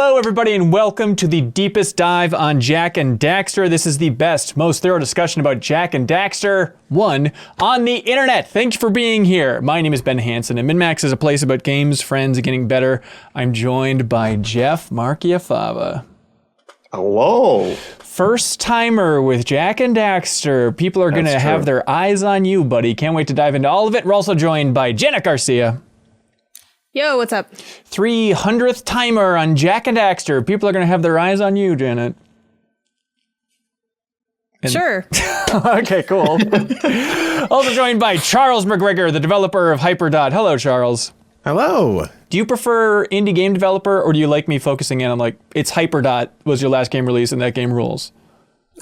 Hello, everybody, and welcome to the deepest dive on Jak and Daxter. This is the best, most thorough discussion about Jak and Daxter 1 on the internet. Thank you for being here. My name is Ben Hanson, and MinnMax is a place about games, friends, and getting better. I'm joined by Jeff Marchifava. Hello. First timer with Jak and Daxter. People are going to have their eyes on you, buddy. Can't wait to dive into all of it. We're also joined by Janet Garcia. Yo, what's up? 300th timer on Jak and Daxter. People are going to have their eyes on you, Janet. Sure. Okay, cool. Also joined by Charles McGregor, the developer of HyperDot. Hello, Charles. Hello. Do you prefer indie game developer, or do you like me focusing in on, like, it's HyperDot was your last game release and that game rules?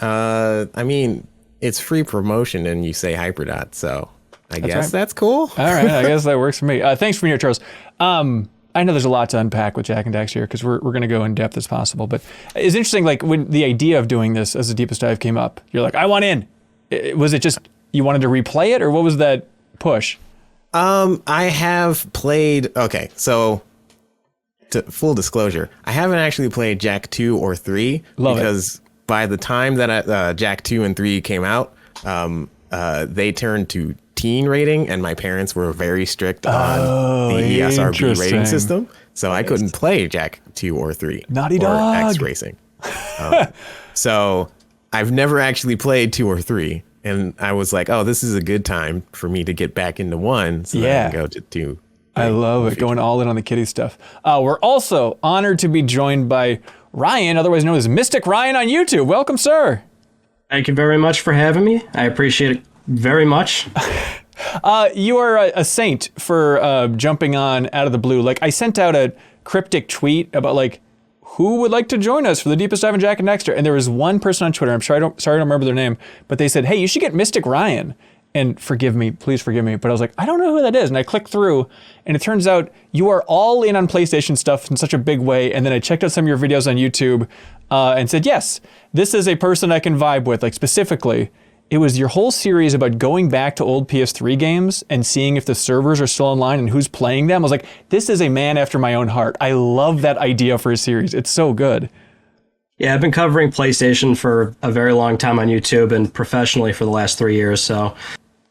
I mean, it's free promotion and you say HyperDot, so I guess that's cool. All right, I guess that works for me. Thanks for being here, Charles. I know there's a lot to unpack with Jak and Daxter here because we're going to go in depth as possible, but it's interesting, like, when the idea of doing this as the deepest dive came up, you're like, I want in. Was it just you wanted to replay it, or what was that push? I have played, okay, so full disclosure, I haven't actually played Jak 2 or 3 because by the time that Jak 2 and 3 came out, they turned to teen rating, and my parents were very strict on the ESRB rating system, so I couldn't play Jak 2 or 3 Naughty or dog. X Racing. So I've never actually played 2 or 3. And I was like, oh, this is a good time for me to get back into 1 so that I can go to 2. I love it, going all in on the kiddie stuff. We're also honored to be joined by Ryan, otherwise known as Mystic Ryan on YouTube. Welcome, sir. Thank you very much for having me. I appreciate it very much. You are a saint for jumping on out of the blue. Like, I sent out a cryptic tweet about, like, who would like to join us for the deepest dive in Jak and Daxter? And there was one person on Twitter, sorry I don't remember their name, but they said, hey, you should get Mystic Ryan. And forgive me, please forgive me, but I was like, I don't know who that is. And I clicked through, and it turns out you are all in on PlayStation stuff in such a big way. And then I checked out some of your videos on YouTube and said, yes, this is a person I can vibe with. Like, specifically, it was your whole series about going back to old PS3 games and seeing if the servers are still online and who's playing them. I was like, this is a man after my own heart. I love that idea for a series. It's so good. Yeah, I've been covering PlayStation for a very long time on YouTube and professionally for the last 3 years. So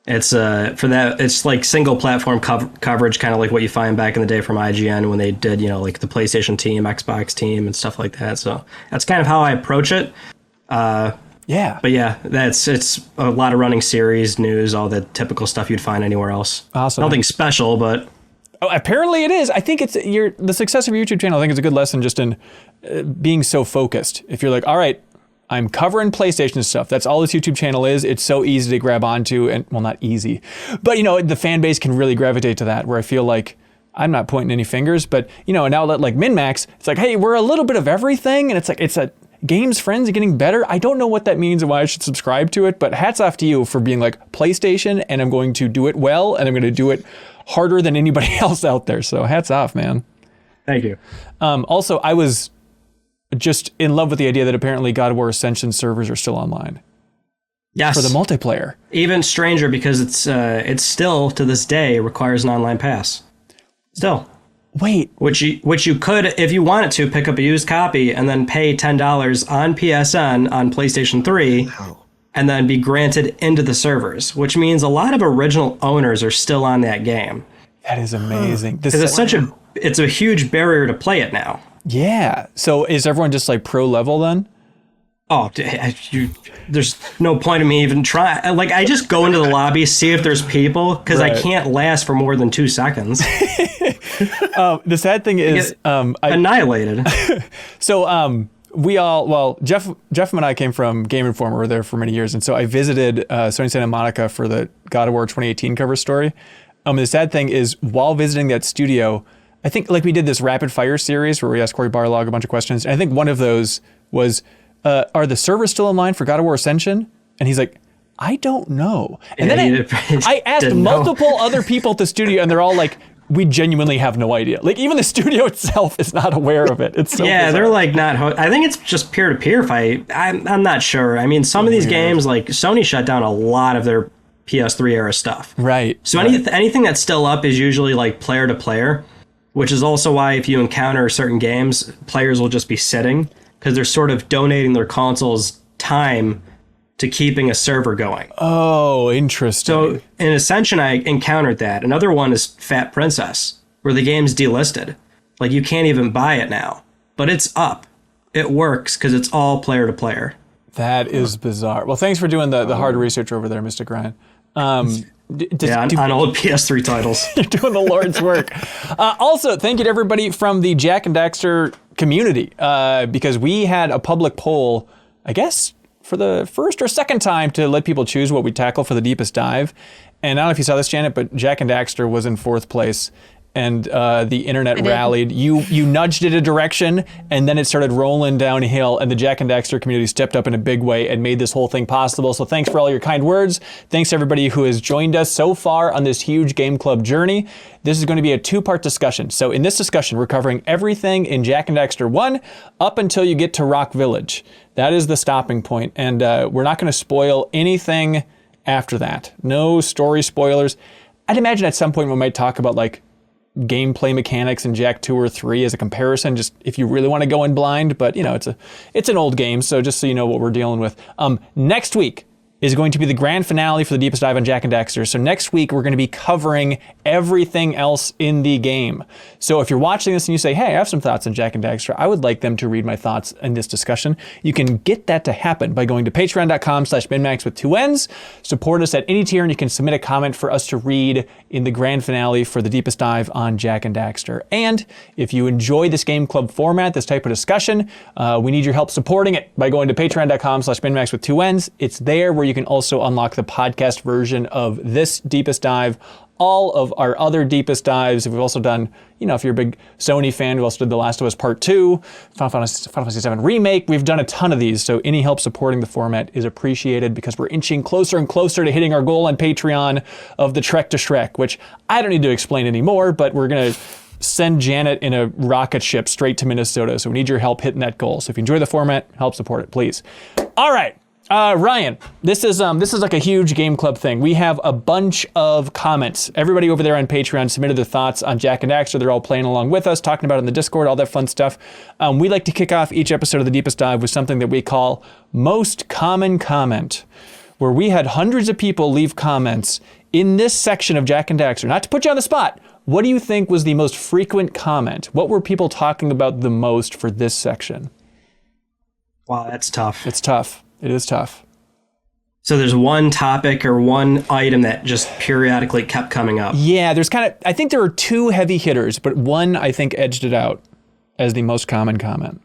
it's for that, it's like single platform coverage, kind of like what you find back in the day from IGN when they did, you know, like the PlayStation team, Xbox team and stuff like that. So that's kind of how I approach it. Yeah. But yeah, it's a lot of running series, news, all the typical stuff you'd find anywhere else. Awesome. Nothing special, but... Oh, apparently it is. I think it's the success of your YouTube channel. I think it's a good lesson just in being so focused. If you're like, all right, I'm covering PlayStation stuff. That's all this YouTube channel is. It's so easy to grab onto, and well, not easy, but you know, the fan base can really gravitate to that, where I feel like I'm not pointing any fingers, but you know, an outlet like MinnMax, it's like, hey, we're a little bit of everything, and it's like, it's a games, friends, getting better. I don't know what that means and why I should subscribe to it, but hats off to you for being like PlayStation, and I'm going to do it well, and I'm going to do it harder than anybody else out there. So hats off, man. Thank you. Also, I was just in love with the idea that apparently God of War Ascension servers are still online. Yes. For the multiplayer. Even stranger, because it's still to this day requires an online pass. Still. Wait. Which you could, if you wanted to, pick up a used copy and then pay $10 on PSN on PlayStation 3 and then be granted into the servers, which means a lot of original owners are still on that game. That is amazing. Because it's a huge barrier to play it now. Yeah. So is everyone just like pro level then? Oh, there's no point in me even trying. Like, I just go into the lobby, see if there's people, because I can't last for more than 2 seconds. The sad thing is... annihilated. So Jeff and I came from Game Informer. We were there for many years. And so I visited Sony Santa Monica for the God of War 2018 cover story. The sad thing is, while visiting that studio, I think like we did this rapid fire series where we asked Cory Barlog a bunch of questions. And I think one of those was... are the servers still online for God of War Ascension? And he's like, I don't know. And then I asked multiple other people at the studio, and they're all like, we genuinely have no idea. Like, even the studio itself is not aware of it. It's so bizarre. They're like not. I think it's just peer to peer. I'm not sure. I mean, some of these games, like Sony shut down a lot of their PS3 era stuff. Right. So anything that's still up is usually like player to player, which is also why if you encounter certain games, players will just be sitting because they're sort of donating their console's time to keeping a server going. Oh, interesting. So in Ascension, I encountered that. Another one is Fat Princess, where the game's delisted. Like, you can't even buy it now, but it's up. It works because it's all player to player. That is bizarre. Well, thanks for doing the hard research over there, Mr. Ryan. On old PS3 titles. You're doing the Lord's work. Also, thank you to everybody from the Jak and Daxter community, because we had a public poll, I guess, for the first or second time to let people choose what we tackle for the deepest dive. And I don't know if you saw this, Janet, but Jak and Daxter was in 4th place. And the internet rallied. You nudged it a direction, and then it started rolling downhill, and the Jak and Daxter community stepped up in a big way and made this whole thing possible. So thanks for all your kind words. Thanks to everybody who has joined us so far on this huge Game Club journey. This is going to be a 2-part discussion. So in this discussion, we're covering everything in Jak and Daxter 1 up until you get to Rock Village. That is the stopping point, and we're not going to spoil anything after that. No story spoilers. I'd imagine at some point we might talk about, like, gameplay mechanics in Jak 2 or 3 as a comparison, just if you really want to go in blind, but you know, it's an old game, so just so you know what we're dealing with. Next week is going to be the grand finale for the deepest dive on Jak and Daxter. So next week we're going to be covering everything else in the game. So if you're watching this and you say, hey, I have some thoughts on Jak and Daxter, I would like them to read my thoughts in this discussion, you can get that to happen by going to patreon.com/MinnMax with 2 N's. Support us at any tier, and you can submit a comment for us to read in the grand finale for the deepest dive on Jak and Daxter. And if you enjoy this Game Club format, this type of discussion, we need your help supporting it by going to patreon.com/MinnMax with 2 N's. It's there where you can also unlock the podcast version of this deepest dive, all of our other deepest dives. We've also done, you know, if you're a big Sony fan, we also did The Last of Us Part 2, Final Fantasy VII Remake. We've done a ton of these, so any help supporting the format is appreciated because we're inching closer and closer to hitting our goal on Patreon of the Trek to Shrek, which I don't need to explain anymore, but we're going to send Janet in a rocket ship straight to Minnesota, so we need your help hitting that goal. So if you enjoy the format, help support it, please. All right. Ryan, this is like a huge Game Club thing. We have a bunch of comments. Everybody over there on Patreon submitted their thoughts on Jak and Daxter. They're all playing along with us, talking about it in the Discord, all that fun stuff. We like to kick off each episode of the Deepest Dive with something that we call Most Common Comment, where we had hundreds of people leave comments in this section of Jak and Daxter. Not to put you on the spot, what do you think was the most frequent comment? What were people talking about the most for this section? Wow, that's tough. It's tough. It is tough. So there's one topic or one item that just periodically kept coming up. Yeah, I think there are 2 heavy hitters, but one I think edged it out as the most common comment.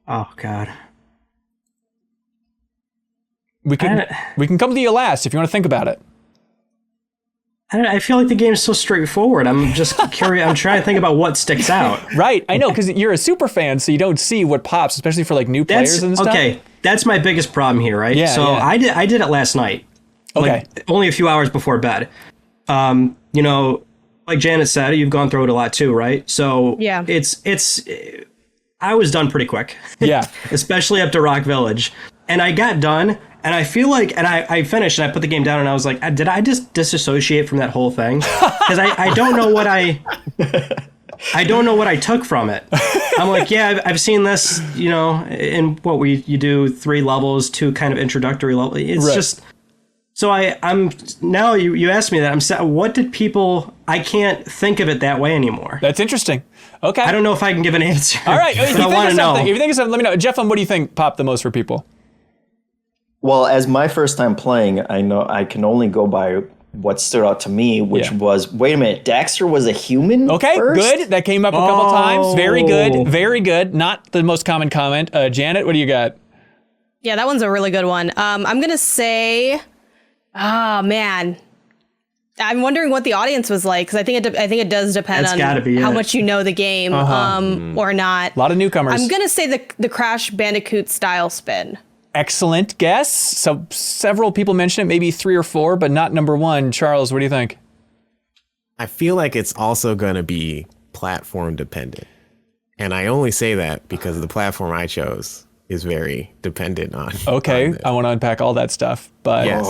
Oh, God. We can come to you last if you want to think about it. I feel like the game is so straightforward. I'm just curious. I'm trying to think about what sticks out. Right, I know, because you're a super fan, so you don't see what pops, especially for like new players and stuff. Okay, that's my biggest problem here, right? Yeah, so yeah. I did it last night. Okay. Like, only a few hours before bed. You know, like Janet said, you've gone through it a lot too, right? So yeah, I was done pretty quick. Yeah. Especially up to Rock Village. And I got done, and I feel like, and I finished, and I put the game down, and I was like, did I just disassociate from that whole thing? Because I don't know what I don't know what I took from it. I'm like, yeah, I've seen this, you know, in what you do 3 levels, 2 kind of introductory levels. It's right. Just, so I'm now you asked me that, what did people, I can't think of it that way anymore. That's interesting. Okay. I don't know if I can give an answer. All right. But I want to know. If you think of something, let me know. Jeff, what do you think popped the most for people? Well, as my first time playing, I know I can only go by what stood out to me, which was, wait a minute, Daxter was a human? Okay, first? Good. That came up a couple times. Very good. Very good. Not the most common comment. Janet, what do you got? Yeah, that one's a really good one. I'm going to say, man, I'm wondering what the audience was like, because I think it does depend on how much you know the game or not. A lot of newcomers. I'm going to say the Crash Bandicoot style spin. Excellent guess. So several people mentioned it, maybe 3 or 4, but not number 1. Charles, what do you think? I feel like it's also going to be platform dependent. And I only say that because the platform I chose is very dependent on. Okay, on I want to unpack all that stuff. But yes.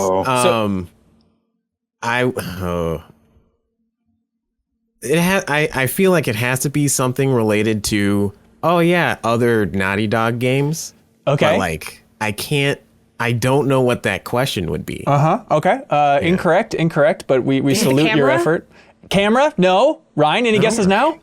I feel like it has to be something related to other Naughty Dog games. Okay. But like I don't know what that question would be. Okay. Incorrect, but we salute your effort. Camera? No. Ryan, any guesses now?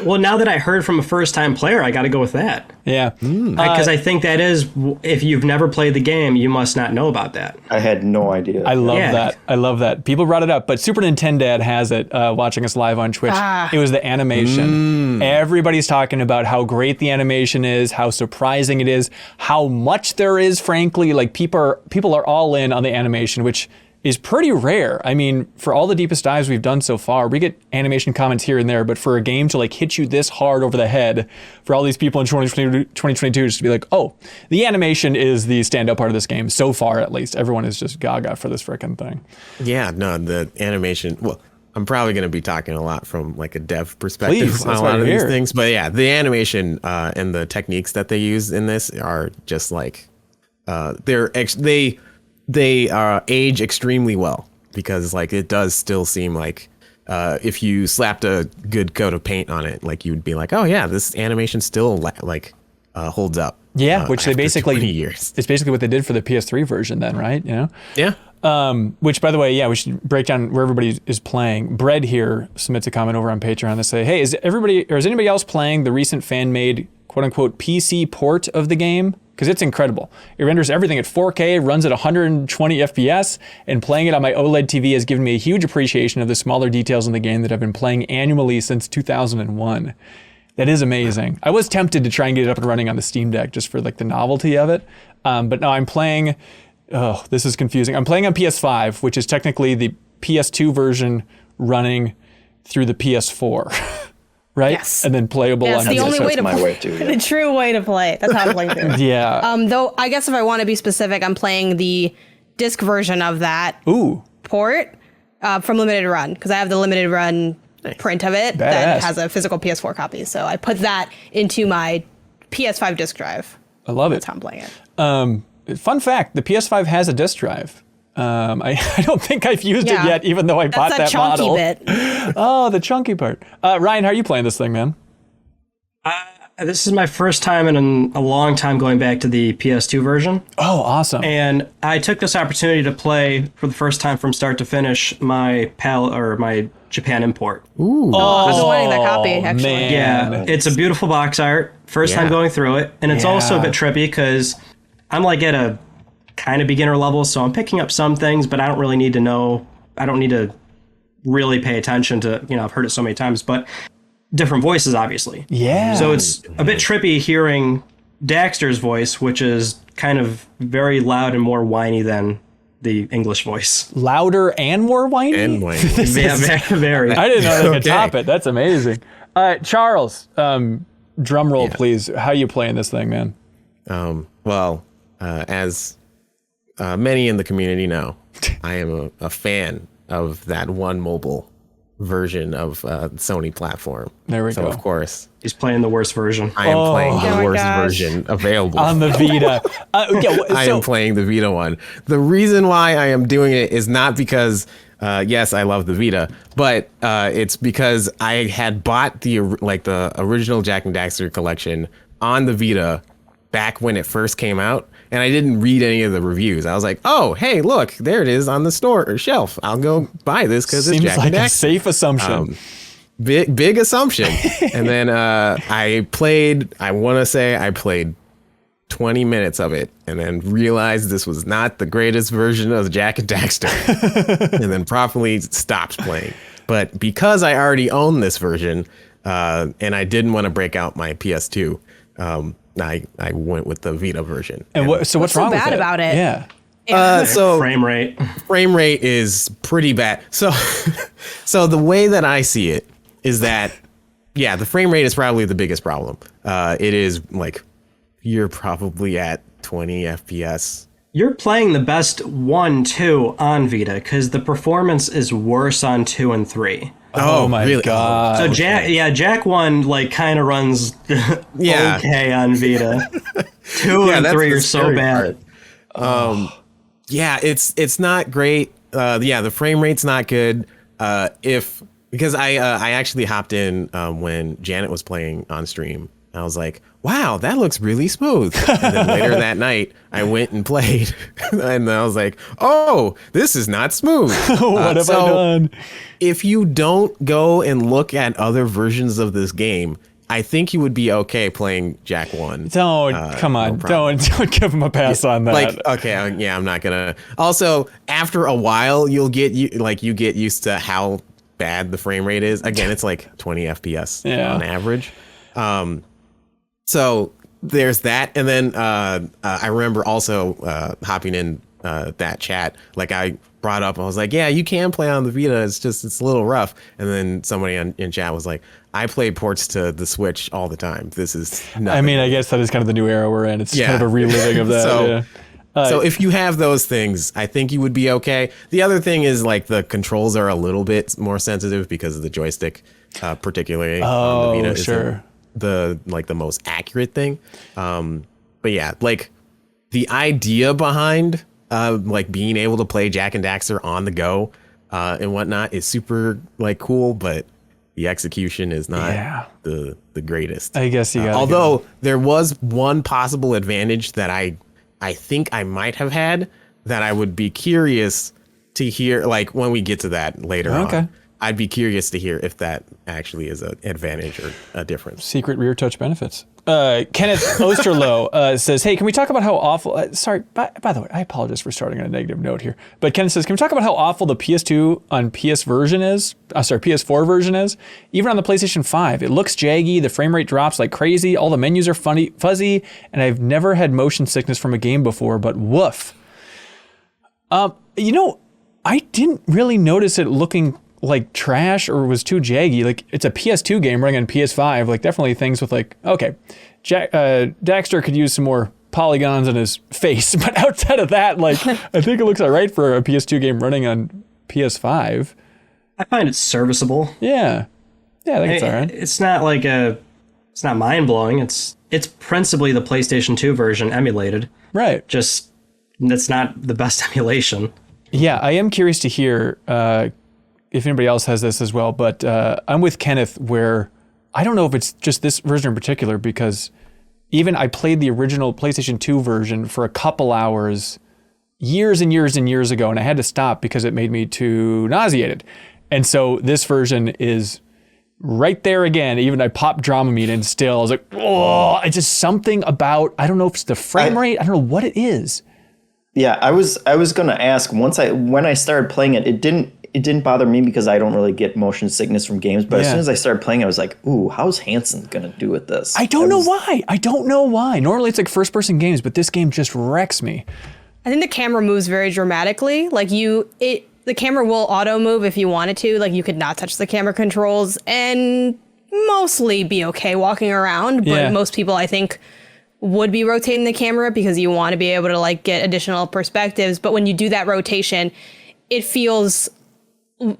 Well, now that I heard from a first-time player, I got to go with that. Yeah. Because I think that is, if you've never played the game, you must not know about that. I had no idea. I love that. People brought it up, but Super Nintendo has it, watching us live on Twitch. It was the animation. Everybody's talking about how great the animation is, how surprising it is, how much there is, frankly. Like, people are all in on the animation, which is pretty rare. I mean, for all the deepest dives we've done so far, we get animation comments here and there, but for a game to like hit you this hard over the head, for all these people in 2022 just to be like, oh, the animation is the standout part of this game, so far at least. Everyone is just gaga for this frickin' thing. Yeah, no, the animation, well, I'm probably going to be talking a lot from like a dev perspective on a lot of these things, but yeah, the animation and the techniques that they use in this are just like, they age extremely well, because like it does still seem like if you slapped a good coat of paint on it, like you'd be like, oh yeah, this animation still holds up. Yeah, which they basically 20 years. It's basically what they did for the PS3 version then, right? You know? Yeah. Which, by the way, we should break down where everybody is playing. Bread here submits a comment over on Patreon to say, hey, is anybody else playing the recent fan-made quote-unquote PC port of the game? Because it's incredible. It renders everything at 4K, runs at 120 FPS, and playing it on my OLED TV has given me a huge appreciation of the smaller details in the game that I've been playing annually since 2001. That is amazing. I was tempted to try and get it up and running on the Steam Deck just for like the novelty of it. But no, I'm playing, this is confusing. I'm playing on PS5, which is technically the PS2 version running through the PS4. Right? Yes. And then playable on the only way to play. The true way to play. That's how I'm playing through. Yeah. Though I guess if I want to be specific, I'm playing the disc version of that port from Limited Run, because I have the Limited Run print of it that has a physical PS4 copy. So I put that into my PS5 disc drive. I love it. That's how I'm playing it. Fun fact, the PS5 has a disc drive. I don't think I've used it yet, even though I bought that model. Bit. Oh, the chunky part. Ryan, how are you playing this thing, man? This is my first time in a long time going back to the PS2 version. Oh, awesome. And I took this opportunity to play for the first time from start to finish my Japan import. Ooh. I was wanting that copy, actually. Man. Yeah, it's a beautiful box art. First time going through it. And it's also a bit trippy because I'm like at a kind of beginner level, so I'm picking up some things, but I don't really need to know. I don't need to really pay attention to, I've heard it so many times, but different voices, obviously. Yeah. So it's a bit trippy hearing Daxter's voice, which is kind of very loud and more whiny than the English voice. Louder and more whiny? And whiny. Yeah, very. I didn't know they could top it. That's amazing. Charles, drum roll, please. How you playing this thing, man? As many in the community know, I am a fan of that one mobile version of Sony platform. There we go. So of course, he's playing the worst version. I am playing the worst version available on the Vita. I am playing the Vita one. The reason why I am doing it is not because yes, I love the Vita, but it's because I had bought the original Jak and Daxter collection on the Vita back when it first came out, and I didn't read any of the reviews. I was like, oh, hey, look, there it is on the store or shelf. I'll go buy this because it's Jak and Daxter. Seems like a safe assumption. Big assumption. And then I played 20 minutes of it and then realized this was not the greatest version of Jak and Daxter and then properly stopped playing. But because I already own this version and I didn't want to break out my PS2, I went with the Vita version. And what's wrong so with bad about it? Yeah. So frame rate is pretty bad. So the way that I see it is that, the frame rate is probably the biggest problem. It is like you're probably at 20 FPS. You're playing the best 1, 2 on Vita because the performance is worse on 2 and 3. Oh my really? God. So Jak 1 like kind of runs okay on Vita. 2 and 3 are so bad. It's not great. The frame rate's not good. If because I actually hopped in when Janet was playing on stream. I was like, wow, that looks really smooth. And then later that night, I went and played. And I was like, oh, this is not smooth. What have I done? If you don't go and look at other versions of this game, I think you would be okay playing Jak 1. Don't, come on, don't give him a pass on that. Like, okay, yeah, I'm not gonna. Also, after a while, you get used to how bad the frame rate is. Again, it's like 20 FPS on average. So there's that, and then I remember also hopping in that chat. Like I brought up, I was like, yeah, you can play on the Vita. It's a little rough. And then somebody in chat was like, I play ports to the Switch all the time. This is nothing. I mean, I guess that is kind of the new era we're in. It's kind of a reliving of that. So if you have those things, I think you would be okay. The other thing is like the controls are a little bit more sensitive because of the joystick, particularly on the Vita. Sure. The most accurate thing. But yeah, like the idea behind like being able to play Jak and Daxter on the go and whatnot is super like cool, but the execution is not the greatest. I guess you got. Although there was one possible advantage that I think I might have had that I would be curious to hear, like when we get to that later on. I'd be curious to hear if that actually is an advantage or a difference. Secret rear touch benefits. Kenneth Osterloh says, hey, can we talk about how awful... sorry, by the way, I apologize for starting on a negative note here. But Kenneth says, can we talk about how awful the PS2 on PS4 version is? Even on the PlayStation 5, it looks jaggy, the frame rate drops like crazy, all the menus are fuzzy, and I've never had motion sickness from a game before, but woof. I didn't really notice it looking like trash or was too jaggy. Like it's a PS2 game running on PS5. Like definitely things with like, okay, Daxter could use some more polygons on his face, but outside of that, like I think it looks all right for a PS2 game running on PS5. I find it serviceable. Yeah, I think it's all right. It's not mind blowing. It's principally the PlayStation 2 version emulated. Right. Just it's not the best emulation. Yeah, I am curious to hear if anybody else has this as well, but I'm with Kenneth where I don't know if it's just this version in particular, because even I played the original PlayStation 2 version for a couple hours years and years and years ago, and I had to stop because it made me too nauseated. And so this version is right there again. Even I popped Dramamine and still I was like, oh, it's just something about, I don't know if it's the frame rate, I don't know what it is. Yeah, I was going to ask when I started playing it, it didn't bother me because I don't really get motion sickness from games. But as soon as I started playing, I was like, ooh, how's Hanson going to do with this? I don't know why. Normally it's like first person games, but this game just wrecks me. I think the camera moves very dramatically. Like the camera will auto move if you wanted to. Like you could not touch the camera controls and mostly be okay walking around. But most people, I think, would be rotating the camera because you want to be able to like get additional perspectives. But when you do that rotation, it feels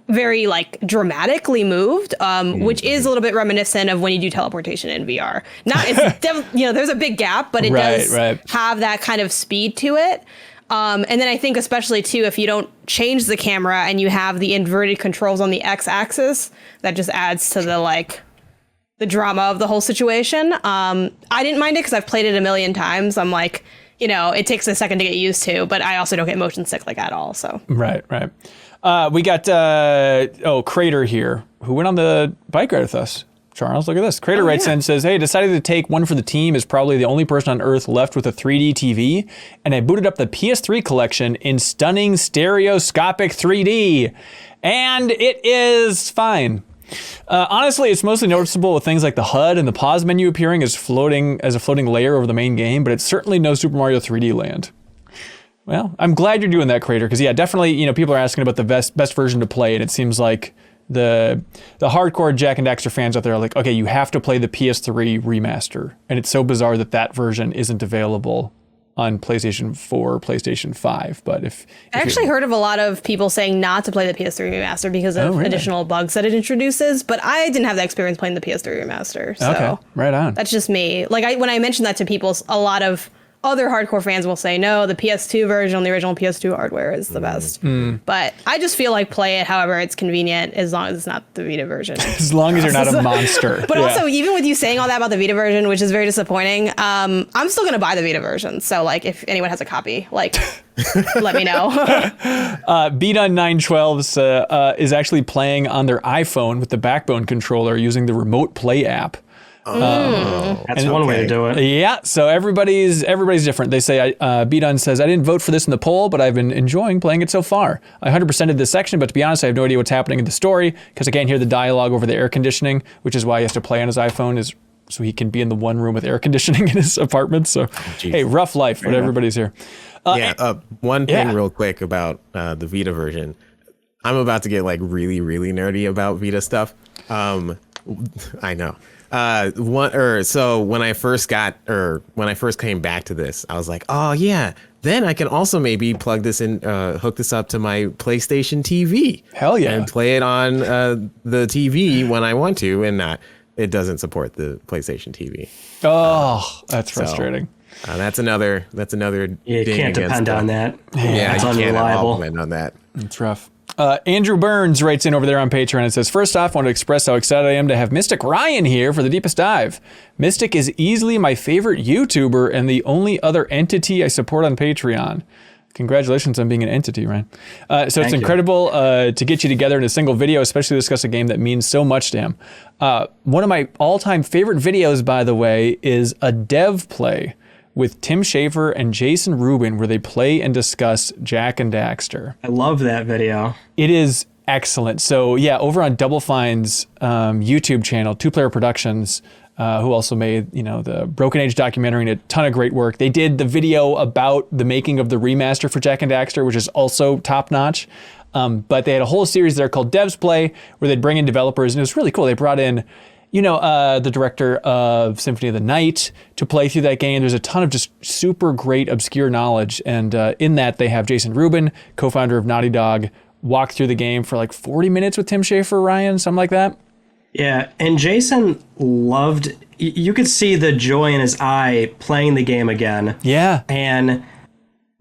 very like dramatically moved, which is a little bit reminiscent of when you do teleportation in VR. Not, it's there's a big gap, but it does have that kind of speed to it. And then I think especially too, if you don't change the camera and you have the inverted controls on the X-axis, that just adds to the drama of the whole situation. I didn't mind it because I've played it a million times. I'm like, it takes a second to get used to, but I also don't get motion sick like at all. So right. We got Crater here, who went on the bike ride with us. Charles, look at this. Crater writes in and says, hey, decided to take one for the team is probably the only person on Earth left with a 3D TV, and I booted up the PS3 collection in stunning stereoscopic 3D, and it is fine. Honestly, it's mostly noticeable with things like the HUD and the pause menu appearing as a floating layer over the main game, but it's certainly no Super Mario 3D Land. Well, I'm glad you're doing that, Crater, because definitely, people are asking about the best version to play, and it seems like the hardcore Jak and Daxter fans out there are like, okay, you have to play the PS3 remaster, and it's so bizarre that version isn't available on PlayStation 4 or PlayStation 5. But I actually heard of a lot of people saying not to play the PS3 remaster because of additional bugs that it introduces, but I didn't have that experience playing the PS3 remaster. So okay, right on. That's just me. Like when I mentioned that to people, a lot of other hardcore fans will say, no, the PS2 version, the original PS2 hardware is the best. But I just feel like play it however it's convenient, as long as it's not the Vita version. As long as you're not a monster. But also, even with you saying all that about the Vita version, which is very disappointing, I'm still going to buy the Vita version. So, like, if anyone has a copy, like, let me know. BDon912 is actually playing on their iPhone with the Backbone controller using the Remote Play app. That's one way to do it. Yeah, so everybody's different. They say, BDon says, I didn't vote for this in the poll, but I've been enjoying playing it so far. I 100%ed this section, but to be honest, I have no idea what's happening in the story because I can't hear the dialogue over the air conditioning, which is why he has to play on his iPhone, is so he can be in the one room with air conditioning in his apartment. So, hey, rough life, but everybody's here. One thing real quick about the Vita version. I'm about to get like really, really nerdy about Vita stuff. I know. So when I first came back to this, I was like, oh yeah, then I can also maybe plug this in, hook this up to my PlayStation TV. Hell yeah. And play it on the TV when I want to, and it doesn't support the PlayStation TV. Oh, that's frustrating. So, that's another. You can't depend on that. Yeah, it's you can't at all unreliable. depend on that. It's rough. Andrew Burns writes in over there on Patreon and says, first off, I want to express how excited I am to have Mystic Ryan here for the Deepest Dive. Mystic is easily my favorite YouTuber and the only other entity I support on Patreon. Congratulations on being an entity, Ryan. So it's incredible to get you together in a single video, especially to discuss a game that means so much to him. One of my all-time favorite videos, by the way, is a dev play with Tim Schafer and Jason Rubin, where they play and discuss Jak and Daxter. I love that video. It is excellent. So yeah, over on Double Fine's YouTube channel, Two Player Productions, who also made the Broken Age documentary and a ton of great work. They did the video about the making of the remaster for Jak and Daxter, which is also top notch. But they had a whole series there called Devs Play, where they'd bring in developers, and it was really cool. They brought in the director of Symphony of the Night to play through that game. There's a ton of just super great obscure knowledge. And in that, they have Jason Rubin, co-founder of Naughty Dog, walk through the game for like 40 minutes with Tim Schafer, Ryan, something like that. Yeah, and Jason loved, you could see the joy in his eye playing the game again. Yeah. And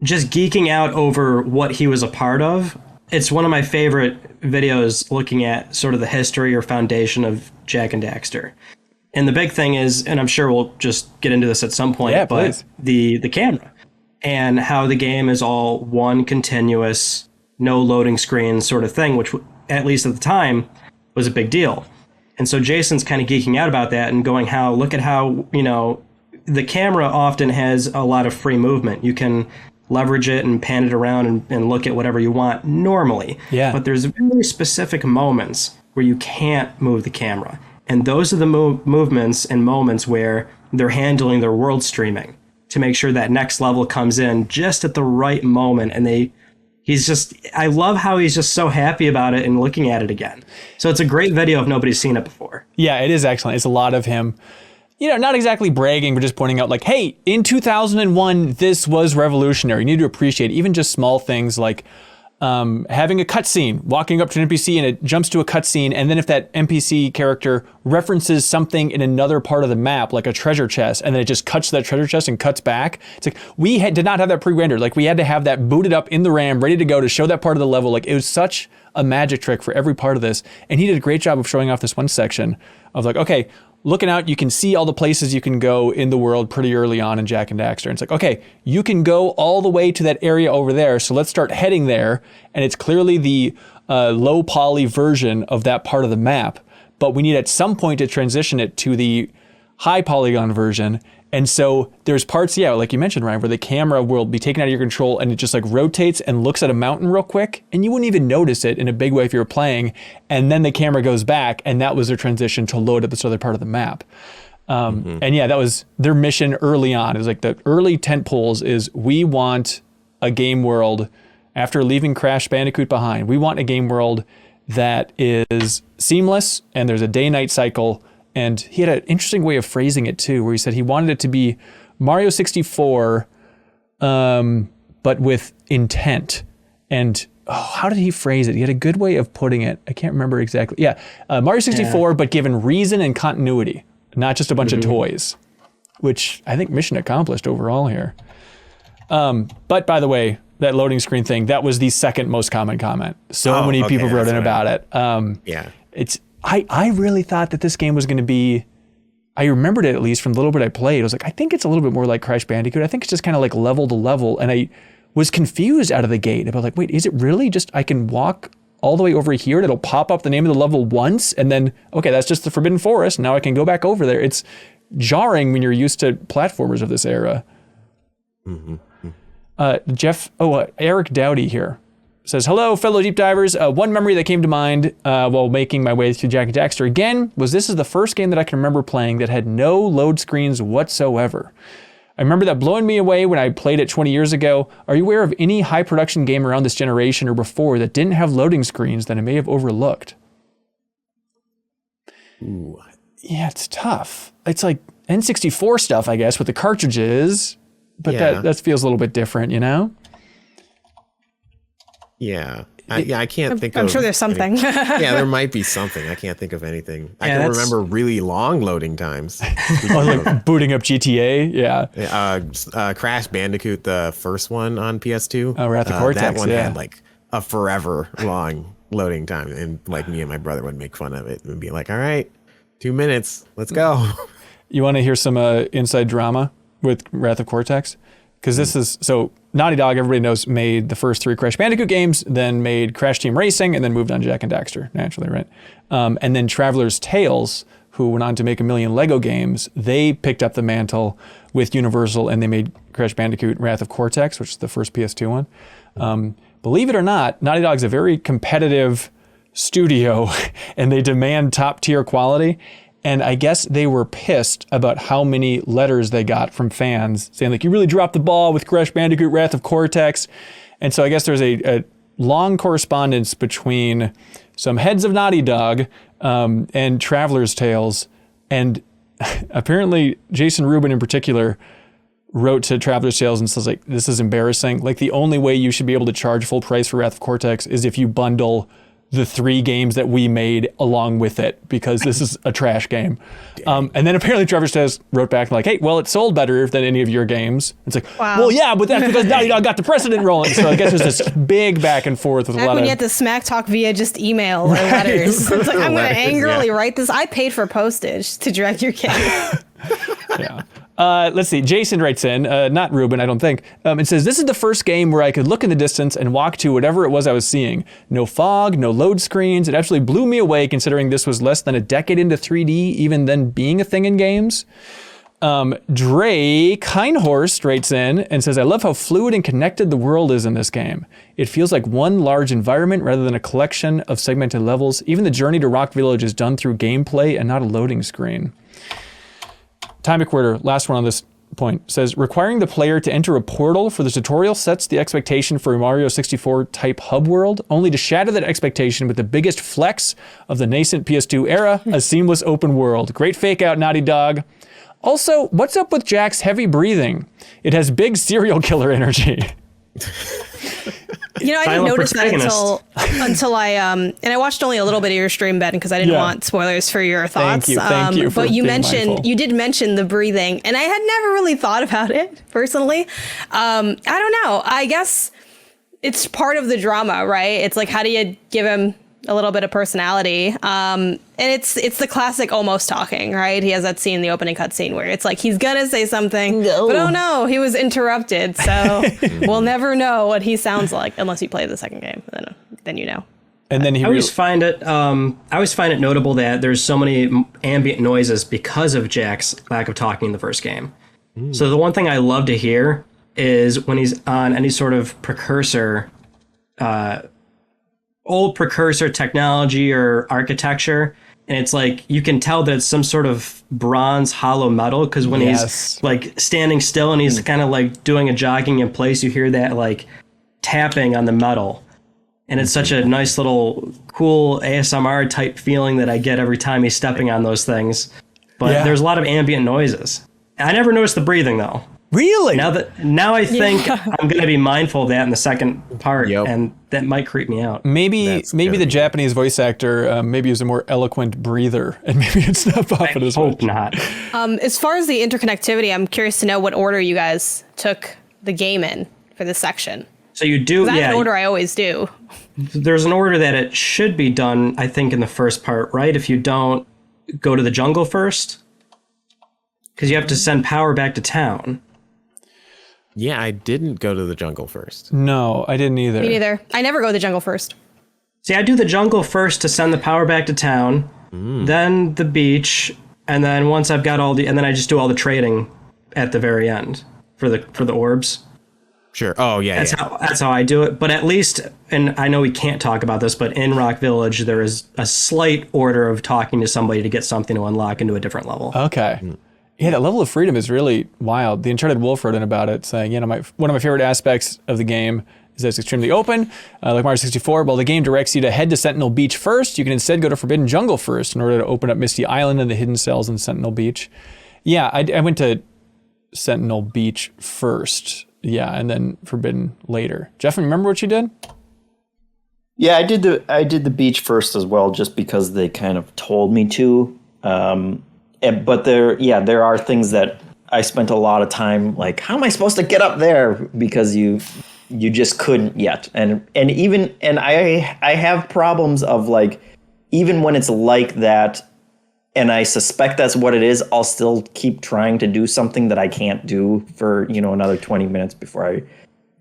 just geeking out over what he was a part of. It's one of my favorite videos looking at sort of the history or foundation of Jak and Daxter. And the big thing is, and I'm sure we'll just get into this at some point, but the camera and how the game is all one continuous, no loading screen sort of thing, which at least at the time was a big deal. And so Jason's kind of geeking out about that and going, look at how, the camera often has a lot of free movement. You can leverage it and pan it around and look at whatever you want normally. Yeah. But there's very specific moments where you can't move the camera. And those are the movements and moments where they're handling their world streaming to make sure that next level comes in just at the right moment. And I love how he's just so happy about it and looking at it again. So it's a great video if nobody's seen it before. Yeah, it is excellent. It's a lot of him, not exactly bragging, but just pointing out like, hey, in 2001, this was revolutionary. You need to appreciate even just small things like having a cutscene, walking up to an NPC and it jumps to a cutscene. And then if that NPC character references something in another part of the map, like a treasure chest, and then it just cuts to that treasure chest and cuts back. It's like, we did not have that pre-rendered. Like we had to have that booted up in the RAM, ready to go to show that part of the level. Like it was such a magic trick for every part of this. And he did a great job of showing off this one section of like, okay, looking out, you can see all the places you can go in the world pretty early on in Jak and Daxter. And it's like, okay, you can go all the way to that area over there, so let's start heading there. And it's clearly the low poly version of that part of the map, but we need at some point to transition it to the high polygon version. And so there's parts, like you mentioned, Ryan, where the camera will be taken out of your control and it just like rotates and looks at a mountain real quick, and you wouldn't even notice it in a big way if you were playing. And then the camera goes back, and that was their transition to load at this other part of the map. And yeah, that was their mission early on. It was like the early tent poles is, we want a game world after leaving Crash Bandicoot behind. We want a game world that is seamless and there's a day-night cycle. And he had an interesting way of phrasing it too, where he said he wanted it to be Mario 64, but with intent. And how did he phrase it? He had a good way of putting it. I can't remember exactly. Yeah, Mario 64, but given reason and continuity, not just a bunch of toys. which I think mission accomplished overall here. But by the way, that loading screen thing, that was the second most common comment. So many people wrote in about it. I really thought that this game was going to be, I remembered it at least from the little bit I played. I was like, I think it's a little bit more like Crash Bandicoot. I think it's just kind of like level to level. And I was confused out of the gate about like, wait, is it really just I can walk all the way over here and it'll pop up the name of the level once and then, okay, that's just the Forbidden Forest. Now I can go back over there. It's jarring when you're used to platformers of this era. Eric Dowdy here says, hello, fellow deep divers. One memory that came to mind while making my way through Jak and Daxter again was this is the first game that I can remember playing that had no load screens whatsoever. I remember that blowing me away when I played it 20 years ago. Are you aware of any high production game around this generation or before that didn't have loading screens that I may have overlooked? Ooh. Yeah, it's tough. It's like N64 stuff, I guess, with the cartridges, but that feels a little bit different, you know? Yeah. I can't think of... I'm sure there's something. There might be something. I can't think of anything. I can remember really long loading times. Like booting up GTA? Yeah. Crash Bandicoot, the first one on PS2. Oh, Wrath of Cortex, that one had like a forever long loading time. And like me and my brother would make fun of it and be like, all right, 2 minutes, let's go. You want to hear some inside drama with Wrath of Cortex? Because this is... So Naughty Dog, everybody knows, made the first 3 Crash Bandicoot games, then made Crash Team Racing, and then moved on to Jak and Daxter, naturally, right? And then Traveler's Tales, who went on to make a million Lego games, they picked up the mantle with Universal, and they made Crash Bandicoot Wrath of Cortex, which is the first PS2 one. Believe it or not, Naughty Dog's a very competitive studio, and they demand top-tier quality. And I guess they were pissed about how many letters they got from fans saying like, you really dropped the ball with Crash Bandicoot Wrath of Cortex. And so I guess there's a long correspondence between some heads of Naughty Dog and Traveler's Tales. And apparently Jason Rubin in particular wrote to Traveler's Tales and says like, this is embarrassing. Like the only way you should be able to charge full price for Wrath of Cortex is if you bundle the 3 games that we made along with it, because this is a trash game. And then apparently Traveler's Tales wrote back like, hey, well, it sold better than any of your games. It's like, well, yeah, but that's because Naughty Dog got the precedent rolling. So I guess there's this big back and forth with a lot when of... you had to smack talk via just email or letters. It's like, I'm going to angrily write this. I paid for postage to direct your game. Yeah. Let's see. Jason writes in, not Ruben, I don't think. It says, this is the first game where I could look in the distance and walk to whatever it was I was seeing. No fog, no load screens. It absolutely blew me away considering this was less than a decade into 3D, even then being a thing in games. Dre Kindhorst writes in and says, I love how fluid and connected the world is in this game. It feels like one large environment rather than a collection of segmented levels. Even the journey to Rock Village is done through gameplay and not a loading screen. Time McWhirter, last one on this point, says, requiring the player to enter a portal for the tutorial sets the expectation for a Mario 64 type hub world, only to shatter that expectation with the biggest flex of the nascent PS2 era, a seamless open world. Great fake out, Naughty Dog. Also, what's up with Jack's heavy breathing? It has big serial killer energy. You know, I didn't notice that until I and I watched only a little bit of your stream, Ben, because I didn't want spoilers for your thoughts. Thank you. But you did mention the breathing, and I had never really thought about it personally. I don't know. I guess it's part of the drama, right? It's like, how do you give him a little bit of personality? And it's the classic almost talking, right? He has that scene in the opening cutscene where it's like he's gonna say something, but oh no, he was interrupted. So we'll never know what he sounds like unless you play the second game. Then you know. And then I always find it notable that there's so many ambient noises because of Jack's lack of talking in the first game. So the one thing I love to hear is when he's on any sort of precursor, old precursor technology or architecture. And it's like, you can tell that it's some sort of bronze hollow metal, because when he's like standing still and he's kind of like doing a jogging in place, you hear that like tapping on the metal. And it's such a nice little cool ASMR type feeling that I get every time he's stepping on those things. But there's a lot of ambient noises. I never noticed the breathing though. Really? Now I think I'm going to be mindful of that in the second part, and that might creep me out. Maybe the Japanese voice actor maybe is a more eloquent breather, and maybe it's not popping as much. I hope not. As far as the interconnectivity, I'm curious to know what order you guys took the game in for this section. So you do, I have an order I always do. There's an order that it should be done, I think, in the first part, right? If you don't go to the jungle first, because you have to send power back to town. Yeah, I didn't go to the jungle first. No, I didn't either. Me neither. I never go to the jungle first. See, I do the jungle first to send the power back to town, then the beach, and then once I've got and then I just do all the trading at the very end for the orbs. Sure. Oh, yeah. That's how I do it. But at least, and I know we can't talk about this, but in Rock Village, there is a slight order of talking to somebody to get something to unlock into a different level. Okay. Yeah, that level of freedom is really wild. The Uncharted Wolf wrote in about it, saying, one of my favorite aspects of the game is that it's extremely open. Like Mario 64, while the game directs you to head to Sentinel Beach first, you can instead go to Forbidden Jungle first in order to open up Misty Island and the hidden cells in Sentinel Beach. Yeah, I went to Sentinel Beach first. Yeah, and then Forbidden later. Jeff, remember what you did? Yeah, I did the beach first as well, just because they kind of told me to. But there are things that I spent a lot of time like, how am I supposed to get up there? Because you just couldn't yet. And I have problems of like, even when it's like that, and I suspect that's what it is, I'll still keep trying to do something that I can't do for, another 20 minutes before I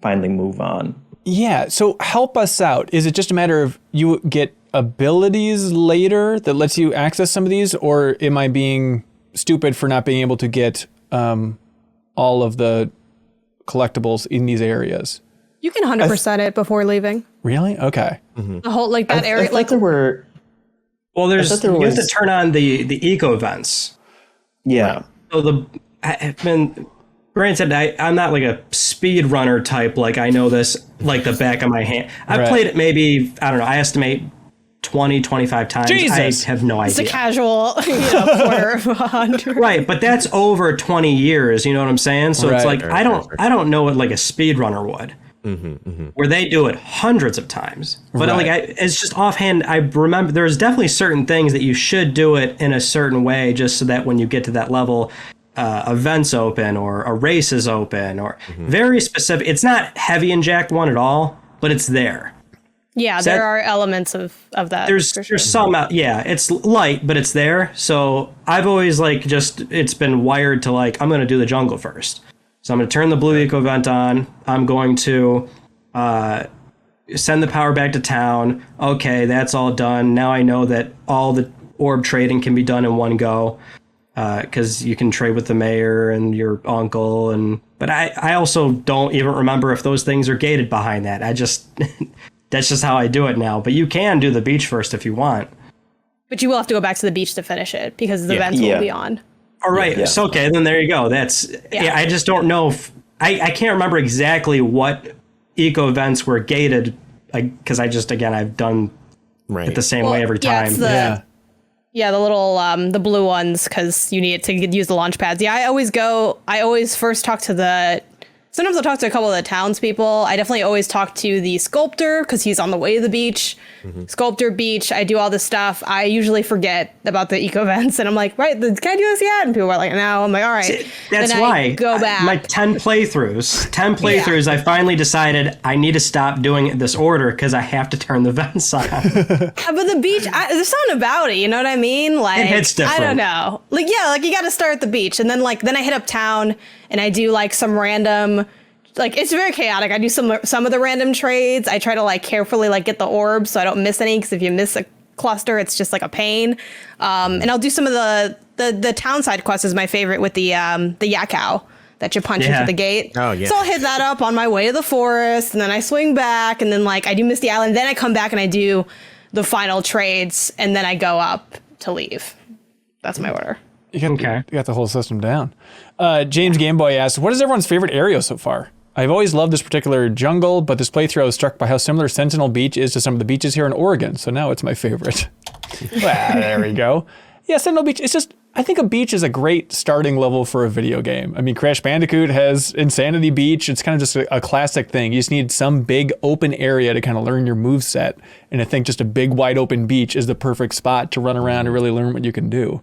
finally move on. Yeah, so help us out. Is it just a matter of you get abilities later that lets you access some of these, or am I being stupid for not being able to get all of the collectibles in these areas? You can 100% it before leaving. Really? Okay. The whole that area, like there were. Well, you have to turn on the eco vents. Yeah. So granted, I'm not like a speed runner type. Like I know this like the back of my hand. I've played it maybe, I don't know, I estimate 20, 25 times. Jesus. I have no idea. It's a casual, quarter of 100. Right, but that's over 20 years. You know what I'm saying? So it's like I don't know what like a speedrunner would, where they do it hundreds of times. But it's just offhand. I remember there's definitely certain things that you should do it in a certain way, just so that when you get to that level, events open or a race is open or very specific. It's not heavy in Jak 1 at all, but it's there. Yeah, there are elements of that. There's some, it's light, but it's there. So I've always it's been wired to I'm going to do the jungle first. So I'm going to turn the blue eco vent on. I'm going to send the power back to town. Okay, that's all done. Now I know that all the orb trading can be done in one go, because you can trade with the mayor and your uncle. But I also don't even remember if those things are gated behind that. That's just how I do it now. But you can do the beach first if you want. But you will have to go back to the beach to finish it because the events will be on. All right. Yeah. So, okay, then there you go. I just don't know if I can't remember exactly what eco events were gated, because I've done it the same way every time. The little the blue ones, because you need it to use the launch pads. Yeah, I always first talk to sometimes I'll talk to a couple of the townspeople. I definitely always talk to the sculptor because he's on the way to the beach. Sculptor beach. I do all this stuff. I usually forget about the eco events, and I'm like, right, can I do this yet? And people are like, no. I'm like, all right. That's then why I go back. My 10 playthroughs, I finally decided I need to stop doing this order because I have to turn the vents on. But the beach, there's something about it. You know what I mean? It hits different. I don't know. You got to start at the beach, and then I hit up town and I do some random. It's very chaotic. I do some of the random trades. I try to carefully get the orbs so I don't miss any, because if you miss a cluster, it's just a pain. And I'll do some of the town side quests is my favorite with the Yakao that you punch into the gate. Oh yeah. So I'll hit that up on my way to the forest, and then I swing back, and then I do Misty Island. Then I come back and I do the final trades, and then I go up to leave. That's my order. You got the whole system down. James Gameboy asks, what is everyone's favorite area so far? I've always loved this particular jungle, but this playthrough I was struck by how similar Sentinel Beach is to some of the beaches here in Oregon, so now it's my favorite. Well, there we go. Yeah, Sentinel Beach, I think a beach is a great starting level for a video game. I mean, Crash Bandicoot has Insanity Beach. It's kind of just a classic thing. You just need some big open area to kind of learn your moveset, and I think just a big wide open beach is the perfect spot to run around and really learn what you can do.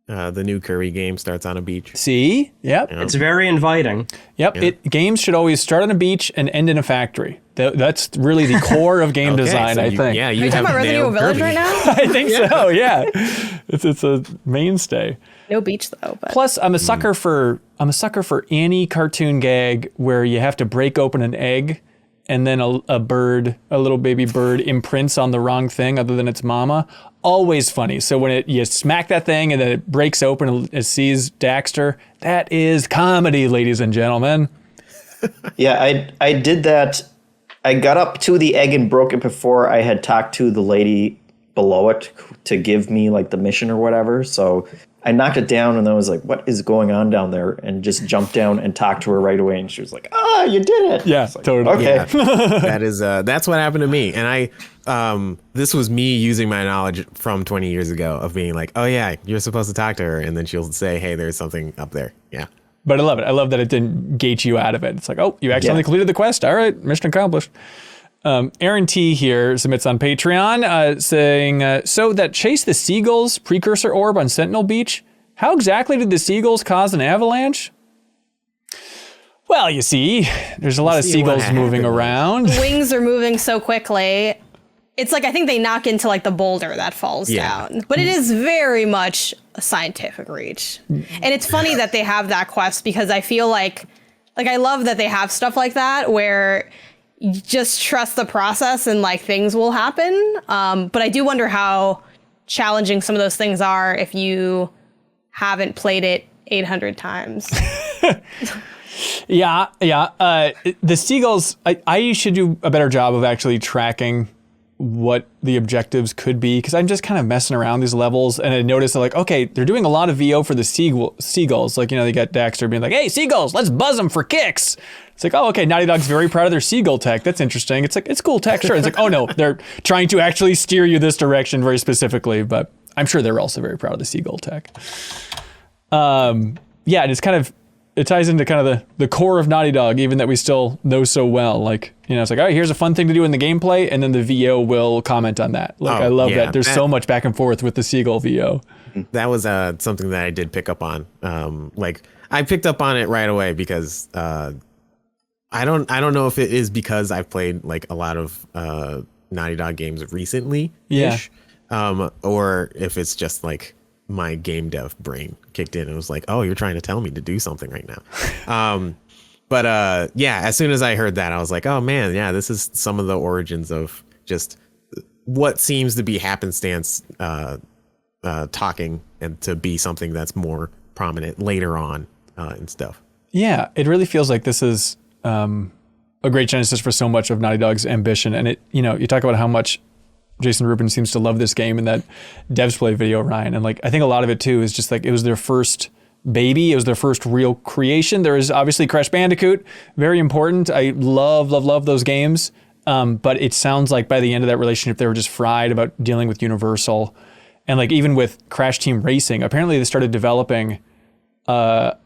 The new Kirby game starts on a beach. See? Yep. It's very inviting. Yep. Yeah. Games should always start on a beach and end in a factory. That's really the core of game design, so I think. Yeah, you Are you talking about Resident Evil Village right now? I think so, yeah. It's a mainstay. No beach though. But. Plus, I'm a sucker for any cartoon gag where you have to break open an egg and then a little baby bird imprints on the wrong thing other than its mama. Always funny. So when you smack that thing and then it breaks open and it sees Daxter, that is comedy, ladies and gentlemen. Yeah, I did that. I got up to the egg and broke it before I had talked to the lady below it to give me like the mission or whatever. So I knocked it down and I was like, what is going on down there? And just jumped down and talked to her right away. And she was like, you did it. Yeah, like, totally. Okay. Yeah. That's what happened to me. And this was me using my knowledge from 20 years ago of being like, oh yeah, you're supposed to talk to her. And then she'll say, hey, there's something up there. Yeah. But I love it. I love that it didn't gate you out of it. It's like, oh, you accidentally completed the quest. All right, mission accomplished. Aaron T here submits on Patreon saying, so that chase the Seagulls precursor orb on Sentinel Beach, how exactly did the Seagulls cause an avalanche? Well, you see, there's a lot of seagulls moving around. Wings are moving so quickly. It's like, I think they knock into like the boulder that falls down. But it is very much a scientific reach. And it's funny that they have that quest because I feel like I love that they have stuff like that where you just trust the process and like things will happen. But I do wonder how challenging some of those things are if you haven't played it 800 times. Yeah. The Seagulls, I should do a better job of actually tracking what the objectives could be, because I'm just kind of messing around these levels and I noticed that, like, okay, they're doing a lot of VO for the Seagulls. Like, they got Daxter being like, hey, Seagulls, let's buzz them for kicks. It's like, oh, okay, Naughty Dog's very proud of their Seagull tech. That's interesting. It's like, it's cool tech, sure. It's like, oh no, they're trying to actually steer you this direction very specifically, but I'm sure they're also very proud of the Seagull tech. Yeah, and it's kind of, it ties into kind of the core of Naughty Dog, even that we still know so well. Like, it's like, all right, here's a fun thing to do in the gameplay, and then the VO will comment on that. Like, I love that. There's so much back and forth with the Seagull VO. That was something that I did pick up on. Like, I picked up on it right away because I don't know if it is because I've played like a lot of Naughty Dog games recently, or if it's just like my game dev brain kicked in and was like, oh, you're trying to tell me to do something right now. But as soon as I heard that, I was like, oh man, yeah, this is some of the origins of just what seems to be happenstance talking and to be something that's more prominent later on and stuff. Yeah, it really feels like this is a great genesis for so much of Naughty Dog's ambition. And it, you talk about how much Jason Rubin seems to love this game in that Devs Play video, Ryan. And like, I think a lot of it too is just like, it was their first baby. It was their first real creation. There is obviously Crash Bandicoot, very important. I love those games. But it sounds like by the end of that relationship, they were just fried about dealing with Universal. And like, even with Crash Team Racing, apparently they started developing a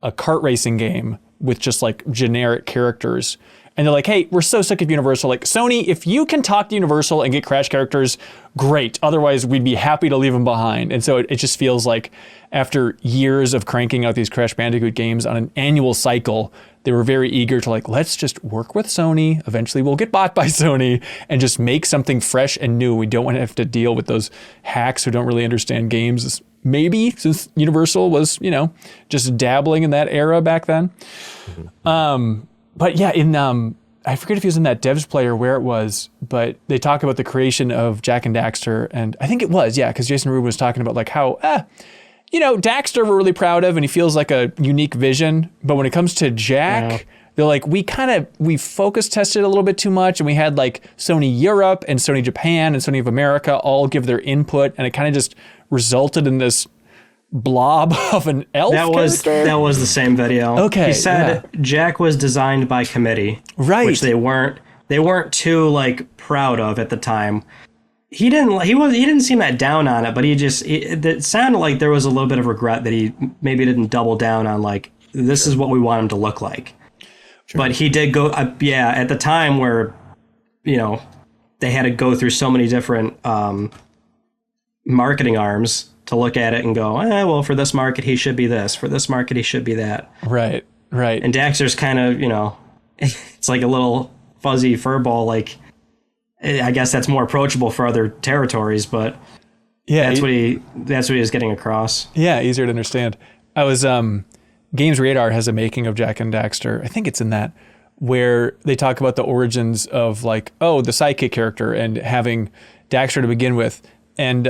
kart racing game with just like generic characters. And they're like, hey, we're so sick of Universal. Like, Sony, if you can talk to Universal and get Crash characters, great. Otherwise, we'd be happy to leave them behind. And so it just feels like after years of cranking out these Crash Bandicoot games on an annual cycle, they were very eager to like, let's just work with Sony. Eventually, we'll get bought by Sony and just make something fresh and new. We don't want to have to deal with those hacks who don't really understand games. Maybe since Universal was, just dabbling in that era back then. But yeah, I forget if he was in that Devs Play or where it was, but they talk about the creation of Jak and Daxter, and I think it was, because Jason Rubin was talking about like how, Daxter we're really proud of, and he feels like a unique vision, but when it comes to Jak, they're like, we focus tested a little bit too much, and we had like Sony Europe and Sony Japan and Sony of America all give their input, and it kind of just resulted in this blob of an elf character? That was the same video. Okay. He said Jak was designed by committee. Right. Which they weren't too like proud of at the time. He didn't seem that down on it, but it sounded like there was a little bit of regret that he maybe didn't double down on like, this is what we want him to look like. Sure. But he did go at the time where they had to go through so many different marketing arms to look at it and go, well, for this market, he should be this. For this market, he should be that. Right. And Daxter's kind of, it's like a little fuzzy furball. Like, I guess that's more approachable for other territories, but yeah, that's what he was getting across. Yeah, easier to understand. I was Games Radar has a making of Jak and Daxter. I think it's in that, where they talk about the origins of like, the sidekick character and having Daxter to begin with. And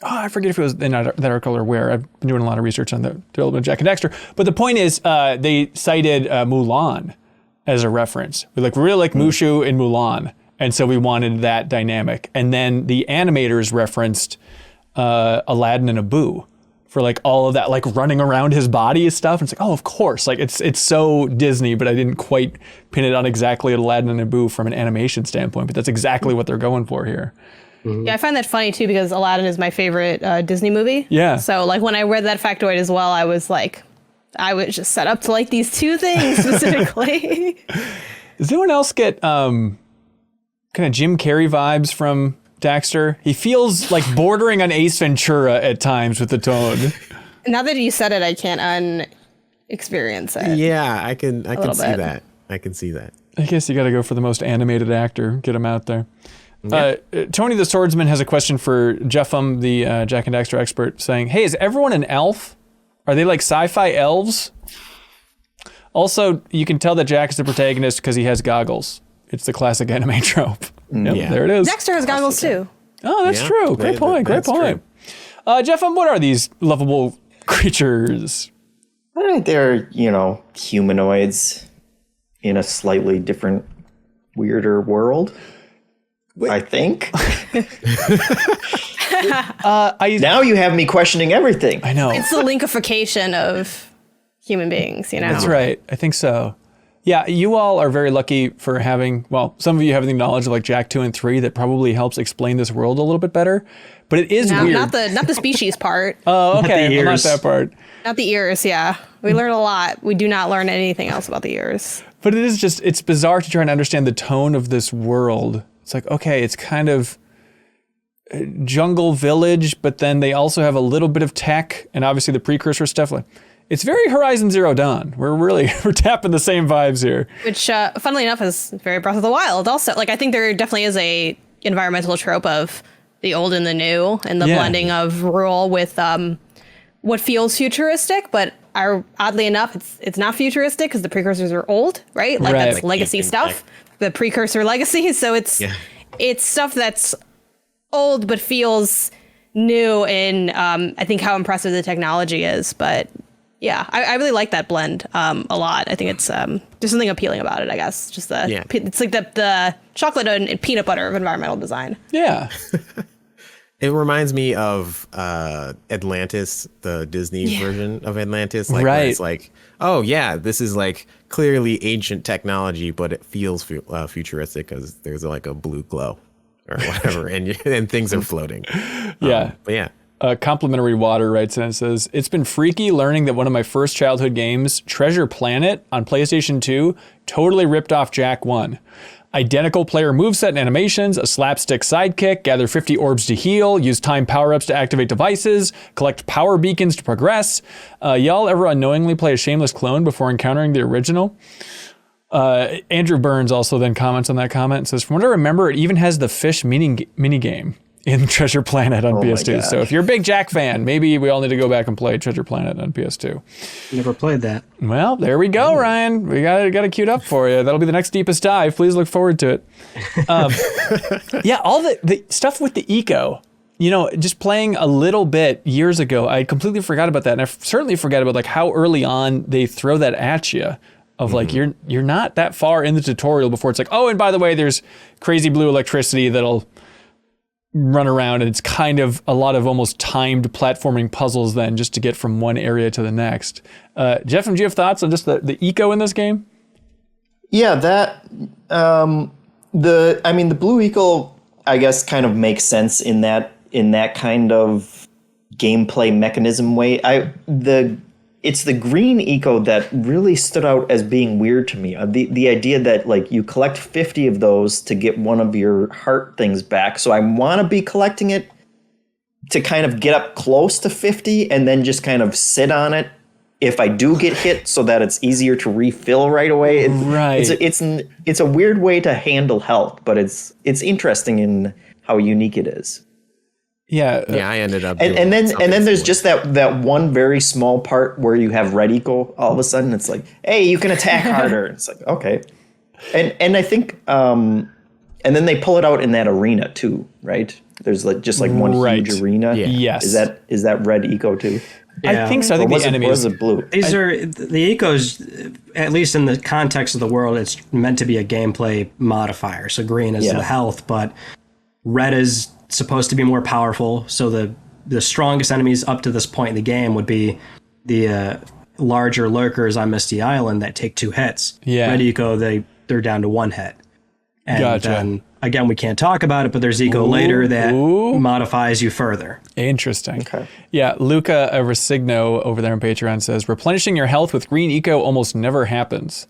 I forget if it was in that article or where. I've been doing a lot of research on the development of Jak and Daxter. But the point is, they cited Mulan as a reference. We really like Mushu in Mulan. And so we wanted that dynamic. And then the animators referenced Aladdin and Abu for like all of that, like running around his body and stuff. And it's like, of course. Like it's so Disney, but I didn't quite pin it on exactly Aladdin and Abu from an animation standpoint. But that's exactly what they're going for here. Yeah, I find that funny too, because Aladdin is my favorite Disney movie. Yeah. So like when I read that factoid as well, I was just set up to like these two things specifically. Does anyone else get kind of Jim Carrey vibes from Daxter? He feels like bordering on Ace Ventura at times with the tone. Now that you said it, I can't un-experience it. Yeah, I can see that. I can see that. I guess you got to go for the most animated actor. Get him out there. Yeah. Tony the Swordsman has a question for Jeffum, the Jak and Daxter expert, saying, hey, is everyone an elf? Are they like sci-fi elves? Also, you can tell that Jak is the protagonist because he has goggles. It's the classic anime trope. Yep, Yeah. there it is. Daxter has goggles too. Oh, that's true. Great point. Jeffum, what are these lovable creatures? I think they're, humanoids in a slightly different, weirder world. I think. Now you have me questioning everything. I know. It's the linkification of human beings, That's right. I think so. Yeah, you all are very lucky for having, some of you have the knowledge of like Jak 2 and 3 that probably helps explain this world a little bit better. But it is weird. Not the species part. Oh, okay. Not that part. Not the ears, yeah. We learn a lot. We do not learn anything else about the ears. But it is just, it's bizarre to try and understand the tone of this world. It's like, okay, it's kind of jungle village, but then they also have a little bit of tech and obviously the precursor stuff. Like, it's very Horizon Zero Dawn. We're tapping the same vibes here. Which, funnily enough, is very Breath of the Wild also. Like, I think there definitely is a environmental trope of the old and the new and the blending of rural with what feels futuristic, but oddly enough, it's not futuristic because the precursors are old, right? Like that's legacy stuff, the Precursor Legacy. So it's stuff that's old but feels new in I think how impressive the technology is. But yeah, I really like that blend a lot. I think it's there's something appealing about it, I guess. Just it's like the chocolate and peanut butter of environmental design. Yeah. It reminds me of Atlantis, the Disney version of Atlantis. Like, where it's like, oh yeah, this is like clearly ancient technology, but it feels futuristic because there's like a blue glow or whatever, and things are floating. Yeah. But yeah. Complimentary Water writes in and says, it's been freaky learning that one of my first childhood games, Treasure Planet on PlayStation 2, totally ripped off Jak 1. Identical player moveset and animations, a slapstick sidekick, gather 50 orbs to heal, use time power-ups to activate devices, collect power beacons to progress. Y'all ever unknowingly play a shameless clone before encountering the original? Andrew Burns also then comments on that comment and says, from what I remember, it even has the fish minigame in Treasure Planet on PS2. So if you're a big Jak fan, maybe we all need to go back and play Treasure Planet on PS2. Never played that. Well, there we go, Ryan. We got it queued up for you. That'll be the next deepest dive. Please look forward to it. Yeah, all the stuff with the eco, just playing a little bit years ago, I completely forgot about that. And I certainly forgot about like how early on they throw that at you of like, you're not that far in the tutorial before it's like, oh, and by the way, there's crazy blue electricity that'll run around, and it's kind of a lot of almost timed platforming puzzles then just to get from one area to the next. Jeff, do you have thoughts on just the eco in this game? Yeah, that the blue eco, I guess, kind of makes sense in that kind of gameplay mechanism way. It's the green eco that really stood out as being weird to me. The idea that like you collect 50 of those to get one of your heart things back. So I want to be collecting it to kind of get up close to 50 and then just kind of sit on it if I do get hit, so that it's easier to refill right away. It's a weird way to handle health, but it's interesting in how unique it is. Yeah, I ended up and then there's just that one very small part where you have red eco. All of a sudden, it's like, hey, you can attack harder. It's like, okay, and I think and then they pull it out in that arena too, right? There's one huge arena. Yeah. Yes, is that red eco too? Yeah. I think so. I think the enemies. Was it blue? These are the ecos, at least in the context of the world. It's meant to be a gameplay modifier. So green is the health, but red is supposed to be more powerful. So the strongest enemies up to this point in the game would be the larger lurkers on Misty Island that take 2 hits. Yeah. Red eco, they're down to 1 hit. And then again, we can't talk about it, but there's eco later that modifies you further. Interesting. Okay. Yeah, Luca Resigno over there on Patreon says, replenishing your health with green eco almost never happens.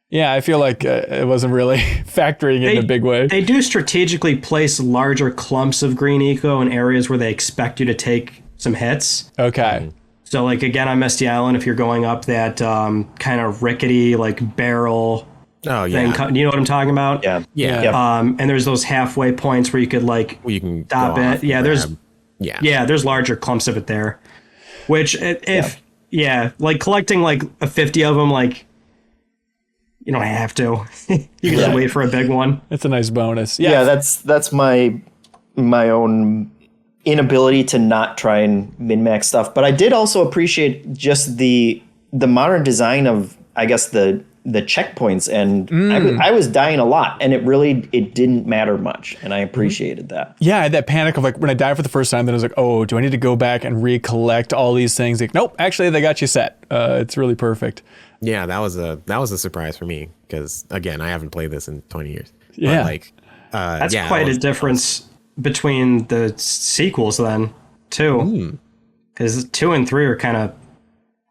Yeah, I feel like it wasn't really factoring in a big way. They do strategically place larger clumps of green eco in areas where they expect you to take some hits. Okay. So, like, again, on Misty Island, if you're going up that kind of rickety, like, barrel thing, you know what I'm talking about? Yeah. Yep. And there's those halfway points where you could, like, you can stop it. Yeah, there's larger clumps of it there. Which, like, collecting, like, 50 of them, like, you don't have to. You can just wait for a big one. It's a nice bonus. Yeah, that's my own inability to not try and min-max stuff. But I did also appreciate just the modern design of, I guess, the checkpoints. And I was dying a lot, and it didn't matter much. And I appreciated that. Yeah, I had that panic of like when I died for the first time, then I was like, oh, do I need to go back and recollect all these things? Like, nope, actually they got you set. It's really perfect. Yeah, that was a surprise for me because again, I haven't played this in 20 years. Yeah, but like that's quite a difference between the sequels then too, because 2 and 3 are kind of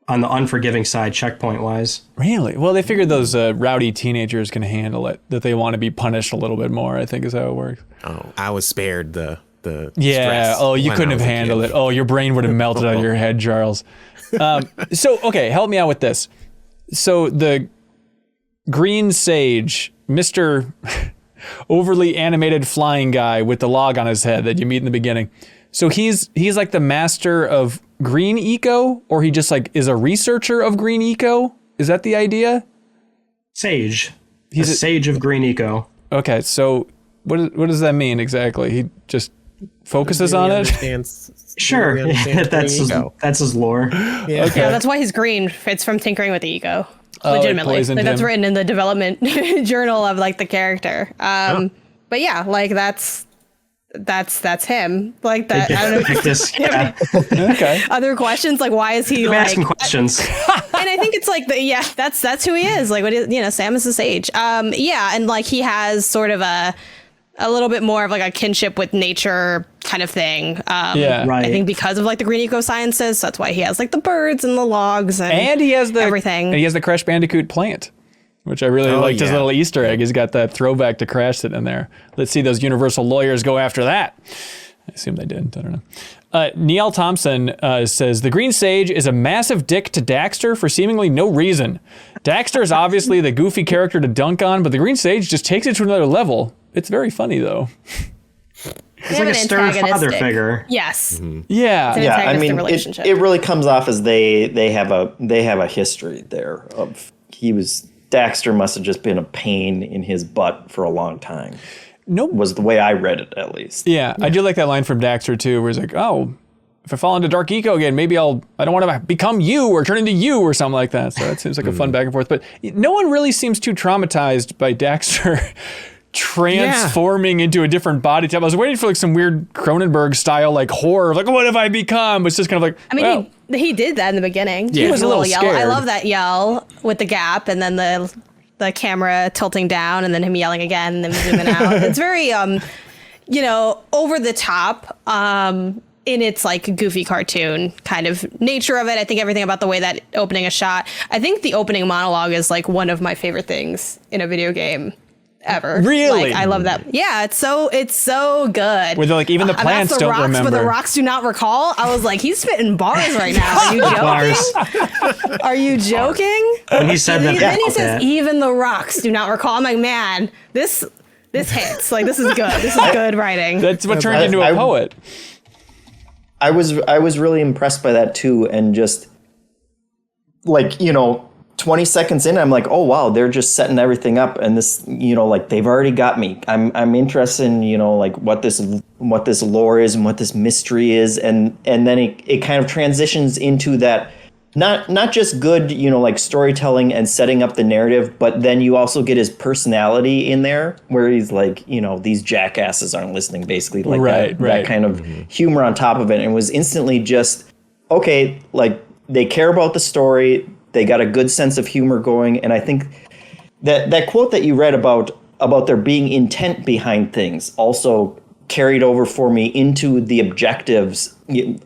on the unforgiving side checkpoint wise. Really? Well, they figured those rowdy teenagers can handle it. That they want to be punished a little bit more. I think is how it works. Oh, I was spared the stress. Oh, you couldn't have handled it. Oh, your brain would have melted out of your head, Charles. So okay, help me out with this. So the green sage, Mr. overly animated flying guy with the log on his head that you meet in the beginning. So he's like the master of green eco, or he just like is a researcher of green eco? Is that the idea? Sage. He's a sage of green eco. Okay, so what does that mean exactly? He just focuses on it? Sure, that's his lore. Yeah, that's why he's green. It's from tinkering with the ego. Legitimately, like that's written in the development journal of like the character. But yeah, like that's him. Like that. I don't know. Okay. Other questions like why is he asking questions? And I think it's like that's who he is. Like what is Samus the Sage. And like he has sort of a little bit more of like a kinship with nature kind of thing. Right. I think because of like the green eco sciences, so that's why he has like the birds and the logs and he has everything. And he has the Crash Bandicoot plant, which I really liked his little Easter egg. He's got that throwback to Crash sitting in there. Let's see those Universal lawyers go after that. I assume they didn't. I don't know. Neil Thompson says, the Green Sage is a massive dick to Daxter for seemingly no reason. Daxter is obviously the goofy character to dunk on, but the Green Sage just takes it to another level. It's very funny, though. He's like a stern father figure. Yes. Mm-hmm. Yeah. I mean, it really comes off as they have a history there of Daxter must have just been a pain in his butt for a long time. Nope. Was the way I read it, at least. Yeah, I do like that line from Daxter, too, where he's like, oh, if I fall into Dark Eco again, maybe I don't want to become you or turn into you or something like that. So it seems like a fun back and forth. But no one really seems too traumatized by Daxter transforming into a different body type. I was waiting for like some weird Cronenberg style like horror, like what have I become? It's just kind of like, I mean, he did that in the beginning. Yeah. He was a little yell. scared. I love that yell with the gap and then the camera tilting down and then him yelling again and then zooming out. It's very over the top in its like goofy cartoon kind of nature of it. I think everything about the way that opening is shot. I think the opening monologue is like one of my favorite things in a video game ever. Really? Like, I love that. Yeah, it's so good. Where they're like, even the plants the don't rocks, remember. But the rocks do not recall. I was like, he's spitting bars right now. Are you joking? Are you joking? When he said that, Then he says, even the rocks do not recall. I'm like, man, this hits. Like, this is good. This is good writing. That's what turned into a poet. I was really impressed by that too, and just like, 20 seconds in, I'm like, oh wow, they're just setting everything up, and this, like, they've already got me. I'm interested in, like, what this lore is and what this mystery is, and then it kind of transitions into that, not just good, like, storytelling and setting up the narrative, but then you also get his personality in there, where he's like, these jackasses aren't listening, basically, like that kind of humor on top of it, and it was instantly just, okay, like, they care about the story. They got a good sense of humor going, and I think that quote that you read about there being intent behind things also carried over for me into the objectives.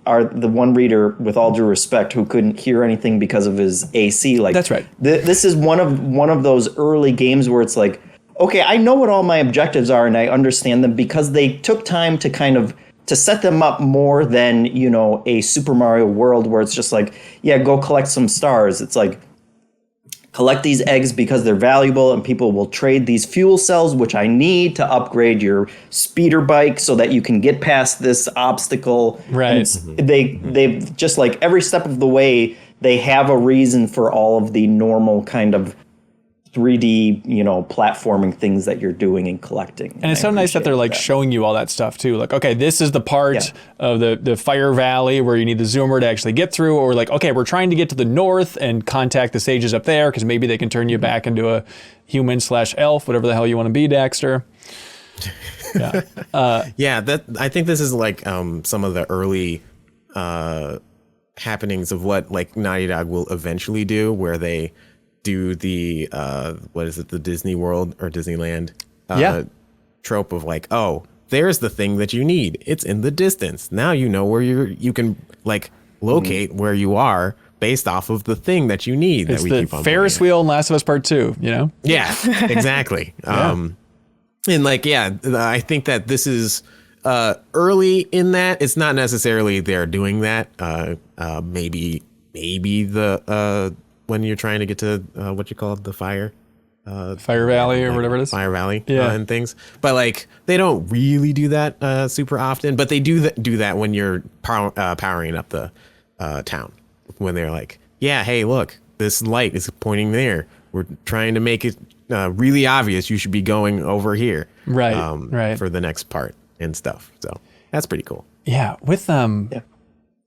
Are the one reader, with all due respect, who couldn't hear anything because of his AC. Like, that's right. This is one of those early games where it's like, okay, I know what all my objectives are, and I understand them because they took time to kind of to set them up more than, a Super Mario World where it's just like, yeah, go collect some stars. It's like, collect these eggs because they're valuable and people will trade these fuel cells, which I need to upgrade your speeder bike so that you can get past this obstacle. Right. They've just, like, every step of the way, they have a reason for all of the normal kind of 3D, platforming things that you're doing and collecting. And it's so nice that they're like showing you all that stuff too. Like, okay, this is the part of the Fire Valley where you need the zoomer to actually get through, or like, okay, we're trying to get to the north and contact the sages up there because maybe they can turn you back into a human/elf, whatever the hell you want to be, Daxter. Yeah. I think this is like some of the early happenings of what like Naughty Dog will eventually do, where they do the the Disney World or Disneyland trope of like, oh, there's the thing that you need. It's in the distance. Now you know where you can like locate where you are based off of the thing that you need. It's that we the keep on Ferris wheel in Last of Us Part 2, Yeah, exactly. And like, I think that this is early in that. It's not necessarily they're doing that. Maybe the when you're trying to get to what you call it, the Fire Valley or whatever it is. Fire Valley and things. But like, they don't really do that super often, but they do that when you're powering up the town. When they're like, yeah, hey, look, this light is pointing there. We're trying to make it really obvious you should be going over here. Right. For the next part and stuff. So that's pretty cool. Yeah. With there's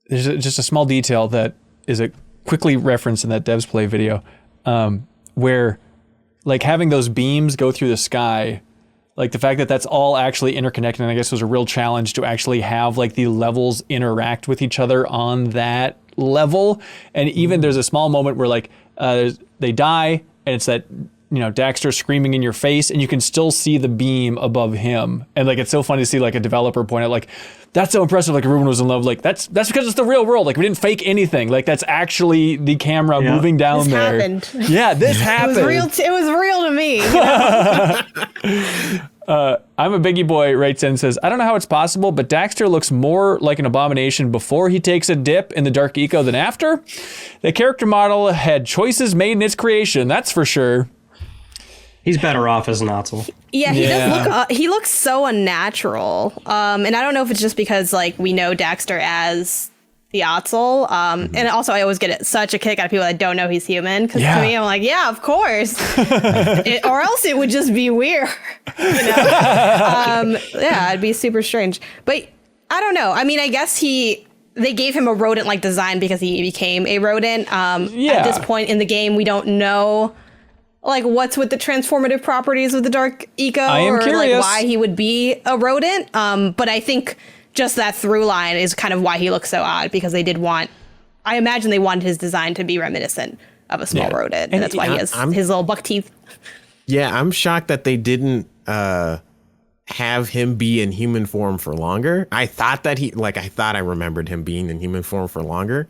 just a small detail that is a quickly referenced in that Devs Play video, where like having those beams go through the sky, like the fact that that's all actually interconnected, and I guess was a real challenge to actually have like the levels interact with each other on that level. And even there's a small moment where like they die and it's that, Daxter screaming in your face, and you can still see the beam above him. And like, it's so funny to see like a developer point out like, that's so impressive. Like everyone was in love. Like that's because it's the real world. Like we didn't fake anything. Like that's actually the camera moving down this there. Happened. Yeah, this happened. It was real to me. I'm a Biggie Boy writes in and says, I don't know how it's possible, but Daxter looks more like an abomination before he takes a dip in the dark eco than after. The character model had choices made in its creation. That's for sure. He's better off as an Otzel. Yeah, he does look. He looks so unnatural, and I don't know if it's just because like we know Daxter as the Otzel, and also I always get such a kick out of people that don't know he's human. Because to me, I'm like, yeah, of course, or else it would just be weird, it'd be super strange. But I don't know. I mean, I guess they gave him a rodent-like design because he became a rodent. At this point in the game, we don't know like what's with the transformative properties of the dark eco, or curious. Like why he would be a rodent. But I think just that through line is kind of why he looks so odd, because I imagine they wanted his design to be reminiscent of a small rodent, and that's why he has his little buck teeth. Yeah, I'm shocked that they didn't have him be in human form for longer. I thought I remembered him being in human form for longer.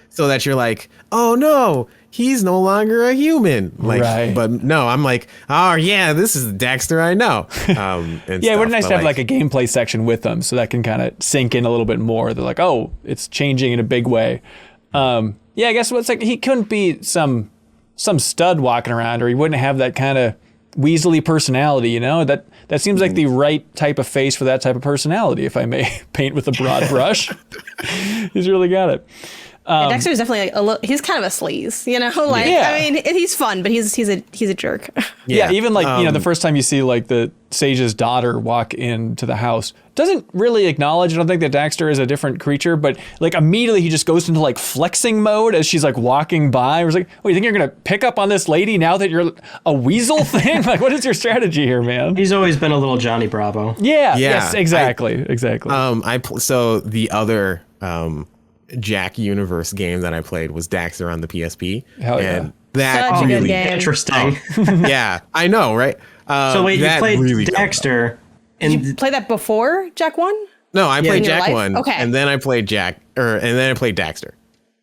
So that you're like, oh no, he's no longer a human. Like, right. But no, I'm like, oh yeah, this is the Daxter I know. It would be nice to have like a gameplay section with them, so that can kind of sink in a little bit more. They're like, oh, it's changing in a big way. I guess it's like he couldn't be some stud walking around, or he wouldn't have that kind of weaselly personality, you know? That seems like the right type of face for that type of personality, if I may paint with a broad brush. He's really got it. Daxter is definitely he's kind of a sleaze, you know? Like, I mean, he's fun, but he's a jerk. Yeah, even like, the first time you see like the Sage's daughter walk into the house, doesn't really acknowledge, I don't think that Daxter is a different creature, but like immediately he just goes into like flexing mode as she's like walking by. I was like, oh, you think you're going to pick up on this lady now that you're a weasel thing? Like, what is your strategy here, man? He's always been a little Johnny Bravo. Yeah. Yes, exactly. So the other Jak Universe game that I played was Daxter on the PSP. Hell yeah. And that such really a good game. Interesting. Yeah, I know, right? So wait, you played really Daxter. Did you play that before Jak 1? No, I played Jak 1, okay. and then I played Daxter.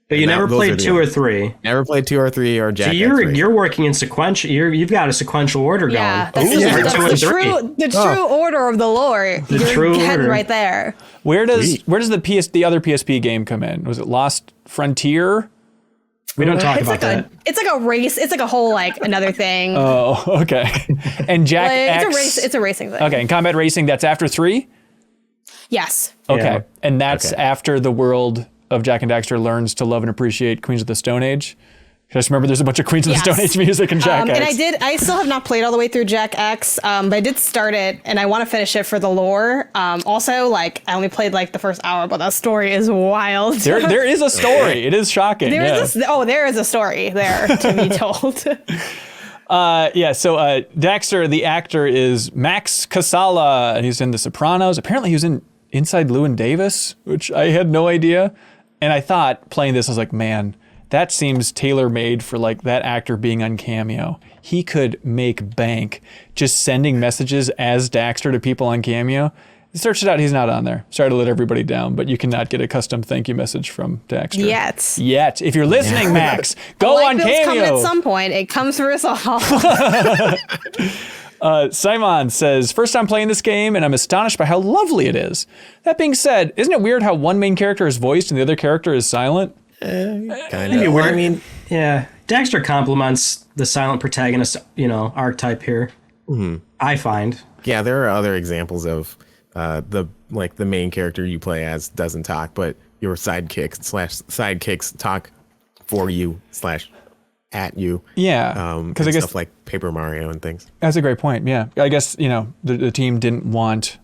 But you never played 2 or 3. Never played 2 or 3 or Jak. So you're working in sequential. You've got a sequential order going. That's the true order of the lore. You're heading right there. Where does the other PSP game come in? Was it Lost Frontier? We don't talk about that. It's like a race. It's like a whole another thing. Oh, okay. And Jak X. It's a racing thing. Okay, and Combat Racing. That's after 3. Yes. Okay, yeah. And that's after the world of Jak and Daxter learns to love and appreciate Queens of the Stone Age. I just remember there's a bunch of Queens of the Stone Age music in Jak X. And I still have not played all the way through Jak X, but I did start it, and I want to finish it for the lore. Also, I only played the first hour, but that story is wild. There is a story. It is shocking. There is a story there to be told. So Daxter, the actor, is Max Casala, and he's in The Sopranos. Apparently he was in Inside Llewyn Davis, which I had no idea. And I thought, playing this, I was like, man, that seems tailor-made for that actor being on Cameo. He could make bank just sending messages as Daxter to people on Cameo. Search it out, he's not on there. Sorry to let everybody down, but you cannot get a custom thank you message from Daxter. Yet. If you're listening, Max, go on Cameo. Coming at some point. It comes through us all. Simon says, first time playing this game, and I'm astonished by how lovely it is. That being said, isn't it weird how one main character is voiced and the other character is silent? Kind of. I mean, yeah. Daxter complements the silent protagonist, archetype here. Mm-hmm. I find. Yeah, there are other examples of the main character you play as doesn't talk, but your sidekicks talk for you / at you. Yeah, because I guess stuff like Paper Mario and things. That's a great point. Yeah, I guess the team didn't want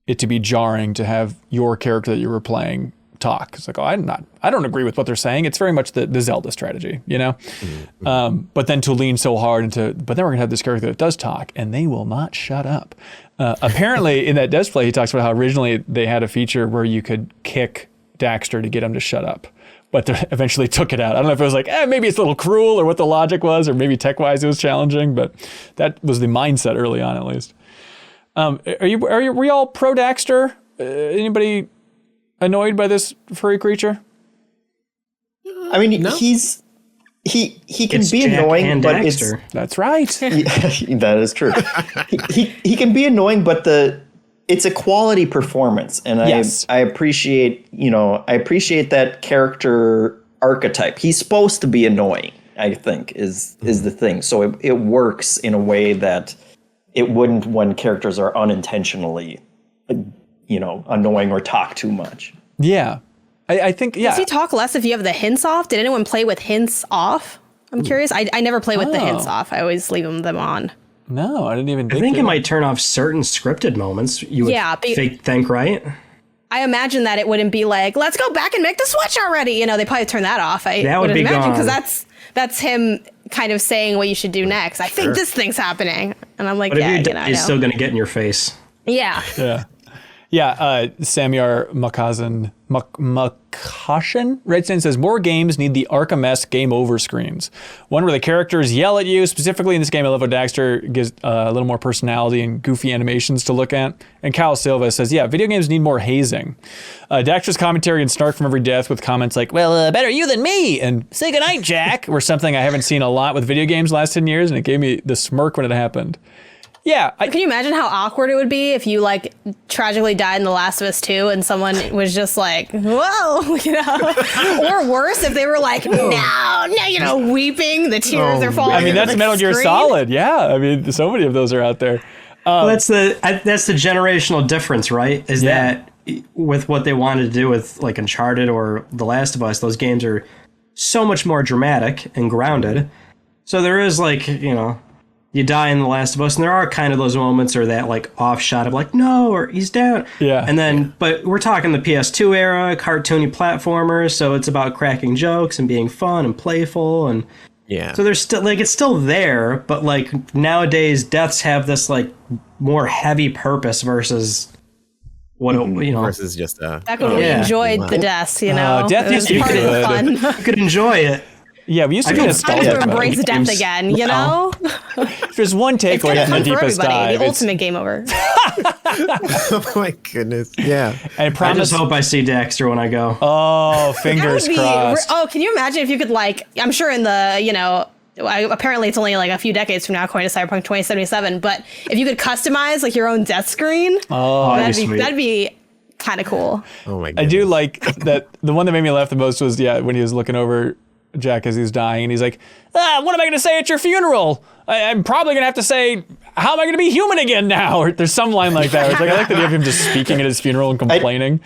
it to be jarring to have your character that you were playing talk. It's like, I don't agree with what they're saying. It's very much the Zelda strategy, Mm-hmm. But then to lean so hard but then we're gonna have this character that does talk, and they will not shut up. Apparently, in that display, he talks about how originally they had a feature where you could kick Daxter to get him to shut up, but they eventually took it out. I don't know if it was maybe it's a little cruel or what the logic was, or maybe tech-wise it was challenging, but that was the mindset early on, at least. Were we all pro Daxter? Anybody annoyed by this furry creature? I mean, no. he can be Jak annoying, and but Daxter. That's right. That is true. he can be annoying, but it's a quality performance, and I appreciate that character archetype. He's supposed to be annoying, I think, is the thing. So it works in a way that it wouldn't when characters are unintentionally annoying or talk too much. Yeah. I think, yeah. Does he talk less if you have the hints off? Did anyone play with hints off? I'm curious. I never play with the hints off. I always leave them on. No, I didn't even I think it might turn off certain scripted moments. You would think, right? I imagine that it wouldn't be let's go back and make the switch already. They probably turn that off. That would be imagine because that's him kind of saying what you should do next. I think this thing's happening. And I'm like, but if he's still going to get in your face. Yeah. Yeah. Yeah, Samyar Makashin writes in and says, more games need the Arkham-esque game over screens. One where the characters yell at you. Specifically in this game, I love how Daxter gives a little more personality and goofy animations to look at. And Kyle Silva says, yeah, video games need more hazing. Daxter's commentary and snark from every death with comments like, well, better you than me, and say goodnight, Jack, were something I haven't seen a lot with video games the last 10 years, and it gave me the smirk when it happened. Yeah. Can you imagine how awkward it would be if you like tragically died in The Last of Us 2 and someone was just like, whoa, you know? Or worse, if they were like, no, you know, weeping, the tears are falling. I mean, that's the Metal Gear screen. Solid. Yeah. I mean, so many of those are out there. Well, that's the generational difference, right? Is that with what they wanted to do with like Uncharted or The Last of Us, those games are so much more dramatic and grounded. So there is like, you know, you die in The Last of Us, and there are kind of those moments or that like off shot of like, no, or he's down. Yeah. And then, but we're talking the PS2 era, cartoony platformers, so it's about cracking jokes and being fun and playful, and so there's still like it's still there, but like nowadays deaths have this like more heavy purpose versus what you know versus just back when we enjoyed the deaths, you know. Death used to be part of the fun. You could enjoy it. Yeah, we used to be nostalgic Time to about embrace it. death again, you know? If there's one takeaway from the deepest dive, the ultimate game over. Oh my goodness. Yeah. I I just hope I see Daxter when I go. Oh, fingers crossed. Can you imagine if you could like, I'm sure in the, you know, apparently it's only like a few decades from now according to Cyberpunk 2077, but if you could customize like your own death screen, that'd be kind of cool. Oh my goodness. I do like that. The one that made me laugh the most was, when he was looking over Jack as he's dying, and he's like, what am I going to say at your funeral? I'm probably going to have to say, how am I going to be human again now? Or there's some line like that. It's like, I like the idea of him just speaking at his funeral and complaining.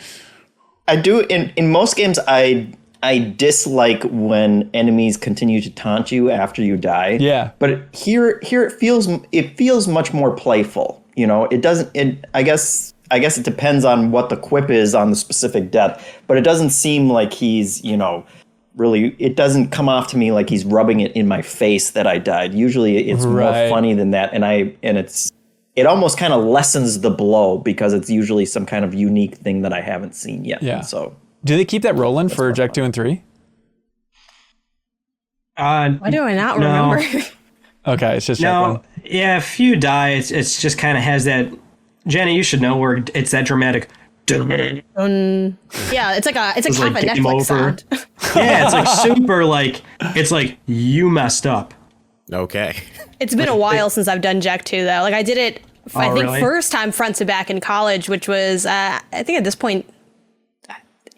I do. In most games, I dislike when enemies continue to taunt you after you die. Yeah. But here it feels much more playful. You know, it doesn't. I guess it depends on what the quip is on the specific death, but it doesn't seem like he's, you know, really, it doesn't come off to me like he's rubbing it in my face that I died. Usually it's more funny than that. And it almost kind of lessens the blow because it's usually some kind of unique thing that I haven't seen yet. Yeah. So do they keep that rolling for Jak 2 and 3? Why do I not remember? Okay, it's just no. Yeah, if you die, it's just kind of has that. Janet, you should know where it's that dramatic. Yeah, it's like half a Netflix sound. Yeah, it's like super like it's like you messed up. Okay. It's been a while since I've done Jak 2 though. Like I did it I think first time front to back in college, which was I think at this point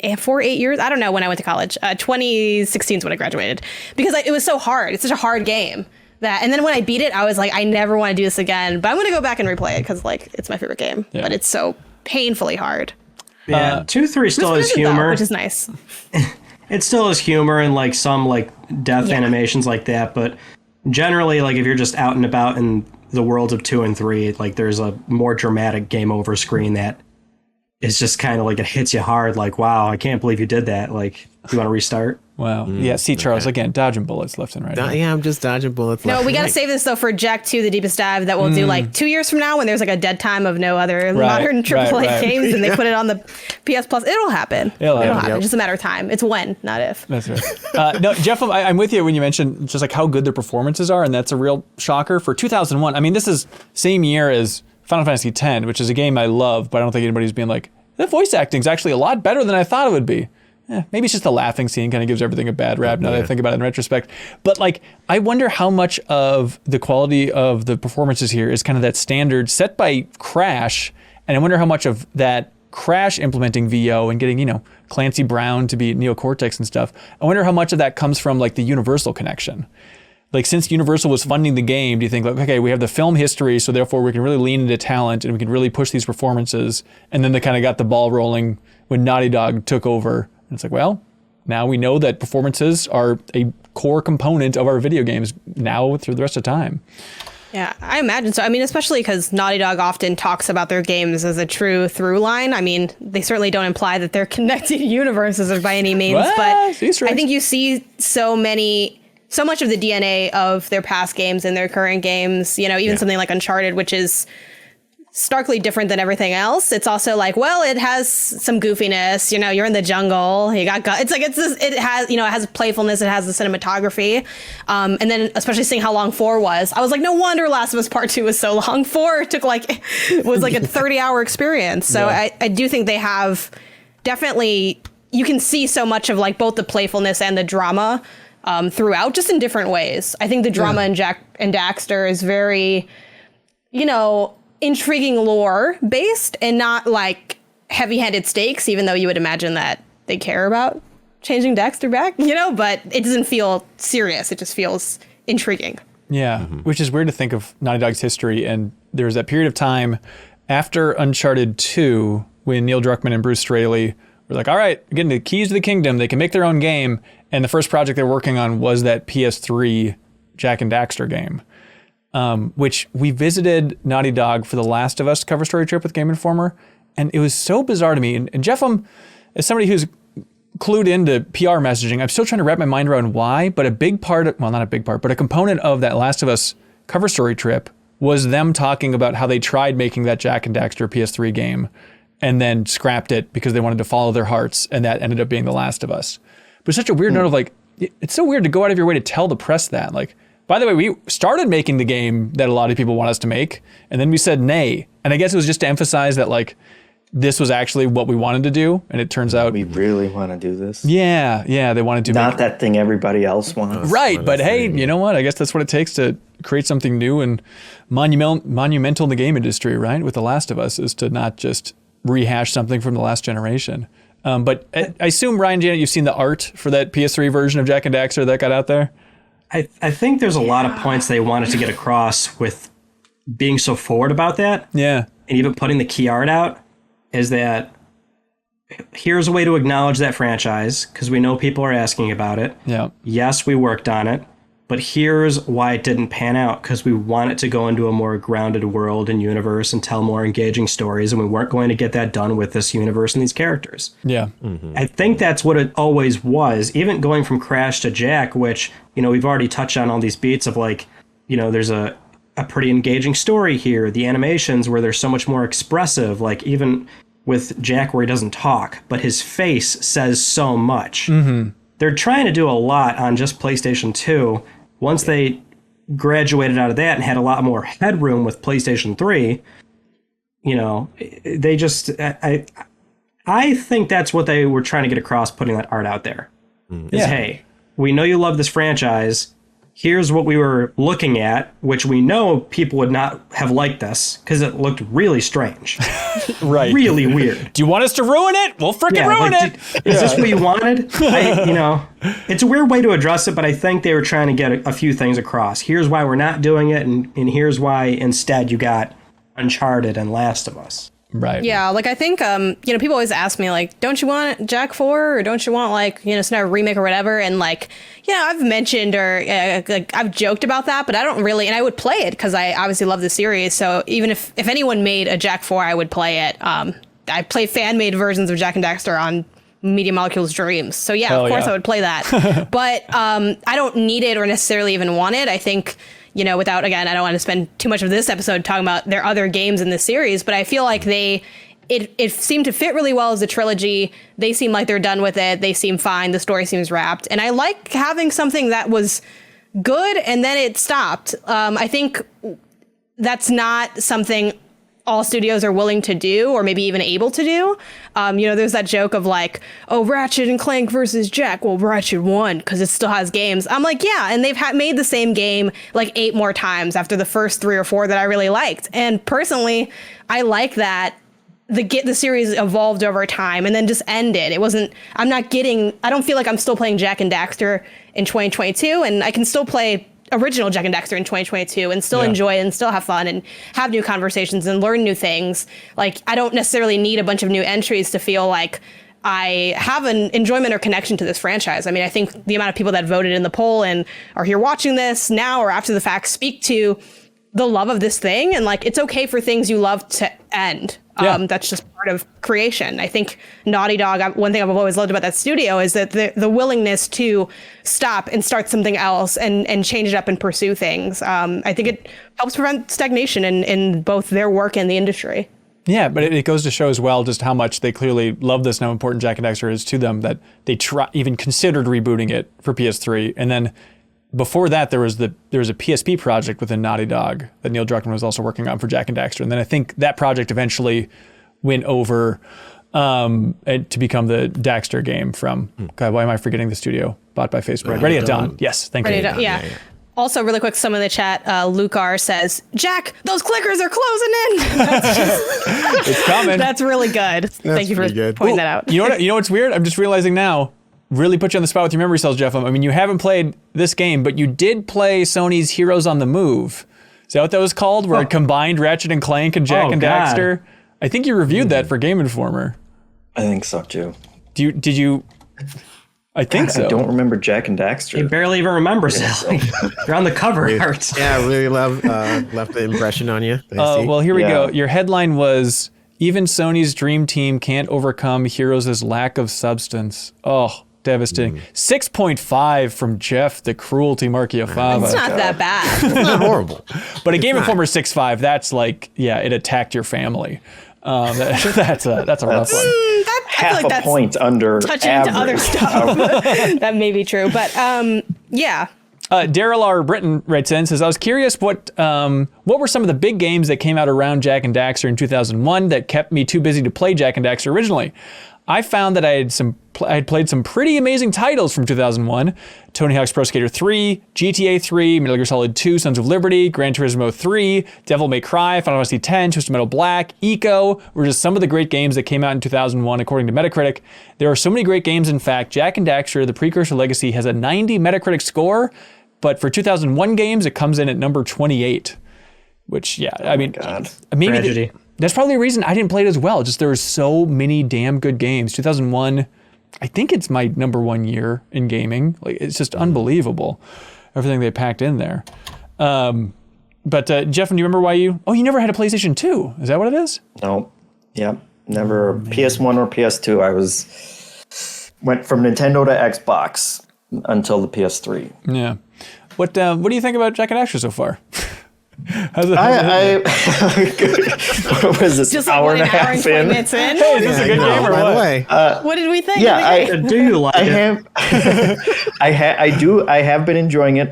8 years. I don't know when I went to college. 2016 is when I graduated because it was so hard. It's such a hard game. And then when I beat it, I was like, I never want to do this again. But I'm gonna go back and replay it because like it's my favorite game. Yeah. But it's so painfully hard. Yeah, 2-3 still has humor, though, which is nice. It still has humor and like some like death animations like that, but generally, like if you're just out and about in the worlds of 2 and 3, like there's a more dramatic game over screen that is just kind of like it hits you hard. Like, wow, I can't believe you did that. Like, you want to restart? Wow. Yeah. See, Charles, again, dodging bullets left and right. Yeah, I'm just dodging bullets. No, we got to save this though for Jak 2, the deepest dive that we'll do like 2 years from now when there's like a dead time of no other modern AAA games and they put it on the PS Plus. It'll happen. It'll happen. It's just a matter of time. It's when, not if. That's right. No, Jeff, I'm with you when you mentioned just like how good their performances are, and that's a real shocker for 2001. I mean, this is same year as Final Fantasy X, which is a game I love, but I don't think anybody's being like, that voice acting is actually a lot better than I thought it would be. Maybe it's just the laughing scene kind of gives everything a bad rap now that I think about it in retrospect. But like, I wonder how much of the quality of the performances here is kind of that standard set by Crash. And I wonder how much of that Crash implementing VO and getting, you know, Clancy Brown to be Neo Cortex and stuff. I wonder how much of that comes from like the Universal connection. Like since Universal was funding the game, do you think like, okay, we have the film history, so therefore we can really lean into talent and we can really push these performances. And then they kind of got the ball rolling when Naughty Dog took over. And it's like, well, now we know that performances are a core component of our video games now through the rest of time. Yeah, I imagine so. I mean, especially because Naughty Dog often talks about their games as a true through line. I mean, they certainly don't imply that they're connected universes or by any means, but I think you see so much of the DNA of their past games and their current games, you know, even something like Uncharted, which is starkly different than everything else. It's also like, well, it has some goofiness, you know, you're in the jungle, you got it's like, it has playfulness, it has the cinematography. And then especially seeing how long 4 was, I was like, no wonder Last of Us Part 2 was so long. 4 took was like a 30-hour experience. So I do think they have definitely, you can see so much of like both the playfulness and the drama throughout, just in different ways. I think the drama in Jak and Daxter is very, you know, intriguing lore based and not like heavy-handed stakes, even though you would imagine that they care about changing Daxter back, you know, but it doesn't feel serious. It just feels intriguing. Yeah, which is weird to think of Naughty Dog's history. And there was that period of time after Uncharted 2 when Neil Druckmann and Bruce Straley were like, all right, getting the keys to the kingdom. They can make their own game. And the first project they're working on was that PS3 Jak and Daxter game. Which we visited Naughty Dog for the Last of Us cover story trip with Game Informer, and it was so bizarre to me. And Jeff, as somebody who's clued into PR messaging, I'm still trying to wrap my mind around why, but not a big part, but a component of that Last of Us cover story trip was them talking about how they tried making that Jak and Daxter PS3 game and then scrapped it because they wanted to follow their hearts, and that ended up being The Last of Us. But it's such a weird note of like, it's so weird to go out of your way to tell the press that, like, by the way, we started making the game that a lot of people want us to make, and then we said nay. And I guess it was just to emphasize that like this was actually what we wanted to do, and it turns out we really want to do this. Yeah, they wanted to not that thing everybody else wants. Right, but hey, you know what? I guess that's what it takes to create something new and monumental in the game industry, right? With The Last of Us, is to not just rehash something from the last generation. But I assume, Ryan, Janet, you've seen the art for that PS3 version of Jak and Daxter that got out there? I think there's a lot of points they wanted to get across with being so forward about that. Yeah. And even putting the key art out is that here's a way to acknowledge that franchise because we know people are asking about it. Yeah. Yes, we worked on it, but here's why it didn't pan out because we want it to go into a more grounded world and universe and tell more engaging stories, and we weren't going to get that done with this universe and these characters. Yeah. I think that's what it always was, even going from Crash to Jak, which, you know, we've already touched on all these beats of like, you know, there's a pretty engaging story here. The animations where they're so much more expressive, like even with Jak where he doesn't talk, but his face says so much. Mm-hmm. They're trying to do a lot on just PlayStation 2. Once they graduated out of that and had a lot more headroom with PlayStation 3, you know, they just, I think that's what they were trying to get across putting that art out there. Is, hey, we know you love this franchise. Here's what we were looking at, which we know people would not have liked this because it looked really strange. Right. Really weird. Do you want us to ruin it? We'll freaking ruin it. Is this what you wanted? You know, it's a weird way to address it, but I think they were trying to get a few things across. Here's why we're not doing it, and here's why instead you got Uncharted and Last of Us. Right. Yeah, like I think, you know, people always ask me, like, don't you want Jak 4 or don't you want, like, you know, some remake or whatever? And, like, you know, I've mentioned or like I've joked about that, but I don't really, and I would play it because I obviously love the series. So even if anyone made a Jak 4, I would play it. I play fan-made versions of Jak and Daxter on Media Molecule's Dreams. So yeah, of course I would play that. But I don't need it or necessarily even want it. I think, you know, without, again, I don't want to spend too much of this episode talking about their other games in the series, but I feel like it seemed to fit really well as a trilogy. They seem like they're done with it. They seem fine. The story seems wrapped. And I like having something that was good and then it stopped. I think that's not something all studios are willing to do or maybe even able to do. You know, there's that joke of like, oh, Ratchet and Clank versus Jak. Well, Ratchet won because it still has games. I'm like, yeah, and they've made the same game like 8 more times after the first 3 or 4 that I really liked. And personally, I like that the series evolved over time and then just ended. It wasn't, I don't feel like I'm still playing Jak and Daxter in 2022, and I can still play original Jak and Daxter in 2022 and still enjoy it and still have fun and have new conversations and learn new things. Like, I don't necessarily need a bunch of new entries to feel like I have an enjoyment or connection to this franchise. I mean, I think the amount of people that voted in the poll and are here watching this now or after the fact speak to the love of this thing. And like, it's okay for things you love to end. Yeah. That's just part of creation. I think Naughty Dog, one thing I've always loved about that studio is that the willingness to stop and start something else and change it up and pursue things. I think it helps prevent stagnation in both their work and the industry. Yeah, but it goes to show as well just how much they clearly love this and how important Jak and Daxter is to them that they even considered rebooting it for PS3. And then before that, there was a PSP project within Naughty Dog that Neil Druckmann was also working on for Jak and Daxter. And then I think that project eventually went over to become the Daxter game from, God, why am I forgetting the studio? Bought by Facebook. Ready at Dawn. Yes, thank you. Ready at Dawn, yeah. Also, really quick, someone in the chat, Luke R says, "Jak, those clickers are closing in." It's coming. That's really good. Thank you for pointing that out. You know what's weird? I'm just realizing now, really put you on the spot with your memory cells, Jeff. I mean, you haven't played this game, but you did play Sony's Heroes on the Move. Is that what that was called? Where it combined Ratchet and Clank and Jak and Daxter? I think you reviewed that for Game Informer. I think so, too. Did you... I think so. I don't remember Jak and Daxter. He barely even remembers it. You're on the cover art. Yeah, I really left the impression on you. Well, here we go. Your headline was, "Even Sony's dream team can't overcome Heroes' lack of substance." Oh, devastating. 6.5 from Jeff, the cruelty Marchifava. It's not that bad. It's not horrible. But a Game Informer 6.5, that's like, it attacked your family. That's a rough one. Half a point under touching average. into other stuff. That may be true, but yeah. Daryl R. Britton writes in, says, "I was curious what were some of the big games that came out around Jak and Daxter in 2001 that kept me too busy to play Jak and Daxter originally. I found that I had played some pretty amazing titles from 2001. Tony Hawk's Pro Skater 3, GTA 3, Metal Gear Solid 2, Sons of Liberty, Gran Turismo 3, Devil May Cry, Final Fantasy 10, Twisted Metal Black, Eco were just some of the great games that came out in 2001 according to Metacritic. There are so many great games. In fact, Jak and Daxter, the Precursor Legacy, has a 90 Metacritic score, but for 2001 games, it comes in at number 28. Which, maybe Tragedy. That's probably the reason I didn't play it as well. Just there were so many damn good games. 2001, I think it's my number one year in gaming. Like, it's just unbelievable, everything they packed in there. But Jeff, do you remember why you never had a PlayStation 2? Is that what it is? No. Yep. Never PS1 or PS2. I went from Nintendo to Xbox until the PS3. Yeah. What do you think about Jak and Daxter so far? What was this? Just hour and a half and 20 in? minutes in. Hey, is this a good game or what? What did we think? Do you like it? I have been enjoying it.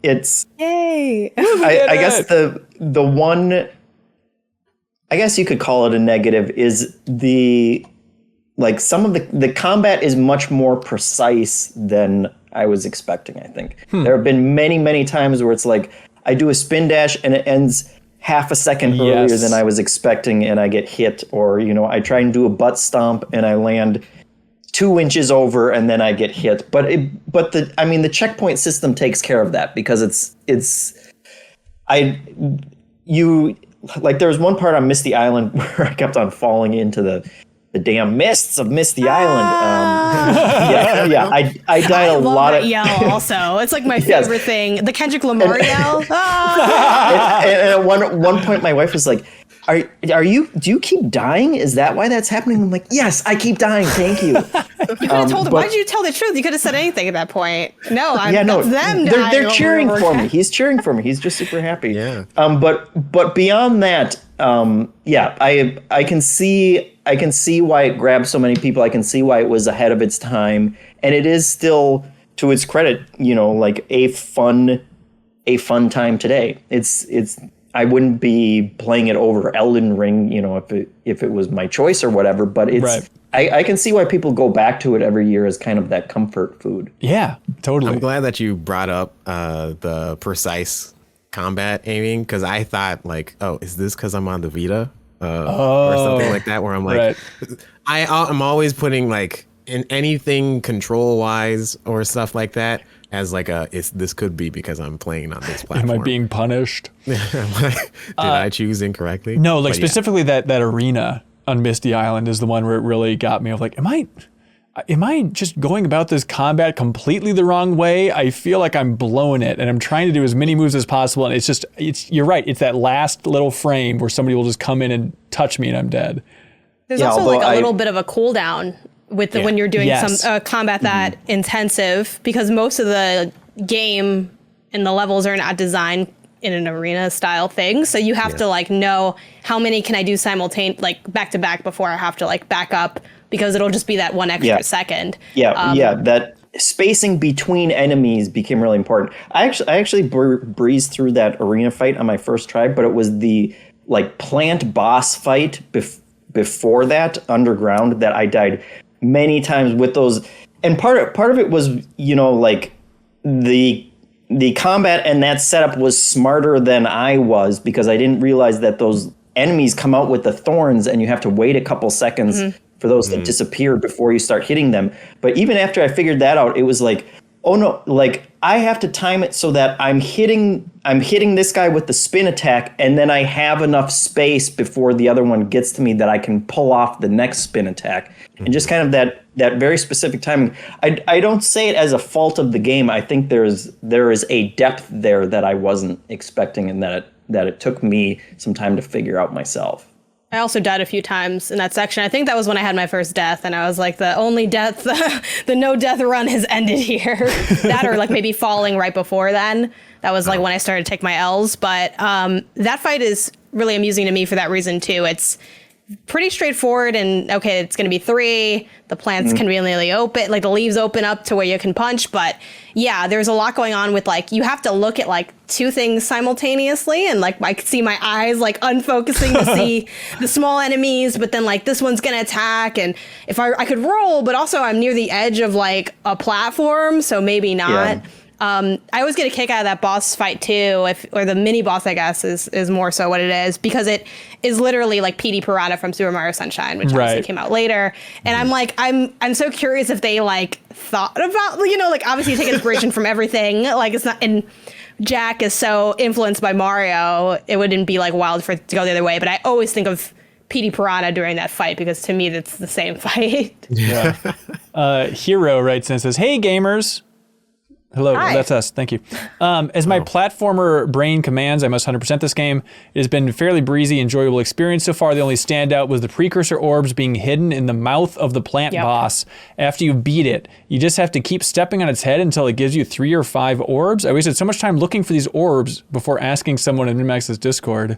It's Yay. I guess the one, I guess you could call it a negative, is some of the combat is much more precise than I was expecting, I think. There have been many, many times where it's like, I do a spin dash and it ends half a second earlier than I was expecting and I get hit. Or, I try and do a butt stomp and I land 2 inches over and then I get hit. But the checkpoint system takes care of that because there was one part on Misty Island where I kept on falling into the damn mists of Misty Island. I died a lot of yell also. It's like my favorite thing. The Kendrick Lamar yell. And at one point my wife was like, do you keep dying? Is that why that's happening? I'm like, yes, I keep dying. Thank you. You could have told him. Why did you tell the truth? You could have said anything at that point. No, that's them. They're cheering for me. He's cheering for me. He's just super happy. Yeah. But beyond that, I can see why it grabbed so many people. I can see why it was ahead of its time, and it is still, to its credit, like a fun time today. It's I wouldn't be playing it over Elden Ring, if it was my choice or whatever. But it's right. I can see why people go back to it every year as kind of that comfort food. Yeah, totally. I'm glad that you brought up the precise combat aiming, because I thought is this because I'm on the Vita or something like that, where I'm like, I'm always putting in anything control wise or stuff like that as this could be because I'm playing on this platform. Am I being punished? Did I choose incorrectly? No, specifically that arena on Misty Island is the one where it really got me. Of am am I just going about this combat completely the wrong way? I feel like I'm blowing it, and I'm trying to do as many moves as possible, and you're right. It's that last little frame where somebody will just come in and touch me, and I'm dead. There's also like a little bit of a cooldown with when you're doing some combat that intensive, because most of the game and the levels are not designed in an arena style thing. So you have to like know how many can I do like back to back before I have to like back up, because it'll just be that one extra second. That spacing between enemies became really important. I actually breezed through that arena fight on my first try, but it was the like plant boss fight before that underground that I died many times with those. And part of it was, like the combat and that setup was smarter than I was, because I didn't realize that those enemies come out with the thorns and you have to wait a couple seconds for those to disappear before you start hitting them. But even after I figured that out, it was like, oh no, like I have to time it so that I'm hitting this guy with the spin attack, and then I have enough space before the other one gets to me that I can pull off the next spin attack. And just kind of that very specific timing. I don't say it as a fault of the game. I think there is a depth there that I wasn't expecting, and that it took me some time to figure out myself. I also died a few times in that section. I think that was when I had my first death, and I was like, the only death, the no death run has ended here. That, or like maybe falling right before then. That was like when I started to take my L's. But that fight is really amusing to me for that reason too. It's pretty straightforward, and okay, it's going to be 3. The plants conveniently open, like the leaves open up to where you can punch. But yeah, there's a lot going on with like, you have to look at like 2 things simultaneously, and like I could see my eyes like unfocusing to see the small enemies, but then like this one's going to attack, and if I could roll, but also I'm near the edge of like a platform, so maybe not. Yeah. I always get a kick out of that boss fight too, or the mini boss, I guess, is more so what it is, because it is literally like PD Piranha from Super Mario Sunshine, which obviously came out later. And I'm like, I'm so curious if they like thought about, like obviously you take inspiration from everything. Like it's not, and Jak is so influenced by Mario, it wouldn't be like wild for it to go the other way. But I always think of PD Piranha during that fight, because to me that's the same fight. Yeah. Hero writes and says, "Hey gamers." Hello, that's us. Thank you. As my platformer brain commands, I must 100% this game. It has been a fairly breezy, enjoyable experience so far. The only standout was the precursor orbs being hidden in the mouth of the plant boss. After you beat it, you just have to keep stepping on its head until it gives you 3 or 5 orbs. I wasted so much time looking for these orbs before asking someone in MinnMax's Discord.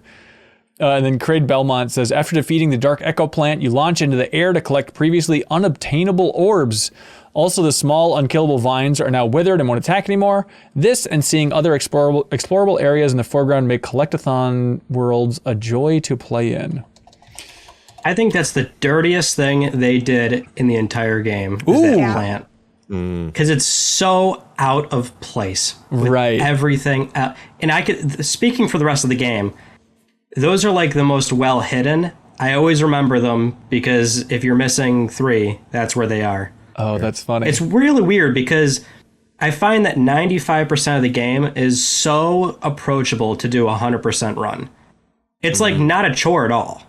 And then Craig Belmont says, after defeating the Dark Echo plant, you launch into the air to collect previously unobtainable orbs. Also, the small, unkillable vines are now withered and won't attack anymore. This and seeing other explorable areas in the foreground make collectathon worlds a joy to play in. I think that's the dirtiest thing they did in the entire game, is that plant. Because it's so out of place with everything. And speaking for the rest of the game, those are like the most well hidden. I always remember them, because if you're missing 3, that's where they are. Oh, that's funny. It's really weird, because I find that 95% of the game is so approachable to do a 100% run. It's like not a chore at all.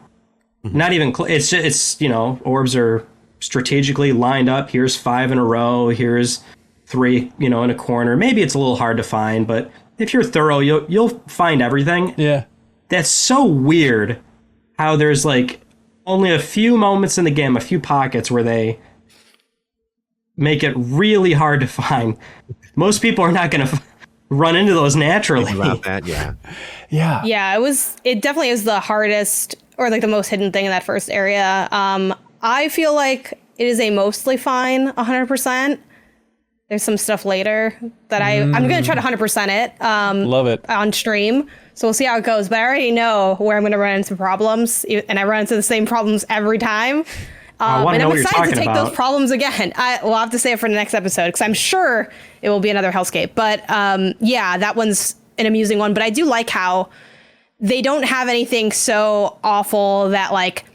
Not even it's orbs are strategically lined up. Here's 5 in a row. Here's 3, in a corner. Maybe it's a little hard to find, but if you're thorough, you'll find everything. Yeah. That's so weird how there's like only a few moments in the game, a few pockets where they make it really hard to find. Most people are not going to run into those naturally. About that, yeah. Yeah, it definitely is the hardest, or like the most hidden thing in that first area. I feel like it is a mostly fine 100%. There's some stuff later that I'm going to try to 100% it. Love it. On stream. So we'll see how it goes. But I already know where I'm going to run into problems, and I run into the same problems every time. And I'm excited to take those problems again. We'll have to say it for the next episode, because I'm sure it will be another hellscape. But that one's an amusing one. But I do like how they don't have anything so awful that, like,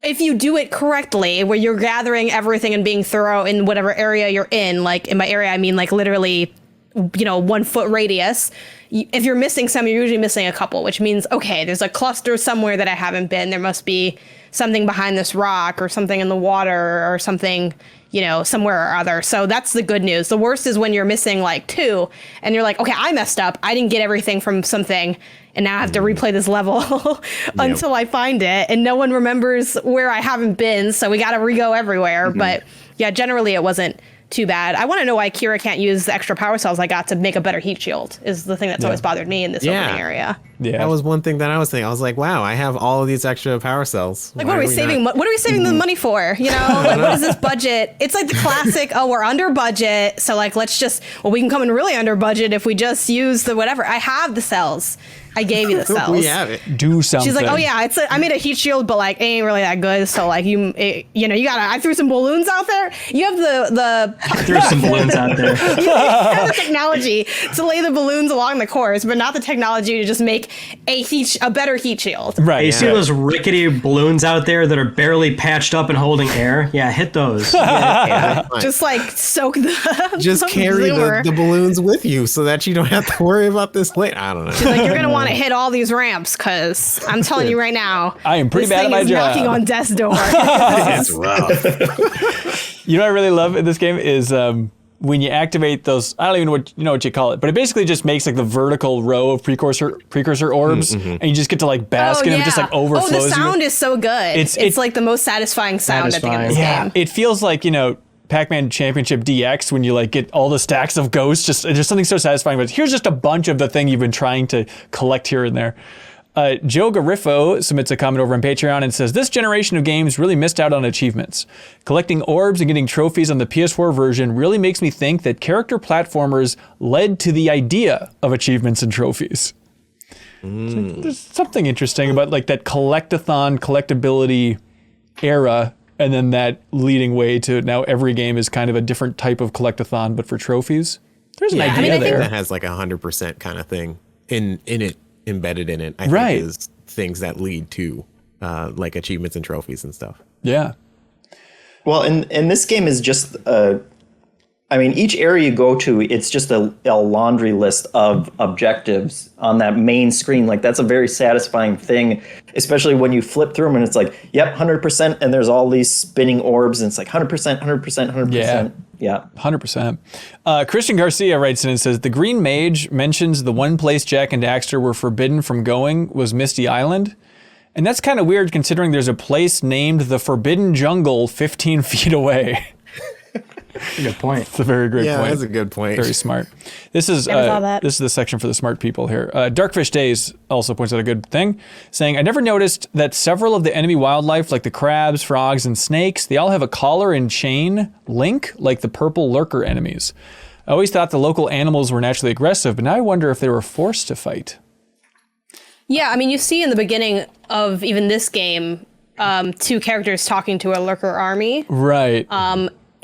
if you do it correctly, where you're gathering everything and being thorough in whatever area you're in, like in my area, I mean like literally 1 foot radius. If you're missing some, you're usually missing a couple, which means, okay, there's a cluster somewhere that I haven't been. There must be something behind this rock or something in the water or something, somewhere or other. So that's the good news. The worst is when you're missing like 2 and you're like, okay, I messed up. I didn't get everything from something. And now I have to replay this level until I find it. And no one remembers where I haven't been. So we got to re-go everywhere. But yeah, generally it wasn't too bad. I want to know why Kira can't use the extra power cells I got to make a better heat shield is the thing that's always bothered me in this opening area. Yeah, that was one thing that I was thinking. I was like, wow, I have all of these extra power cells. Like, what are we saving? What are we saving the money for? Like, what is this budget? It's like the classic, we're under budget. So like, we can come in really under budget if we just use the whatever. I have the cells. I gave you the cells. We have it. Do something. She's like, oh yeah, I made a heat shield, but like, it ain't really that good. So like, I threw some balloons out there. You have the threw some balloons out there. You have the technology to lay the balloons along the course, but not the technology to just make a better heat shield. Right. You see those rickety balloons out there that are barely patched up and holding air? Yeah, hit those. Just like soak the. Just carry the balloons with you so that you don't have to worry about this later. I don't know. She's like, you're gonna want to hit all these ramps because I'm telling you right now, I am pretty bad at my job. Knocking on death's door. It's rough. What I really love in this game is when you activate those. I don't even know what you call it, but it basically just makes like the vertical row of precursor orbs, and you just get to like bask in it. It just like overflows. Oh, the sound is so good. It's like the most satisfying sound at the end of this game. It feels like Pac-Man Championship DX when you like get all the stacks of ghosts. There's something so satisfying. But here's just a bunch of the thing you've been trying to collect here and there. Joe Garifo submits a comment over on Patreon and says, this generation of games really missed out on achievements. Collecting orbs and getting trophies on the PS4 version really makes me think that character platformers led to the idea of achievements and trophies. So there's something interesting about like that collectability era, and then that leading way to now every game is kind of a different type of collectathon, but for trophies. There's an idea there. I think that has like 100% kind of thing in it, embedded in it. I think is things that lead to like achievements and trophies and stuff. Yeah. Well, and this game is just each area you go to, it's just a laundry list of objectives on that main screen. Like, that's a very satisfying thing, especially when you flip through them and it's like, yep, 100%. And there's all these spinning orbs and it's like 100%, 100%, 100%. Yeah. 100%. Christian Garcia writes in and says, the Green Mage mentions the one place Jak and Daxter were forbidden from going was Misty Island. And that's kind of weird considering there's a place named the Forbidden Jungle 15 feet away. Good point. It's a very great point. Yeah, that's a good point. Very smart. This is the section for the smart people here. Darkfish Days also points out a good thing, saying, I never noticed that several of the enemy wildlife, like the crabs, frogs, and snakes, they all have a collar and chain link, like the purple lurker enemies. I always thought the local animals were naturally aggressive, but now I wonder if they were forced to fight. Yeah, you see in the beginning of even this game, 2 characters talking to a lurker army. Right.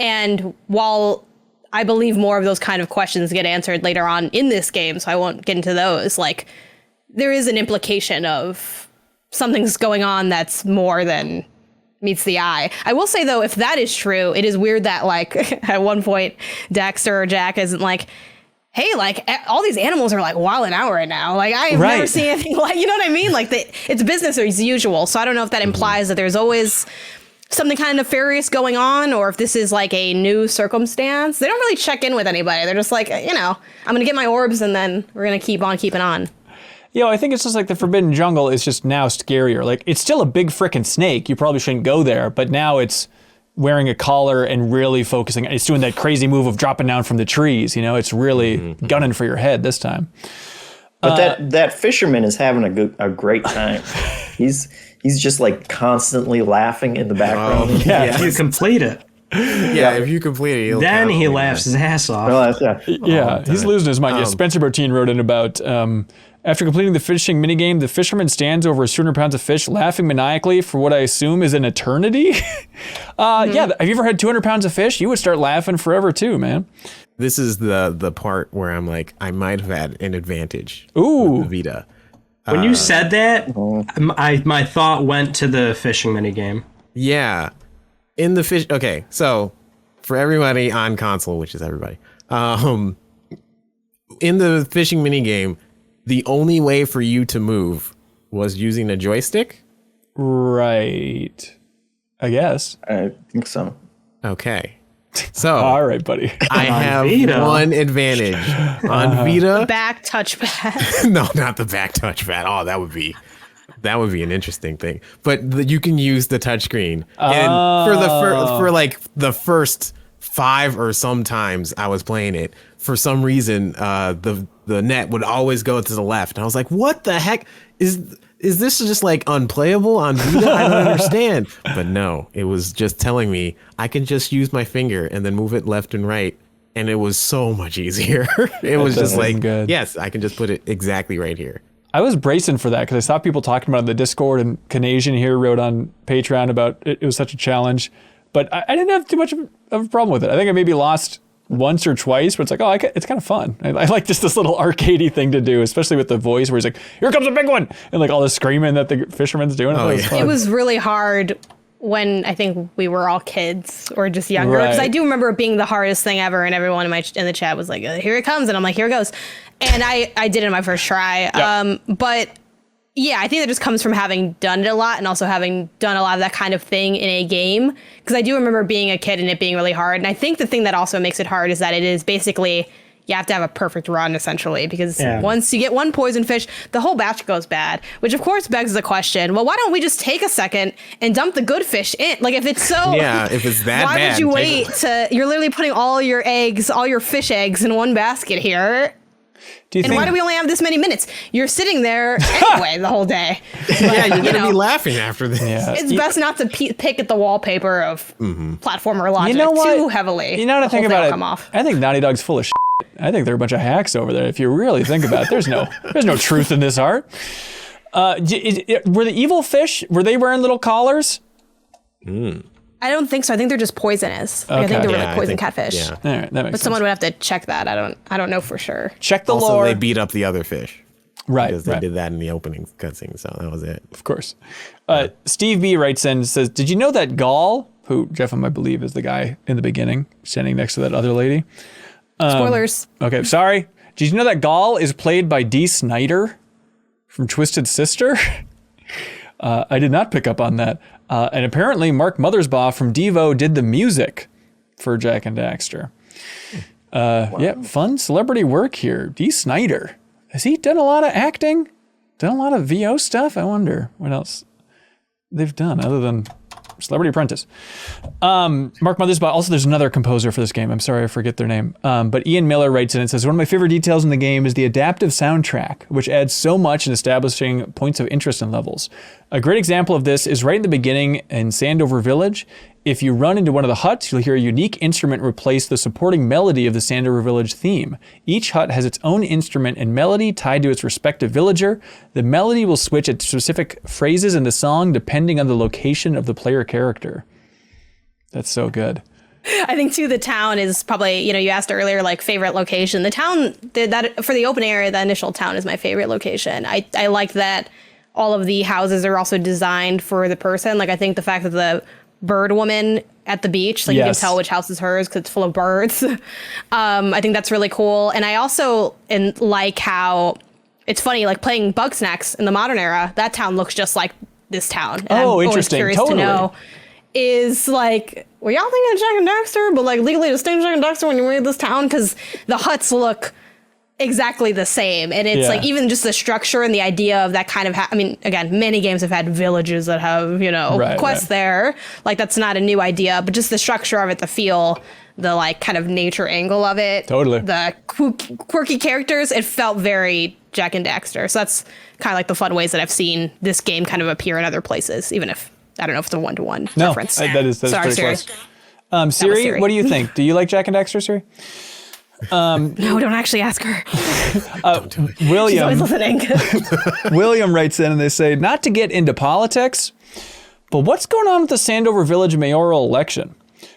And while I believe more of those kind of questions get answered later on in this game, so I won't get into those, like, there is an implication of something's going on that's more than meets the eye. I will say, though, if that is true, it is weird that, like, at one point, Daxter or Jak isn't like, hey, like, all these animals are, like, wilding out right now. Like, I've never seen anything like, you know what I mean? Like, it's business as usual, so I don't know if that implies that there's always something kind of nefarious going on, or if this is like a new circumstance. They don't really check in with anybody. They're just like, I'm going to get my orbs and then we're going to keep on keeping on. I think it's just like the Forbidden Jungle is just now scarier. Like, it's still a big frickin' snake. You probably shouldn't go there, but now it's wearing a collar and really focusing. It's doing that crazy move of dropping down from the trees. It's really gunning for your head this time. But that fisherman is having a great time. He's just like constantly laughing in the background. If you complete it. If you complete it, then he laughs his ass off. He's losing his mind. Spencer Bertine wrote in about after completing the fishing minigame, the fisherman stands over 200 pounds of fish, laughing maniacally for what I assume is an eternity. Have you ever had 200 pounds of fish? You would start laughing forever too, man. This is the part where I'm like, I might have had an advantage. Ooh, with the Vita. When you said that, my thought went to the fishing minigame. Yeah. In the fish. Okay, so for everybody on console, which is everybody, in the fishing minigame, the only way for you to move was using a joystick? Right. I guess. I think so. Okay. So, all right, buddy. I have one advantage on Vita. Back touchpad. No, not the back touchpad. Oh, that would be an interesting thing. But you can use the touchscreen. And for like the first 5 or sometimes I was playing it, for some reason, the net would always go to the left. And I was like, what the heck? Is this just like unplayable on Vita? I don't understand. But no, it was just telling me I can just use my finger and then move it left and right. And it was so much easier. It was just like, yes, I can just put it exactly right here. I was bracing for that because I saw people talking about it in the Discord, and Canadian here wrote on Patreon about it was such a challenge. But I didn't have too much of a problem with it. I think I maybe lost once or twice, but it's like, it's kind of fun. I like just this little arcadey thing to do, especially with the voice where he's like, here comes a big one, and like all the screaming that the fisherman's doing. It was really hard when I think we were all kids or just younger, because I do remember it being the hardest thing ever, and everyone in the chat was like, here it comes, and I'm like, here it goes. And I did it in my first try. Yep. But yeah, I think that just comes from having done it a lot and also having done a lot of that kind of thing in a game. Because I do remember being a kid and it being really hard. And I think the thing that also makes it hard is that it is basically, you have to have a perfect run, essentially. Because once you get one poison fish, the whole batch goes bad. Which, of course, begs the question, well, why don't we just take a second and dump the good fish in? Like, if it's so... Yeah, if it's that why bad. Why would you wait to... You're literally putting all your fish eggs in one basket here. Why do we only have this many minutes? You're sitting there anyway the whole day. But, yeah, you're going to be laughing after this. Yeah. It's best not to pick at the wallpaper of platformer logic too heavily. You know what I think about it? I think Naughty Dog's full of shit. I think they're a bunch of hacks over there. If you really think about it, there's no truth in this art. Were the evil fish, were they wearing little collars? I don't think so. I think they're just poisonous. Like, I think they were like poison catfish. Yeah. All right, that makes sense. Someone would have to check that. I don't know for sure. Check the also, lore. They beat up the other fish. Right. Because they did that in the opening cutscene, so that was it. Of course. SteveB writes in and says, did you know that Gall, who Jeff, I believe, is the guy in the beginning, standing next to that other lady? Spoilers. Okay, sorry. Did you know that Gall is played by Dee Snider from Twisted Sister? I did not pick up on that. And apparently Mark Mothersbaugh from Devo did the music for Jak and Daxter. Wow. Yeah, fun celebrity work here. Dee Snider. Has he done a lot of acting? Done a lot of VO stuff? I wonder what else they've done other than Celebrity Apprentice. Mark Mothersbaugh. Also, there's another composer for this game. I'm sorry, I forget their name. But Ian Miller writes in and says, one of my favorite details in the game is the adaptive soundtrack, which adds so much in establishing points of interest and levels. A great example of this is right in the beginning in Sandover Village. If you run into one of the huts, you'll hear a unique instrument replace the supporting melody of the Sandover Village theme. Each hut has its own instrument and melody tied to its respective villager. The melody will switch at specific phrases in the song depending on the location of the player character. That's so good. I think too, the town is probably, you asked earlier, like favorite location. The town, that for the open area, the initial town is my favorite location. I like that all of the houses are also designed for the person. Like, I think the fact that the bird woman at the beach, like you can tell which house is hers because it's full of birds. I think that's really cool. And I also like how it's funny, like playing Bugsnax in the modern era, that town looks just like this town. And I'm interesting. Curious totally. To know is like, were y'all thinking of Jak and Daxter, but like legally distinct Jak and Daxter when you made this town? Because the huts look exactly the same, and it's like even just the structure and the idea of that kind of again, many games have had villages that have quests there, like that's not a new idea, but just the structure of it, the feel, the like kind of nature angle of it, the quirky characters, it felt very Jak and Daxter. So that's kind of like the fun ways that I've seen this game kind of appear in other places, even if I don't know if it's a one-to-one reference. That is pretty close. Siri, what do you think? Do you like Jak and Daxter, Siri? No, don't actually ask her. William, she's always listening. William writes in and they say, not to get into politics, but what's going on with the Sandover Village mayoral election?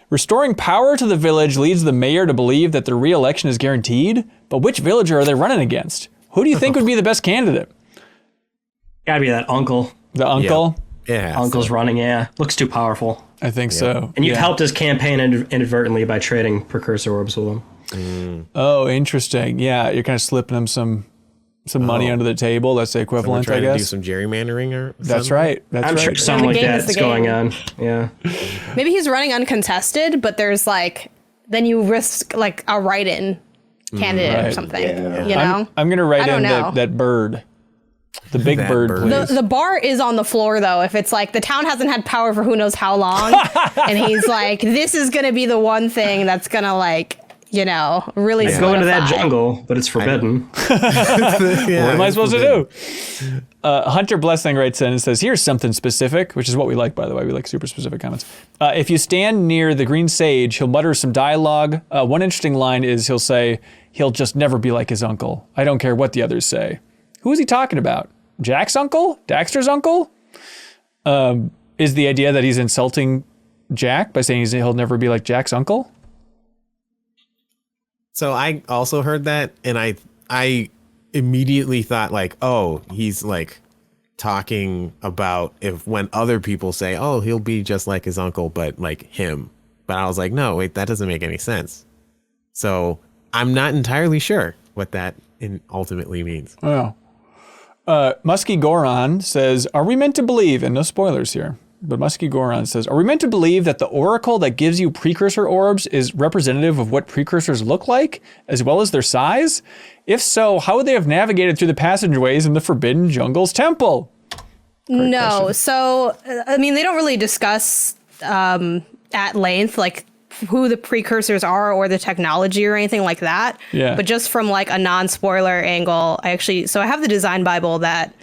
Restoring power to the village leads the mayor to believe that the re-election is guaranteed, but which villager are they running against? Who do you think would be the best candidate? Gotta be that uncle. The uncle? Yeah. Uncle's running, Looks too powerful. I think so. And you've helped his campaign inadvertently by trading precursor orbs with him. Oh, interesting. Yeah, you're kind of slipping them some money under the table. That's the equivalent, so I guess. To do some gerrymandering or something? That's right. I'm sure something like that's going on. Yeah. Maybe he's running uncontested, but there's like, then you risk like a write-in candidate or something. Yeah. You know? I'm going to write in that bird. The big bird, please. The bar is on the floor, though. If it's like the town hasn't had power for who knows how long, and he's like, this is going to be the one thing that's going to like, you know, really go into that jungle, but it's forbidden. What am I supposed to do? Hunter Blessing writes in and says, here's something specific, which is what we like, by the way. We like super specific comments. If you stand near the green sage, he'll mutter some dialogue. One interesting line is he'll say, he'll just never be like his uncle. I don't care what the others say. Who is he talking about? Jack's uncle? Daxter's uncle? Is the idea that he's insulting Jack by saying he'll never be like Jack's uncle? So I also heard that, and I immediately thought like, oh, he's like talking about when other people say, oh, he'll be just like his uncle, but like him. But I was like, no, wait, that doesn't make any sense. So I'm not entirely sure what that ultimately means. Oh. Muskie Goron says, are we meant to believe, and no spoilers here, but Muskie Goron says, are we meant to believe that the oracle that gives you precursor orbs is representative of what precursors look like, as well as their size? If so, how would they have navigated through the passageways in the Forbidden Jungles Temple? No. So, I mean, they don't really discuss at length, like, who the precursors are or the technology or anything like that. Yeah. But just from like a non-spoiler angle, I have the design Bible that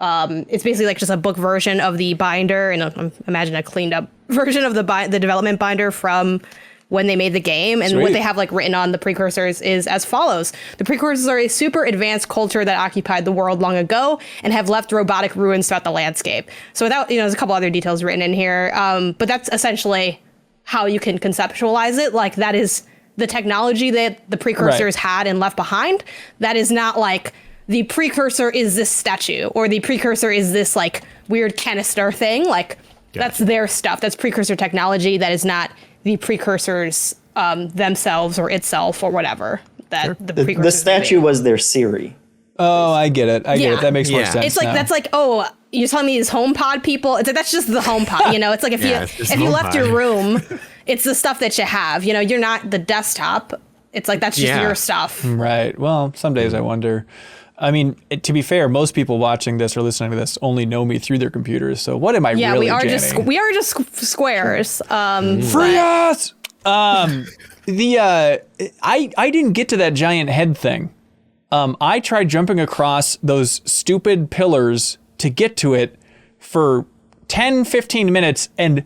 it's basically like just a book version of the binder, and imagine a cleaned up version of the development binder from when they made the game. And what they have like written on the precursors is as follows. The precursors are a super advanced culture that occupied the world long ago and have left robotic ruins throughout the landscape. So without, there's a couple other details written in here. But that's essentially how you can conceptualize it. Like that is the technology that the precursors had and left behind. That is not like the precursor is this statue or the precursor is this like weird canister thing. Like that's their stuff. That's precursor technology. That is not the precursors themselves or itself or whatever. That the statue was their Siri. Oh, I get it. I get it. That makes more sense. It's like, that's like, oh, you're telling me these HomePod people? It's like, that's just the HomePod, It's like if you left your room, it's the stuff that you have, you're not the desktop. It's like, that's just your stuff. Right. Well, some days I wonder. I mean, to be fair, most people watching this or listening to this only know me through their computers. So what am I really we are Janning? just squares. Free us! I didn't get to that giant head thing. I tried jumping across those stupid pillars to get to it for 10, 15 minutes. And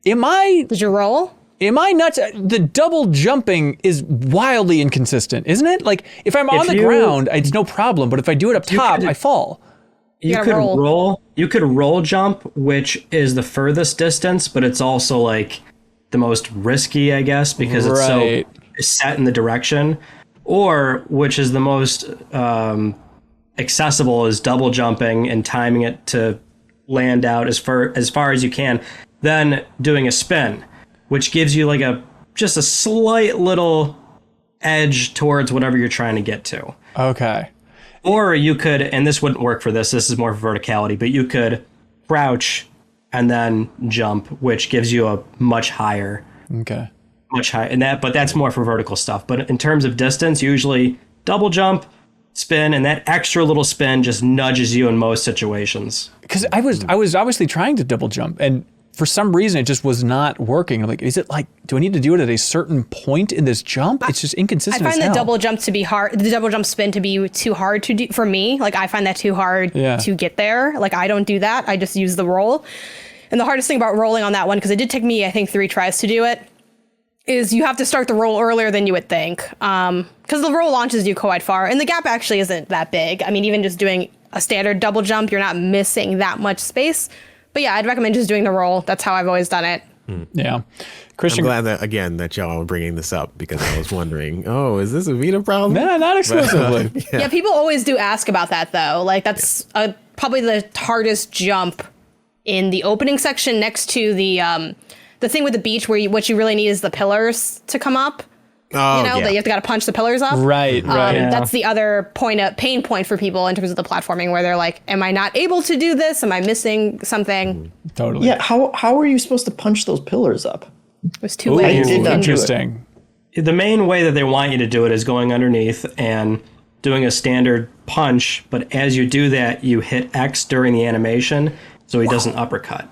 did you roll? Am I nuts? The double jumping is wildly inconsistent, isn't it? Like if I'm on the ground, it's no problem. But if I do it up top, I fall. You could roll. You could roll jump, which is the furthest distance, but it's also like the most risky, I guess, because it's so set in the direction. Or, which is the most accessible, is double jumping and timing it to land out as far as you can. Then doing a spin, which gives you like just a slight little edge towards whatever you're trying to get to. Okay. Or you could, and this wouldn't work for this is more for verticality, but you could crouch and then jump, which gives you a much higher. Okay. Much higher, but that's more for vertical stuff. But in terms of distance, usually double jump, spin, and that extra little spin just nudges you in most situations. Because I was obviously trying to double jump, and for some reason it just was not working. I'm like, is it like, do I need to do it at a certain point in this jump? It's just inconsistent. I find the double jump to be hard. The double jump spin to be too hard to do for me. Like I find that too hard to get there. Like I don't do that. I just use the roll. And the hardest thing about rolling on that one, because it did take me, I think, 3 tries to do it, is you have to start the roll earlier than you would think. Because the roll launches you quite far. And the gap actually isn't that big. I mean, even just doing a standard double jump, you're not missing that much space. But yeah, I'd recommend just doing the roll. That's how I've always done it. Yeah. Christian, I'm glad that y'all are bringing this up, because I was wondering, is this a Vita problem? Nah, not exclusively. Yeah, people always do ask about that, though. Like, that's probably the hardest jump in the opening section next to the thing with the beach where what you really need is the pillars to come up. that you have to gotta punch the pillars up. Right. That's the other pain point for people in terms of the platforming, where they're like, am I not able to do this? Am I missing something? Totally. Yeah. How are you supposed to punch those pillars up? There's two ways. I did not do it. Interesting. The main way that they want you to do it is going underneath and doing a standard punch, but as you do that, you hit X during the animation, so he doesn't uppercut.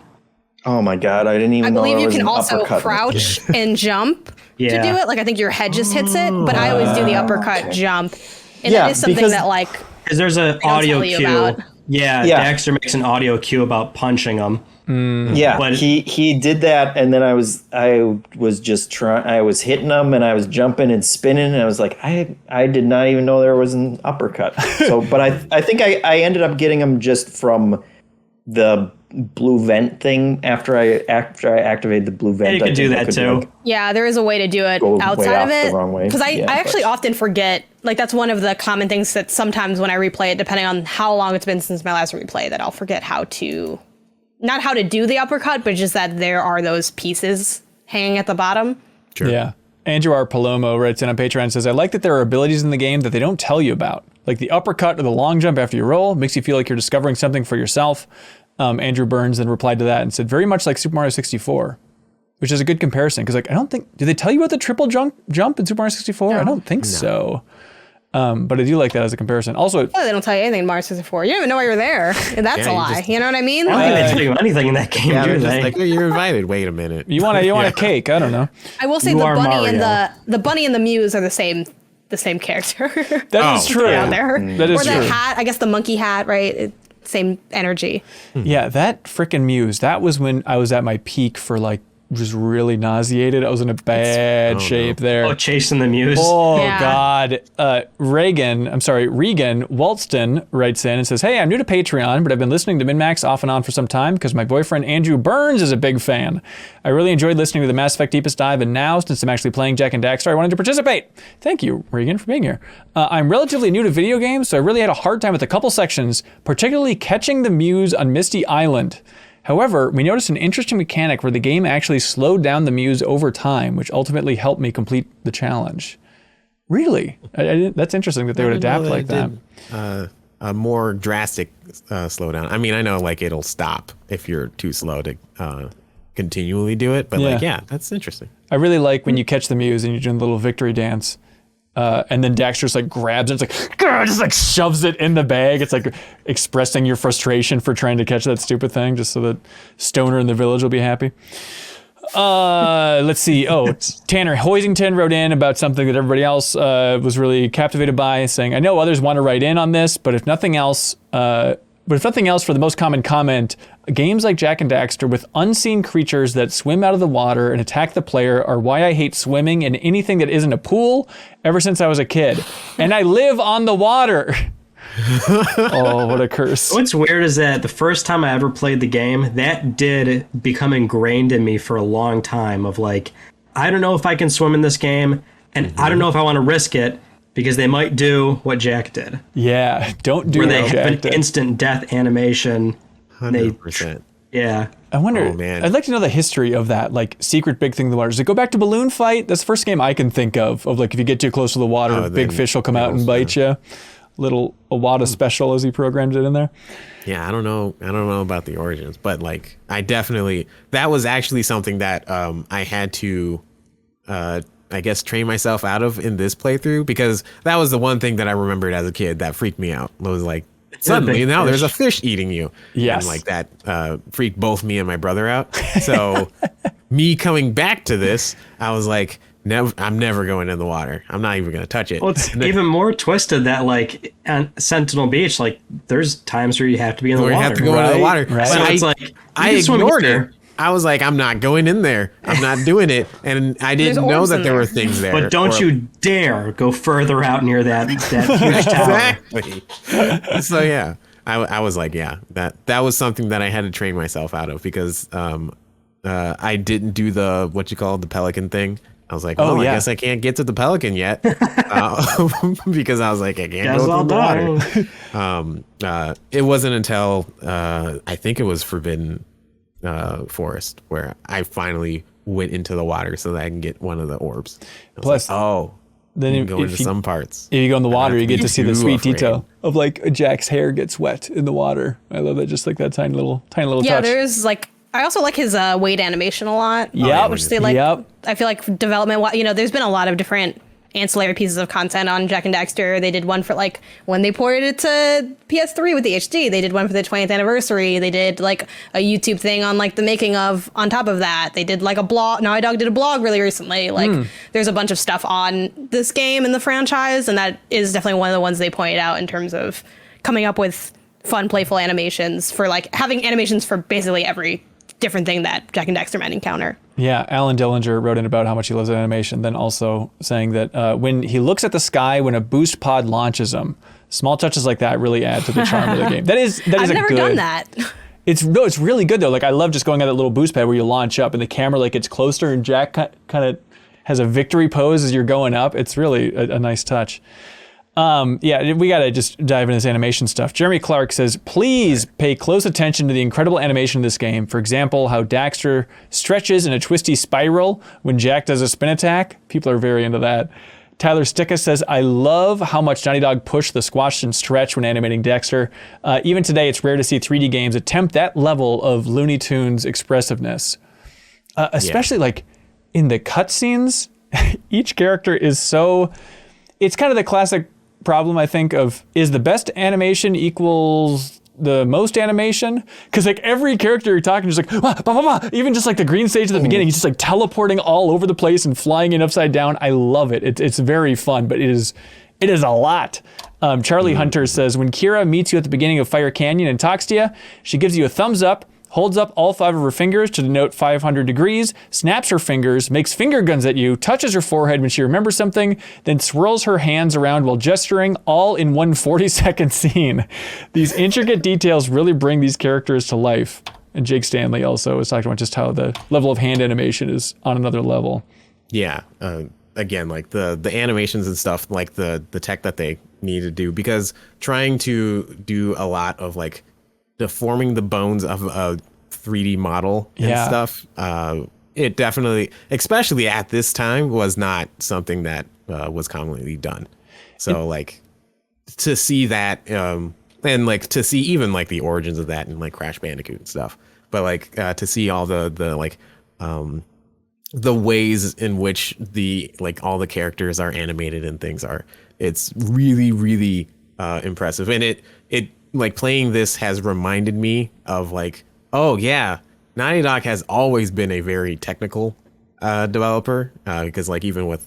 Oh my god, I didn't even know believe there you was can an also uppercut. crouch and jump to do it. Like, I think your head just hits it, but I always do the uppercut jump. And that is something that, like, because there's an audio cue. Yeah, Daxter makes an audio cue about punching him. Yeah, but he did that, and then I was hitting him, and I was jumping and spinning, and I was like, I did not even know there was an uppercut. So, but I think I ended up getting him just from the blue vent thing after I activated the blue vent. Yeah, you can do that too. Yeah, there is a way to do it outside of it. Because I actually often forget. Like, that's one of the common things that sometimes when I replay it, depending on how long it's been since my last replay, that I'll forget not how to do the uppercut, but just that there are those pieces hanging at the bottom. Sure. Yeah. Andrew R. Palomo writes in on Patreon and says, I like that there are abilities in the game that they don't tell you about. Like the uppercut or the long jump after you roll makes you feel like you're discovering something for yourself. Andrew Burns then replied to that and said, very much like Super Mario 64, which is a good comparison. Because like, do they tell you about the triple jump in Super Mario 64? No. I don't think so. But I do like that as a comparison. Also, they don't tell you anything in Mario 64. You don't even know why you're there. That's a lie. You know what I mean? I don't think they tell you anything in that game, do they? Like, you're invited. Wait a minute. You want a cake? I don't know. I will say the bunny and the muse are the same character. That is true. Out there. That is true. Or the hat. I guess the monkey hat, right? Same energy. Yeah, that frickin' muse. That was when I was at my peak for like just really nauseated. I was in a bad shape there. Oh, chasing the muse. Oh, yeah. God. Regan Walston writes in and says, hey, I'm new to Patreon, but I've been listening to MinnMax off and on for some time because my boyfriend Andrew Burns is a big fan. I really enjoyed listening to the Mass Effect Deepest Dive, and now, since I'm actually playing Jak and Daxter, I wanted to participate. Thank you, Regan, for being here. I'm relatively new to video games, so I really had a hard time with a couple sections, particularly catching the muse on Misty Island. However, we noticed an interesting mechanic where the game actually slowed down the muse over time, which ultimately helped me complete the challenge. Really? That's interesting that they would adapt like that. A more drastic slowdown. I mean, I know like it'll stop if you're too slow to continually do it, but that's interesting. I really like when you catch the muse and you're doing the little victory dance. And then Daxter just like grabs it, it's like, just like shoves it in the bag. It's like expressing your frustration for trying to catch that stupid thing, just so that Stoner in the village will be happy. Let's see. Oh, Tanner Hoisington wrote in about something that everybody else was really captivated by, saying, I know others want to write in on this, but if nothing else, for the most common comment, games like Jak and Daxter with unseen creatures that swim out of the water and attack the player are why I hate swimming in anything that isn't a pool ever since I was a kid. And I live on the water. Oh, what a curse. What's weird is that the first time I ever played the game, that did become ingrained in me for a long time of like, I don't know if I can swim in this game, and I don't know if I want to risk it, because they might do what Jak did. Yeah, don't do where what they Jak have an did. Instant death animation. 100%. Yeah. I wonder, I'd like to know the history of that, like, secret big thing in the water. Does it go back to Balloon Fight? That's the first game I can think of like, if you get too close to the water, big fish will come out and bite you. Little Iwata special, as he programmed it in there. Yeah, I don't know about the origins, but, like, that was actually something that I had to... I guess train myself out of in this playthrough, because that was the one thing that I remembered as a kid that freaked me out. It was like, suddenly now there's a fish eating you. Yes. And like that freaked both me and my brother out. So me coming back to this, I was like, I'm never going in the water. I'm not even going to touch it. Well, it's even more twisted that like on Sentinel Beach, like there's times where you have to be in the water. You have to go into the water. Right. So it's like, I ignored it. I was like, I'm not going in there. I'm not doing it. And I didn't know that there were things there. But don't you dare go further out near that huge tower. Exactly. So yeah, I was like, yeah, that was something that I had to train myself out of, because I didn't do the pelican thing. I was like, I guess I can't get to the pelican yet, because I was like, I can't go through the water. It wasn't until I think it was Forbidden Forest where I finally went into the water so that I can get one of the orbs. Plus, then you can go into some parts. If you go in the water, you get to see the sweet detail of like Jack's hair gets wet in the water. I love that, just like that tiny little touch. Yeah, there's like, I also like his weight animation a lot. Yeah, which they like. I feel like development. There's been a lot of different ancillary pieces of content on Jak and Daxter. They did one for like when they ported it to PS3 with the HD. They did one for the 20th anniversary. They did like a YouTube thing on like the making of. On top of that, they did like a blog. Naughty Dog did a blog really recently. Like there's a bunch of stuff on this game and the franchise, and that is definitely one of the ones they pointed out in terms of coming up with fun, playful animations for like having animations for basically every different thing that Jak and Daxter might encounter. Yeah, Alan Dillinger wrote in about how much he loves animation, then also saying that when he looks at the sky when a boost pod launches him, small touches like that really add to the charm of the game. That is I've never done that. It's really good though. Like I love just going on that little boost pad where you launch up and the camera like gets closer and Jack kind of has a victory pose as you're going up. It's really a nice touch. Yeah, we got to just dive into this animation stuff. Jeremy Clark says, please pay close attention to the incredible animation of this game. For example, how Daxter stretches in a twisty spiral when Jack does a spin attack. People are very into that. Tyler Sticka says, I love how much Naughty Dog pushed the squash and stretch when animating Daxter. Even today, it's rare to see 3D games attempt that level of Looney Tunes expressiveness. Especially like in the cutscenes, each character is so... It's kind of the classic problem, I think, of is the best animation equals the most animation? Because like every character you're talking is like, bah, bah, bah. Even just like the green stage at the beginning, he's just like teleporting all over the place and flying in upside down. I love it. It's very fun, but it is a lot. Charlie Hunter says, when Kira meets you at the beginning of Fire Canyon and talks to you, she gives you a thumbs up, holds up all 5 of her fingers to denote 500 degrees, snaps her fingers, makes finger guns at you, touches her forehead when she remembers something, then swirls her hands around while gesturing, all in one 40-second scene. These intricate details really bring these characters to life. And Jake Stanley also was talking about just how the level of hand animation is on another level. Yeah. Again, like the animations and stuff, like the tech that they need to do, because trying to do a lot of like deforming the bones of a 3D model and stuff, it definitely, especially at this time, was not something that was commonly done. So like to see that, and like to see even like the origins of that in like Crash Bandicoot and stuff, but like to see all the like the ways in which the like all the characters are animated and things are, it's really, really impressive. And it like playing this has reminded me of like, oh yeah, Naughty Dog has always been a very technical developer, because like even with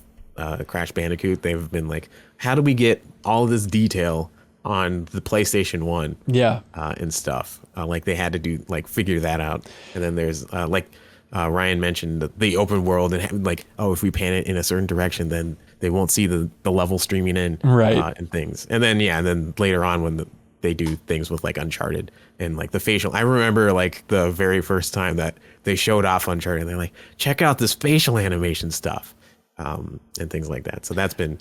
Crash Bandicoot, they've been like, how do we get all of this detail on the PlayStation 1 and stuff, like they had to do like figure that out. And then there's like Ryan mentioned the open world and like, oh, if we pan it in a certain direction, then they won't see the level streaming in, right, and things. And then and then later on when they do things with like Uncharted and like the facial. I remember like the very first time that they showed off Uncharted, and they're like, check out this facial animation stuff, and things like that. So that's been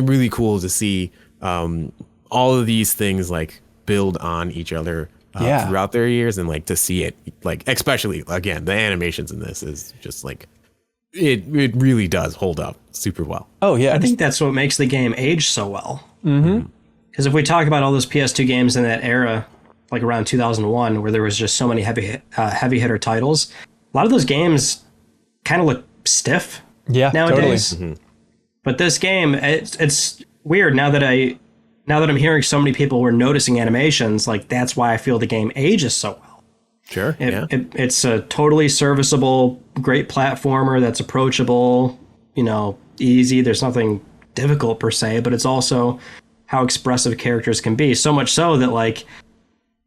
really cool to see all of these things like build on each other throughout their years, and like to see it like, especially again, the animations in this is just like it really does hold up super well. Oh yeah, I think that's what makes the game age so well. Mm-hmm. Because if we talk about all those PS2 games in that era, like around 2001, where there was just so many heavy hitter titles, a lot of those games kind of look stiff nowadays. Totally. Mm-hmm. But this game, it's weird now that I'm hearing so many people were noticing animations. Like that's why I feel the game ages so well. Sure. It's a totally serviceable, great platformer that's approachable, easy. There's nothing difficult per se, but it's also how expressive characters can be. So much so that like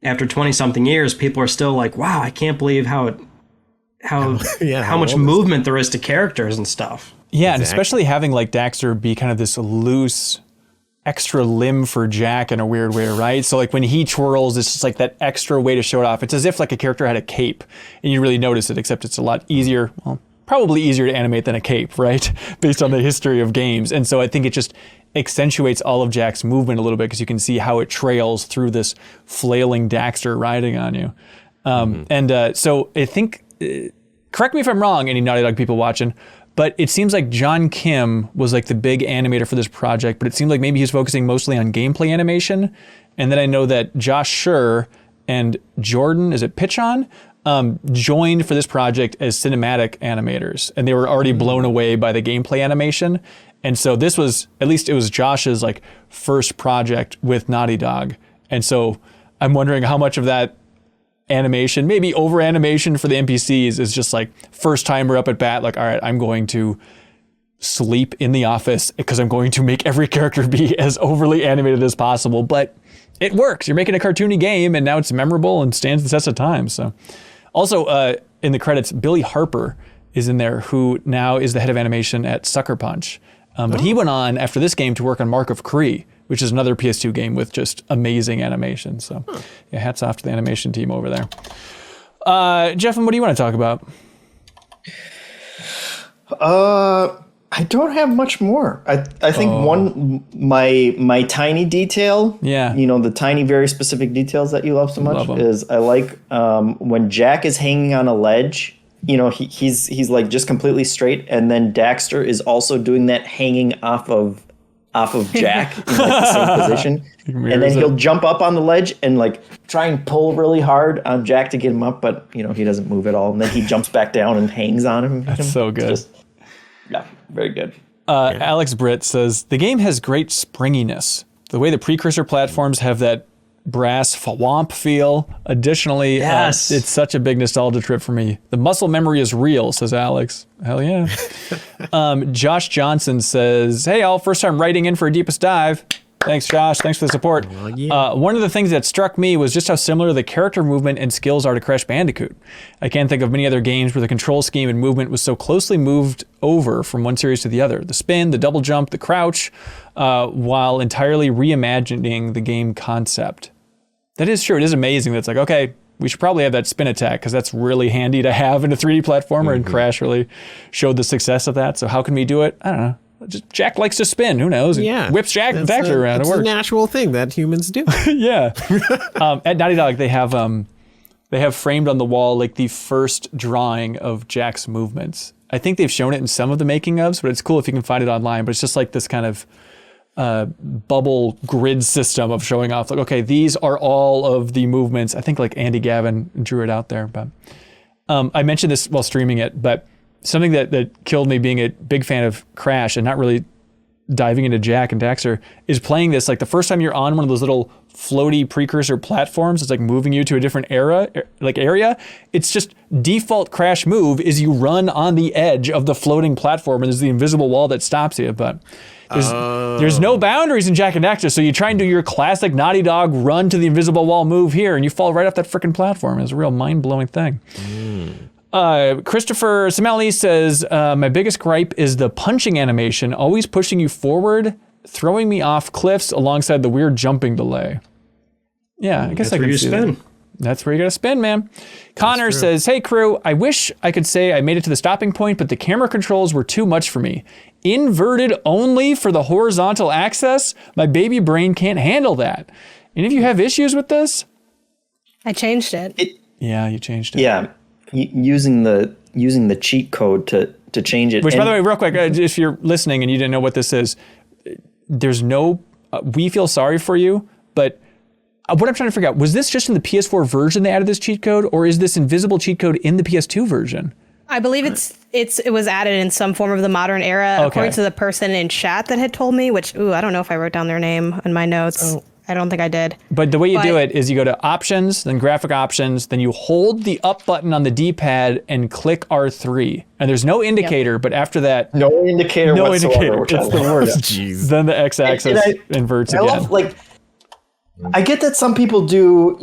after 20 something years, people are still like, wow, I can't believe how much movement there is to characters and stuff. Yeah. Exactly. And especially having like Daxter be kind of this loose extra limb for Jack in a weird way, right? So like when he twirls, it's just like that extra way to show it off. It's as if like a character had a cape and you really notice it, except it's a lot easier. Well, probably easier to animate than a cape, right? Based on the history of games. And so I think it just accentuates all of Jack's movement a little bit because you can see how it trails through this flailing Daxter riding on you. And so I think correct me if I'm wrong, any Naughty Dog people watching, but it seems like John Kim was like the big animator for this project, but it seemed like maybe he was focusing mostly on gameplay animation. And then I know that Josh Schur and Jordan, is it Pichon, joined for this project as cinematic animators, and they were already blown away by the gameplay animation. And so this was, at least it was Josh's like first project with Naughty Dog. And so I'm wondering how much of that animation, maybe over animation for the NPCs, is just like first timer up at bat, like, all right, I'm going to sleep in the office because I'm going to make every character be as overly animated as possible. But it works. You're making a cartoony game, and now it's memorable and stands the test of time. So, also in the credits, Billy Harper is in there, who now is the head of animation at Sucker Punch. But he went on after this game to work on Mark of Kree, which is another PS2 game with just amazing animation. So, yeah, hats off to the animation team over there. Jeff, what do you want to talk about? I don't have much more. I think my tiny detail, the tiny, very specific details that you love so much is I like when Jak is hanging on a ledge. He's like just completely straight, and then Daxter is also doing that, hanging off of Jak in like the same position, and then he'll jump up on the ledge and like try and pull really hard on Jak to get him up, but he doesn't move at all, and then he jumps back down and hangs on him. That's so good. Yeah, very good. Alex Britt says, the game has great springiness. The way the Precursor platforms have that brass thwomp feel. Additionally, it's such a big nostalgia trip for me. The muscle memory is real, says Alex. Hell yeah. Josh Johnson says, hey, all, first time writing in for a Deepest Dive. Thanks, Josh. Thanks for the support. One of the things that struck me was just how similar the character movement and skills are to Crash Bandicoot. I can't think of many other games where the control scheme and movement was so closely moved over from one series to the other. The spin, the double jump, the crouch, while entirely reimagining the game concept. That is true. It is amazing. That's like, okay, we should probably have that spin attack because that's really handy to have in a 3D platformer, and Crash really showed the success of that. So how can we do it? I don't know. Just Jak likes to spin. Who knows? Yeah, whips Daxter around. It's it works. a natural thing that humans do. Yeah. At Naughty Dog, they have framed on the wall like the first drawing of Jak's movements. I think they've shown it in some of the making ofs, but it's cool if you can find it online. But it's just like this kind of bubble grid system of showing off. Like, okay, these are all of the movements. I think like Andy Gavin drew it out there. But I mentioned this while streaming it, but something that killed me being a big fan of Crash and not really diving into Jak and Daxter is playing this, like the first time you're on one of those little floaty Precursor platforms, it's like moving you to a different area. It's just default Crash move is you run on the edge of the floating platform, and there's the invisible wall that stops you. But there's no boundaries in Jak and Daxter, so you try and do your classic Naughty Dog run to the invisible wall move here, and you fall right off that freaking platform. It's a real mind-blowing thing. Christopher Simeli says, my biggest gripe is the punching animation, always pushing you forward, throwing me off cliffs alongside the weird jumping delay. Yeah, I guess I can see that. That's where you gotta spin, man. Connor says, hey crew, I wish I could say I made it to the stopping point, but the camera controls were too much for me. Inverted only for the horizontal access? My baby brain can't handle that. Any of you have issues with this? I changed it. Yeah, you changed it. Yeah. Using the cheat code to change it. Which, by the way, real quick, if you're listening and you didn't know what this is, there's no. We feel sorry for you, but what I'm trying to figure out, was this just in the PS4 version they added this cheat code, or is this invisible cheat code in the PS2 version? I believe it was added in some form of the modern era, according to the person in chat that had told me. Which, I don't know if I wrote down their name in my notes. I don't think I did. But the way you do it is you go to options, then graphic options, then you hold the up button on the D-pad and click R3. And there's no indicator, but after that... No indicator whatsoever. It's the worst. Jeez. Then the x-axis inverts again. I get that some people do,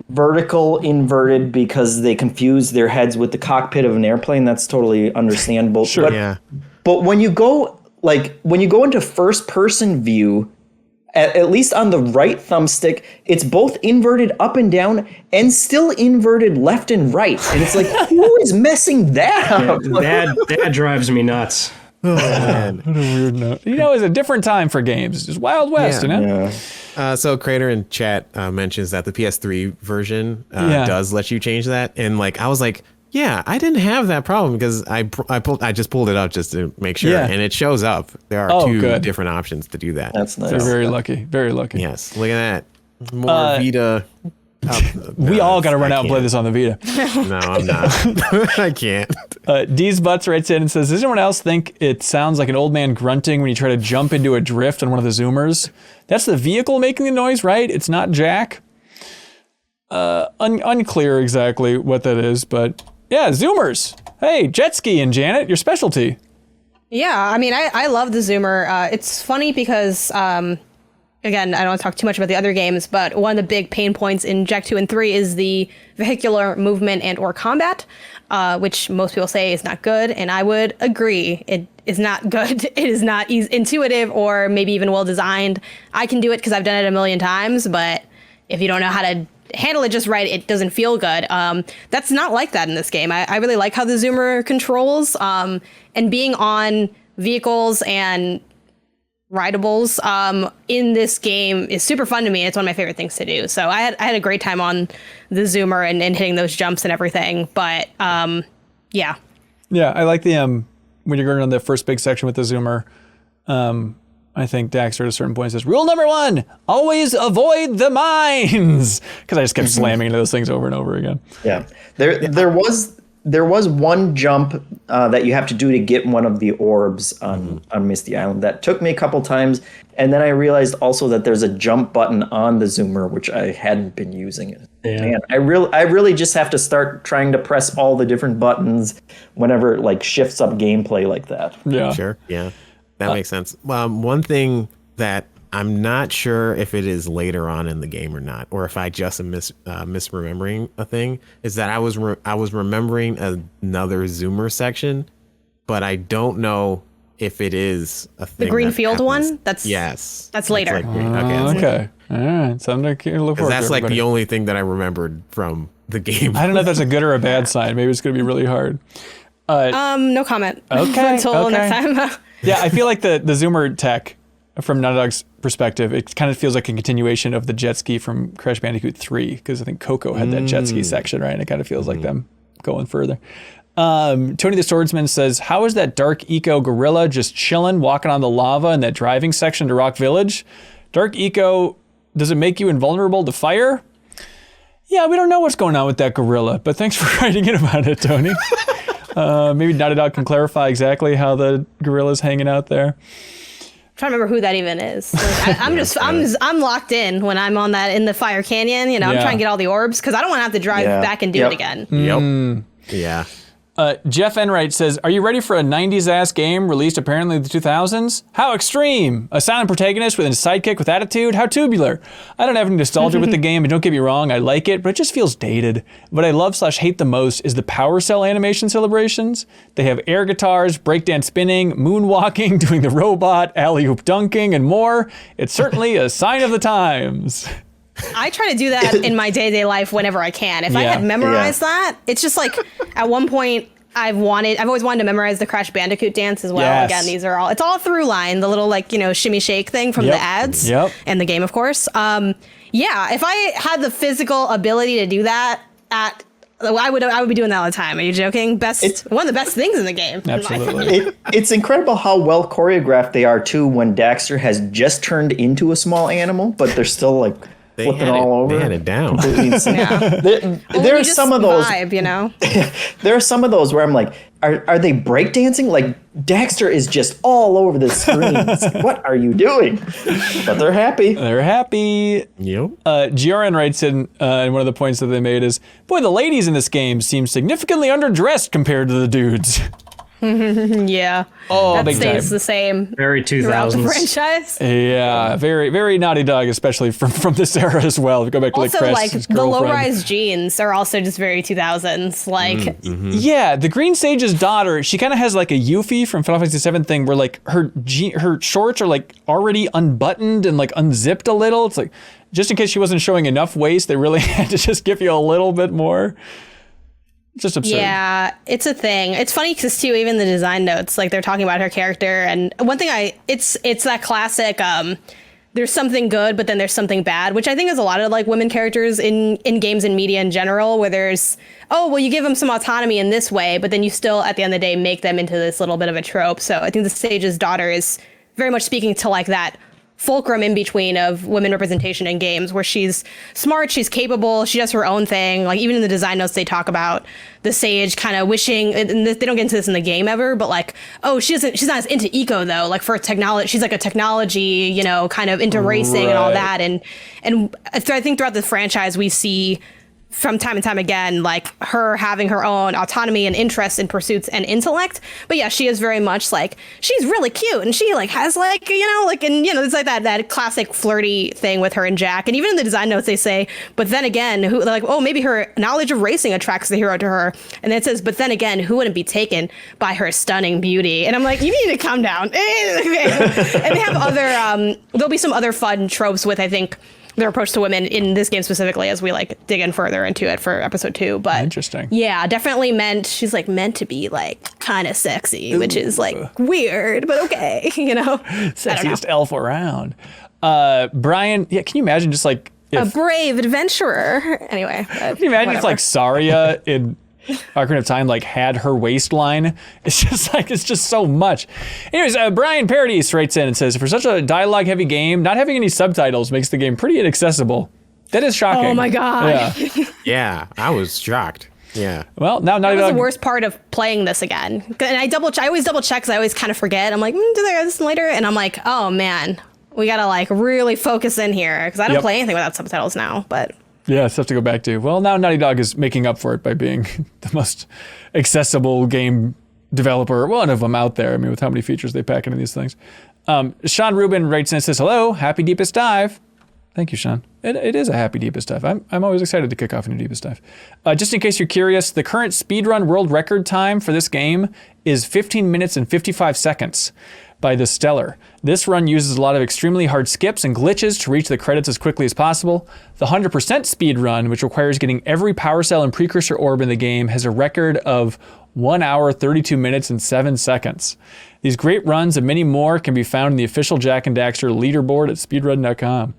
vertical inverted because they confuse their heads with the cockpit of an airplane. That's totally understandable. Sure. But when you go into first person view, at least on the right thumbstick, it's both inverted up and down and still inverted left and right. And it's like, who is messing that up? That drives me nuts. Oh, man. What a weird note. It's a different time for games. It's just Wild West, Yeah. So Crater in chat mentions that the PS3 version does let you change that. And I was like, Yeah, I didn't have that problem because I just pulled it up just to make sure, and it shows up. There are two different options to do that. That's nice. They're very lucky. Very lucky. Yes, look at that. More Vita. We all got to run out and play this on the Vita. No, I'm not. I can't. D's Butts writes in and says, does anyone else think it sounds like an old man grunting when you try to jump into a drift on one of the Zoomers? That's the vehicle making the noise, right? It's not Jack. Unclear exactly what that is, but yeah, Zoomers. Hey, jet ski and Janet, your specialty. Yeah, I mean, I love the Zoomer. It's funny because, again, I don't want to talk too much about the other games, but one of the big pain points in Jak 2 and 3 is the vehicular movement and or combat, which most people say is not good, and I would agree. It is not good. It is not intuitive or maybe even well designed. I can do it because I've done it a million times, but if you don't know how to handle it just right, it doesn't feel good. That's not like that in this game. I really like how the Zoomer controls, and being on vehicles and rideables in this game is super fun to me. It's one of my favorite things to do. So I had a great time on the Zoomer and hitting those jumps and everything. But yeah. Yeah, I like the when you're going on the first big section with the Zoomer. I think Daxter at a certain point says, rule number 1, always avoid the mines. Because I just kept slamming into those things over and over again. Yeah. There was one jump that you have to do to get one of the orbs on Misty Island. That took me a couple times. And then I realized also that there's a jump button on the Zoomer, which I hadn't been using it. Yeah. Man, I really just have to start trying to press all the different buttons whenever it like shifts up gameplay like that. Yeah. Sure. Yeah. That makes sense. One thing that I'm not sure if it is later on in the game or not, or if I just am misremembering a thing, is that I was remembering another Zoomer section, but I don't know if it is a thing. The Greenfield one? That's later. Okay. All right. Something to look forward to. That's like the only thing that I remembered from the game. I don't know if that's a good or a bad sign. Maybe it's going to be really hard. No comment. Okay. Until next time. Yeah, I feel like the Zoomer tech, from Naughty Dog's perspective, it kind of feels like a continuation of the jet ski from Crash Bandicoot 3, because I think Coco had that jet ski section, right? And it kind of feels like them going further. Tony the Swordsman says, how is that Dark Eco gorilla just chilling, walking on the lava in that driving section to Rock Village? Dark Eco, does it make you invulnerable to fire? Yeah, we don't know what's going on with that gorilla, but thanks for writing in about it, Tony. Maybe Naughty Dog can clarify exactly how the gorilla's hanging out there. I'm trying to remember who that even is. Like, I'm locked in when I'm on that in the Fire Canyon. You know, I'm trying to get all the orbs because I don't want to have to drive back and do it again. Yep. Yeah. Jeff Enright says, are you ready for a 90s ass game released apparently in the 2000s? How extreme! A silent protagonist with a sidekick with attitude? How tubular! I don't have any nostalgia with the game, and don't get me wrong, I like it, but it just feels dated. What I love/hate the most is the Power Cell animation celebrations. They have air guitars, breakdance spinning, moonwalking, doing the robot, alley-oop dunking, and more. It's certainly a sign of the times. I try to do that in my day-to-day life whenever I can. If I had memorized that, it's just like at one point I've always wanted to memorize the Crash Bandicoot dance as well. Yes. Again, it's all through line, the little like, shimmy shake thing from the ads and the game, of course. If I had the physical ability to do that I would be doing that all the time. Are you joking? It's one of the best things in the game. Absolutely. It's incredible how well choreographed they are too when Daxter has just turned into a small animal, but they're still like flipping all over. They had it down. There are some of those. There are some of those where I'm like, are they breakdancing? Like Daxter is just all over the screen. Like, what are you doing? But they're happy. They're happy. Yep. GRN writes in one of the points that they made is, boy, the ladies in this game seem significantly underdressed compared to the dudes. Yeah. Oh, that big stays time. the same. Very 2000s. Throughout the franchise. Yeah, very, very Naughty Dog, especially from this era as well. If you go back to also, Crash's like the low-rise jeans are also just very 2000s. Like, yeah, the Green Sage's daughter, she kind of has like a Yuffie from Final Fantasy VII thing, where like her shorts are like already unbuttoned and like unzipped a little. It's like just in case she wasn't showing enough waist, they really had to just give you a little bit more. Just absurd. Yeah, it's a thing. It's funny because too, even the design notes, like they're talking about her character, and one thing it's that classic there's something good, but then there's something bad, which I think is a lot of like women characters in games and media in general, where there's, oh, well, you give them some autonomy in this way, but then you still, at the end of the day, make them into this little bit of a trope. So I think the Sage's daughter is very much speaking to like that fulcrum in between of women representation in games, where she's smart, she's capable, she does her own thing. Like even in the design notes, they talk about the Sage kind of wishing, and they don't get into this in the game ever, but like, oh, she's not as into eco though. Like for technology, she's like a technology, you know, kind of into racing and all that. And I think throughout the franchise, we see from time and time again, like her having her own autonomy and interests and pursuits and intellect. But yeah, she is very much like, she's really cute and she like has like, you know, like, and you know, it's like that classic flirty thing with her and Jak. And even in the design notes, they say, but then again, who like, oh, maybe her knowledge of racing attracts the hero to her. And then it says, but then again, who wouldn't be taken by her stunning beauty? And I'm like, you need to calm down. And they have other, there'll be some other fun tropes with, I think, their approach to women in this game specifically, as we like dig in further into it for episode 2. But interesting. Yeah, definitely she's like meant to be like kind of sexy, which is like weird, but okay, you know. Sexiest elf around. Brian, yeah, can you imagine just like a brave adventurer? Anyway, can you imagine if like Saria in Ocarina of Time like had her waistline? It's just so much. Anyways, Brian Paradis writes in and says, for such a dialogue heavy game, not having any subtitles makes the game pretty inaccessible. That is shocking. Oh my god. Yeah, I was shocked. Yeah. Well, now that was the worst part of playing this again. And I always double check because I always kind of forget. I'm like, did I get this later? And I'm like, oh man, we gotta like really focus in here because I don't play anything without subtitles now. But yeah, stuff to go back to. Well, now Naughty Dog is making up for it by being the most accessible game developer, one of them out there. I mean, with how many features they pack into these things. Sean Rubin writes in and says, hello, happy Deepest Dive. Thank you, Sean. It is a happy Deepest Dive. I'm always excited to kick off into Deepest Dive. Just in case you're curious, the current speedrun world record time for this game is 15 minutes and 55 seconds by the Stellar. This run uses a lot of extremely hard skips and glitches to reach the credits as quickly as possible. The 100% speed run, which requires getting every power cell and precursor orb in the game, has a record of 1 hour, 32 minutes, and 7 seconds. These great runs and many more can be found in the official Jak and Daxter leaderboard at speedrun.com.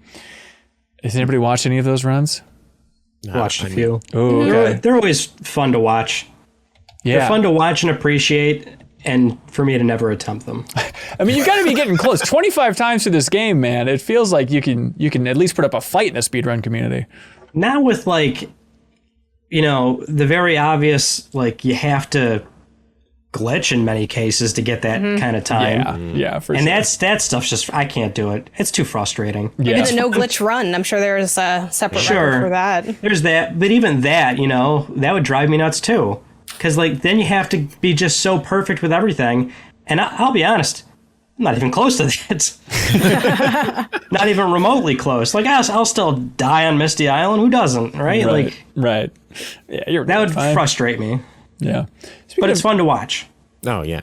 Has anybody watched any of those runs? Watched a few. Oh, okay. They're always fun to watch. Yeah. They're fun to watch and appreciate, and for me to never attempt them. I mean, you got to be getting close. 25 times through this game, man. It feels like you can at least put up a fight in the speedrun community. Not with like, you know, the very obvious, like you have to glitch in many cases to get that kind of time. Yeah, for sure. And that stuff's just, I can't do it. It's too frustrating. Maybe the no glitch run. I'm sure there's a separate record for that. There's that, but even that, you know, that would drive me nuts too. Because like then you have to be just so perfect with everything. And I'll be honest, I'm not even close to that. Not even remotely close. Like I'll still die on Misty Island. Who doesn't, right? Right. Yeah, that would frustrate me. Yeah. But it's fun to watch. Oh yeah.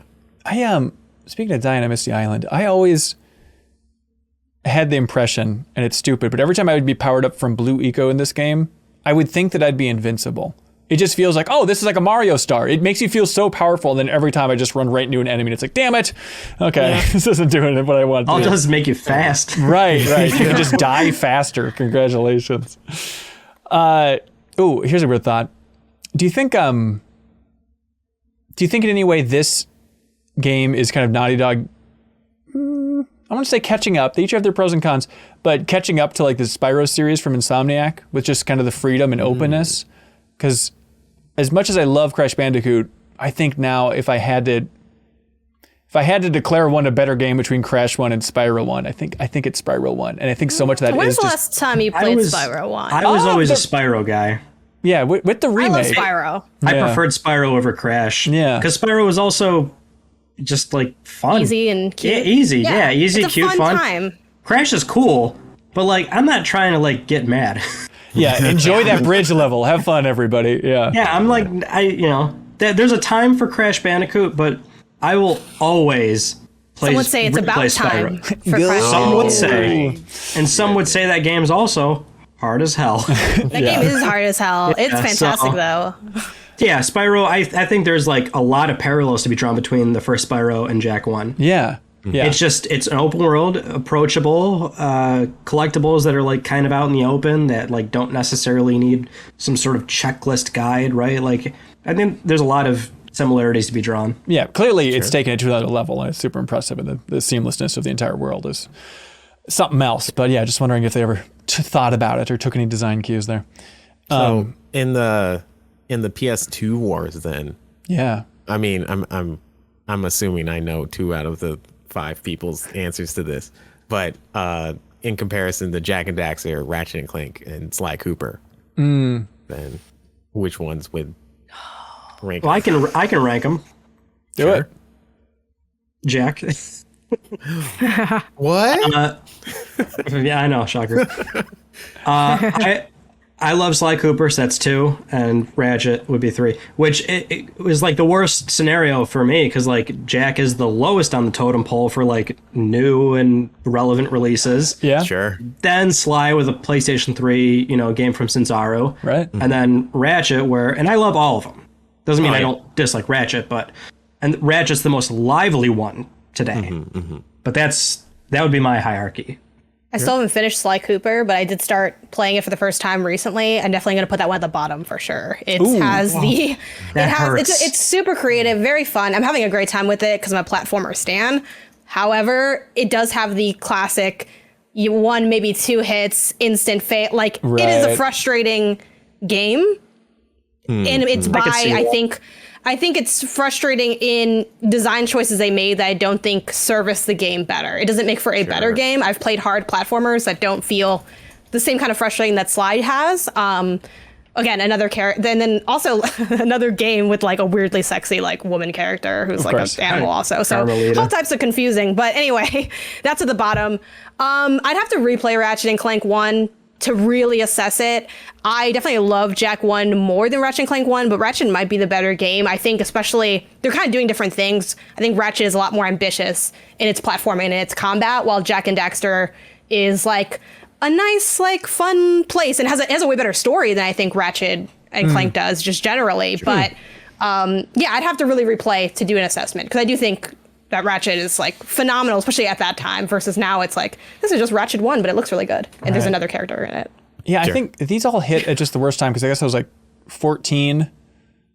Speaking of dying on Misty Island, I always had the impression, and it's stupid, but every time I would be powered up from blue eco in this game, I would think that I'd be invincible. It just feels like, oh, this is like a Mario star. It makes you feel so powerful, and then every time I just run right into an enemy, and it's like, damn it. Okay, this isn't doing what I want to do. All it does is make you fast. Right. You can just die faster. Congratulations. Here's a weird thought. Do you think in any way this game is kind of Naughty Dog, I want to say catching up. They each have their pros and cons, but catching up to like the Spyro series from Insomniac with just kind of the freedom and openness. Because as much as I love Crash Bandicoot, I think now if I had to declare one a better game between Crash 1 and Spyro 1, I think it's Spyro 1. And I think so much of that When's is the just... last time you played Spyro 1? I was always a Spyro guy. Yeah, with the remake. I love Spyro. I preferred Spyro over Crash. Yeah. Because Spyro was also just like fun. Easy and cute. Yeah, easy. Yeah, easy, it's cute, a fun time. Crash is cool, but like I'm not trying to like get mad. Yeah, enjoy that bridge level. Have fun, everybody. Yeah. Yeah, I'm like, there's a time for Crash Bandicoot, but I will always play. Some would say it's about time for Crash Some would say. And some would say that game's also hard as hell. That game is hard as hell. It's fantastic, though. Yeah, Spyro, I think there's like a lot of parallels to be drawn between the first Spyro and Jak 1. Yeah. Yeah. It's an open world, approachable, collectibles that are like kind of out in the open that like don't necessarily need some sort of checklist guide, right? Like, I think there's a lot of similarities to be drawn. Yeah, clearly it's taken it to another level, and it's super impressive, and the seamlessness of the entire world is something else. But yeah, just wondering if they ever thought about it or took any design cues there. So in the PS2 wars, then. Yeah. I mean, I'm assuming I know 2 out of the 5 people's answers to this, but in comparison to Jak and Daxter, Ratchet and Clank, and Sly Cooper, then which ones would rank? Well, I can rank them. Do it. Jak. What? Yeah, I know, shocker. I love Sly Cooper, so that's 2, and Ratchet would be 3, which it was like the worst scenario for me because like Jak is the lowest on the totem pole for like new and relevant releases. Yeah, sure. Then Sly with a PlayStation 3, game from Sinsaru. Right. And then Ratchet, and I love all of them. Doesn't mean I don't dislike Ratchet, and Ratchet's the most lively one today. But that would be my hierarchy. I still haven't finished Sly Cooper, but I did start playing it for the first time recently. I'm definitely going to put that one at the bottom for sure. It's super creative, very fun. I'm having a great time with it because I'm a platformer stan. However, it does have the classic, you 1, maybe 2 hits, instant fail. Like, it is a frustrating game. And it's I think it's frustrating in design choices they made that I don't think service the game better. It doesn't make for a better game. I've played hard platformers that don't feel the same kind of frustrating that Slide has. Again, another character, and then also another game with like a weirdly sexy like woman character who's like an animal also. So all types of confusing. But anyway, that's at the bottom. I'd have to replay Ratchet and Clank 1 to really assess it. I definitely love Jak 1 more than Ratchet and Clank 1, but Ratchet might be the better game. I think especially, they're kind of doing different things. I think Ratchet is a lot more ambitious in its platforming and its combat, while Jak and Daxter is like a nice, like fun place and has a way better story than I think Ratchet and Clank does just generally. True. But yeah, I'd have to really replay to do an assessment because I do think that Ratchet is like phenomenal, especially at that time, versus now it's like, this is just Ratchet 1, but it looks really good. And there's another character in it. Yeah, I think these all hit at just the worst time because I guess I was like 14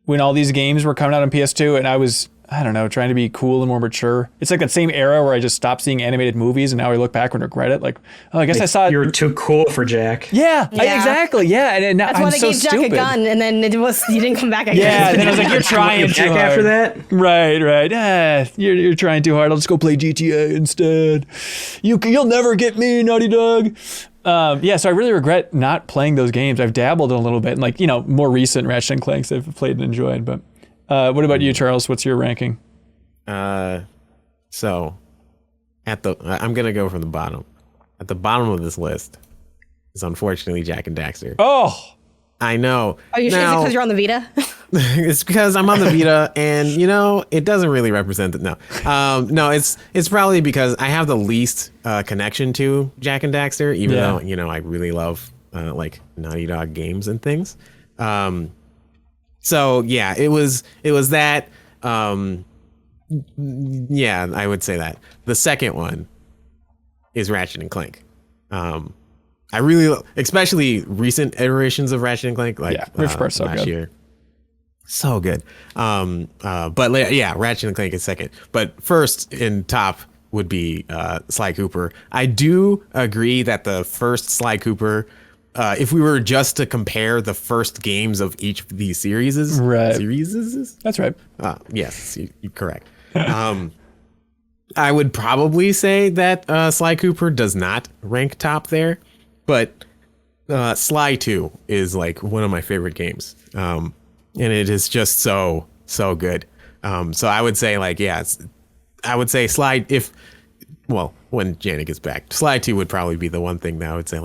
when all these games were coming out on PS2 and I was, I don't know, trying to be cool and more mature. It's like that same era where I just stopped seeing animated movies and now I look back and regret it. Like, oh, I guess I saw it. You're too cool for Jak. Yeah. Exactly. Yeah. And now that's why they gave Jak a gun and then you didn't come back again. Yeah, and then I was like, you're trying too hard. After that? Right. You're trying too hard. I'll just go play GTA instead. You'll never get me, Naughty Dog. So I really regret not playing those games. I've dabbled in a little bit, and like, more recent Ratchet and Clanks I've played and enjoyed. But what about you, Charles? What's your ranking? So I'm gonna go from the bottom. At the bottom of this list is unfortunately Jak and Daxter. Oh, I know. Are you sure it's because you're on the Vita? It's because I'm on the Vita, and it doesn't really represent it. No, it's probably because I have the least connection to Jak and Daxter, even though I really love like Naughty Dog games and things. So yeah, it was that. Yeah, I would say that. The second one is Ratchet and Clank. I really, especially recent iterations of Ratchet and Clank, like last year. So good. But Ratchet and Clank is second. But first in top would be Sly Cooper. I do agree that the first Sly Cooper, if we were just to compare the first games of each of these series, that's right. Yes, you're correct. I would probably say that Sly Cooper does not rank top there, but Sly 2 is like one of my favorite games. And it is just so good. So I would say I would say Sly, when Janet gets back, Sly 2 would probably be the one thing that I would say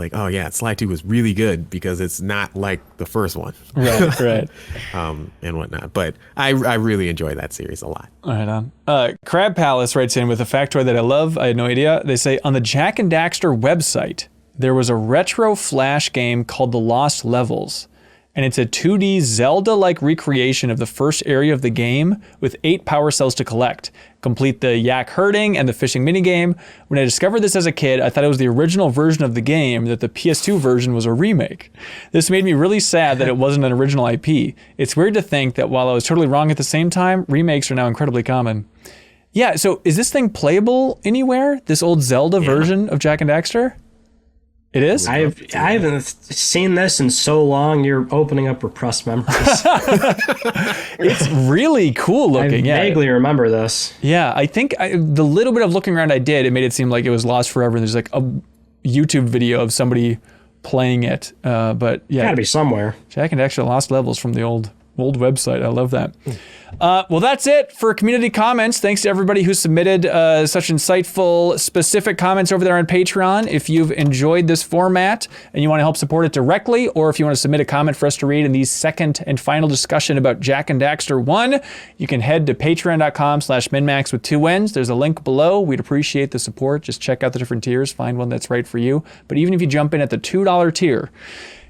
Sly 2 was really good because it's not like the first one. Right. And whatnot. But I really enjoy that series a lot. Right on. Crab Palace writes in with a factoid that I love. I had no idea. They say, on the Jak and Daxter website, there was a retro Flash game called The Lost Levels. and it's a 2D Zelda-like recreation of the first area of the game with 8 power cells to collect. Complete the yak herding and the fishing minigame. When I discovered this as a kid, I thought it was the original version of the game, that the PS2 version was a remake. This made me really sad that it wasn't an original IP. It's weird to think that while I was totally wrong at the same time, remakes are now incredibly common. Yeah, so is this thing playable anywhere? This old Zelda version of Jak and Daxter? It is? I haven't seen this in so long. You're opening up repressed memories. It's really cool looking. I vaguely remember this. Yeah, I think the little bit of looking around I did, it made it seem like it was lost forever. And there's like a YouTube video of somebody playing it. But yeah, gotta be somewhere. Jak and Daxter lost levels from the old website. I love that. Well, that's it for community comments. Thanks to everybody who submitted such insightful, specific comments over there on Patreon. If you've enjoyed this format and you want to help support it directly, or if you want to submit a comment for us to read in the second and final discussion about Jak and Daxter 1, you can head to patreon.com/MinnMax with 2 N's. There's a link below. We'd appreciate the support. Just check out the different tiers, find one that's right for you. But even if you jump in at the $2 tier,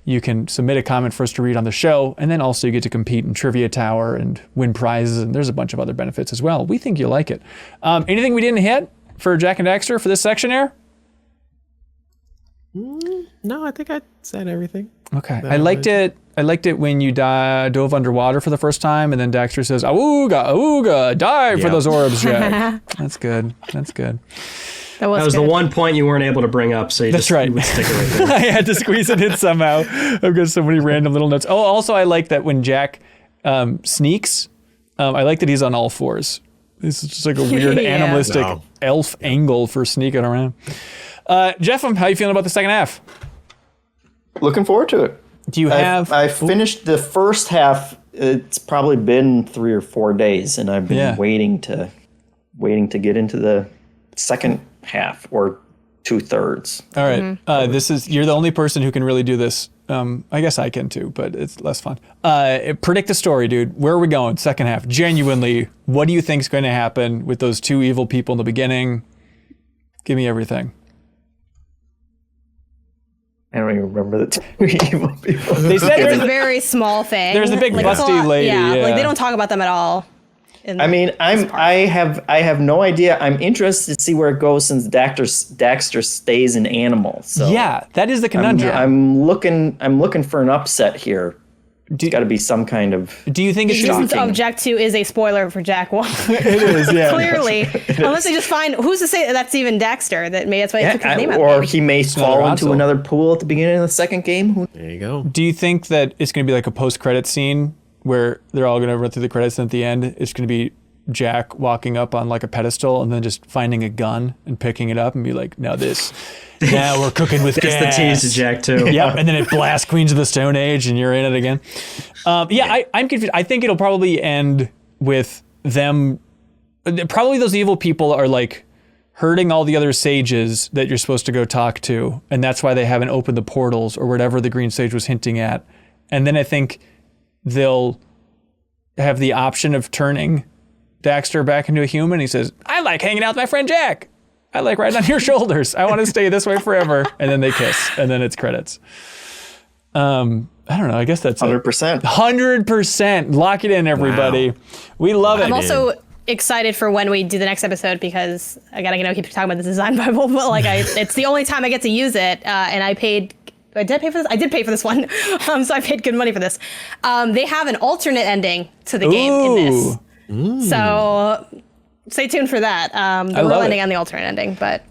you can submit a comment for us to read on the show, and then also you get to compete in Trivia Tower and win prizes, and there's a bunch of other benefits as well. We think you'll like it. Anything we didn't hit for Jak and Daxter for this section here? No, I think I said everything. Okay. I liked it when you dove underwater for the first time, and then Daxter says, "Awooga, awooga, dive for those orbs, Jak." That's good. That's good. That was the one point you weren't able to bring up, so you That's right. You would stick it right there. I had to squeeze it in somehow. I've got so many random little notes. Oh, also I like that when Jak sneaks, I like that he's on all fours. This is just like a weird animalistic elf angle for sneaking around. Jeff, how you feeling about the second half? Looking forward to it. Do you have... I finished the first half. It's probably been 3 or 4 days, and I've been waiting to get into the second half, or 2/3. All right. You're the only person who can really do this. I guess I can too, but it's less fun. Predict the story, dude. Where are we going? Second half. Genuinely, what do you think is going to happen with those 2 evil people in the beginning? Give me everything. I don't even remember the 2 evil people. They said it's a very small thing. There's a big busty lady. Yeah, like they don't talk about them at all. I mean, I have no idea. I'm interested to see where it goes since Daxter stays an animal. So yeah, that is the conundrum. I'm looking for an upset here. It's got to be some kind of. Do you think it's the existence of Jak 2 is a spoiler for Jak 1? It is, yeah. Clearly, unless they just find who's to say that's even Daxter. That's why it took his name out. Or he may fall into another pool at the beginning of the second game. There you go. Do you think that it's going to be like a post-credit scene where they're all going to run through the credits, and at the end, it's going to be Jak walking up on like a pedestal and then just finding a gun and picking it up and be like, now we're cooking with gas. That's the tease to Jak 2. Yep, and then it blasts Queens of the Stone Age and you're in it again. I'm confused. I think it'll probably end with them, probably those evil people are like hurting all the other sages that you're supposed to go talk to, and that's why they haven't opened the portals or whatever the green sage was hinting at. And then I think they'll have the option of turning Daxter back into a human. He says, I like hanging out with my friend Jak. I like riding on your shoulders. I want to stay this way forever. And then they kiss, and then it's credits. I don't know. I guess that's 100%. 100%. Lock it in, everybody. Wow. We love it. I'm also excited for when we do the next episode, because I gotta keep talking about the design Bible, but like it's the only time I get to use it, and I did pay for this. I did pay for this one, so I paid good money for this. They have an alternate ending to the game in this. So stay tuned for that. The real ending and the alternate ending, but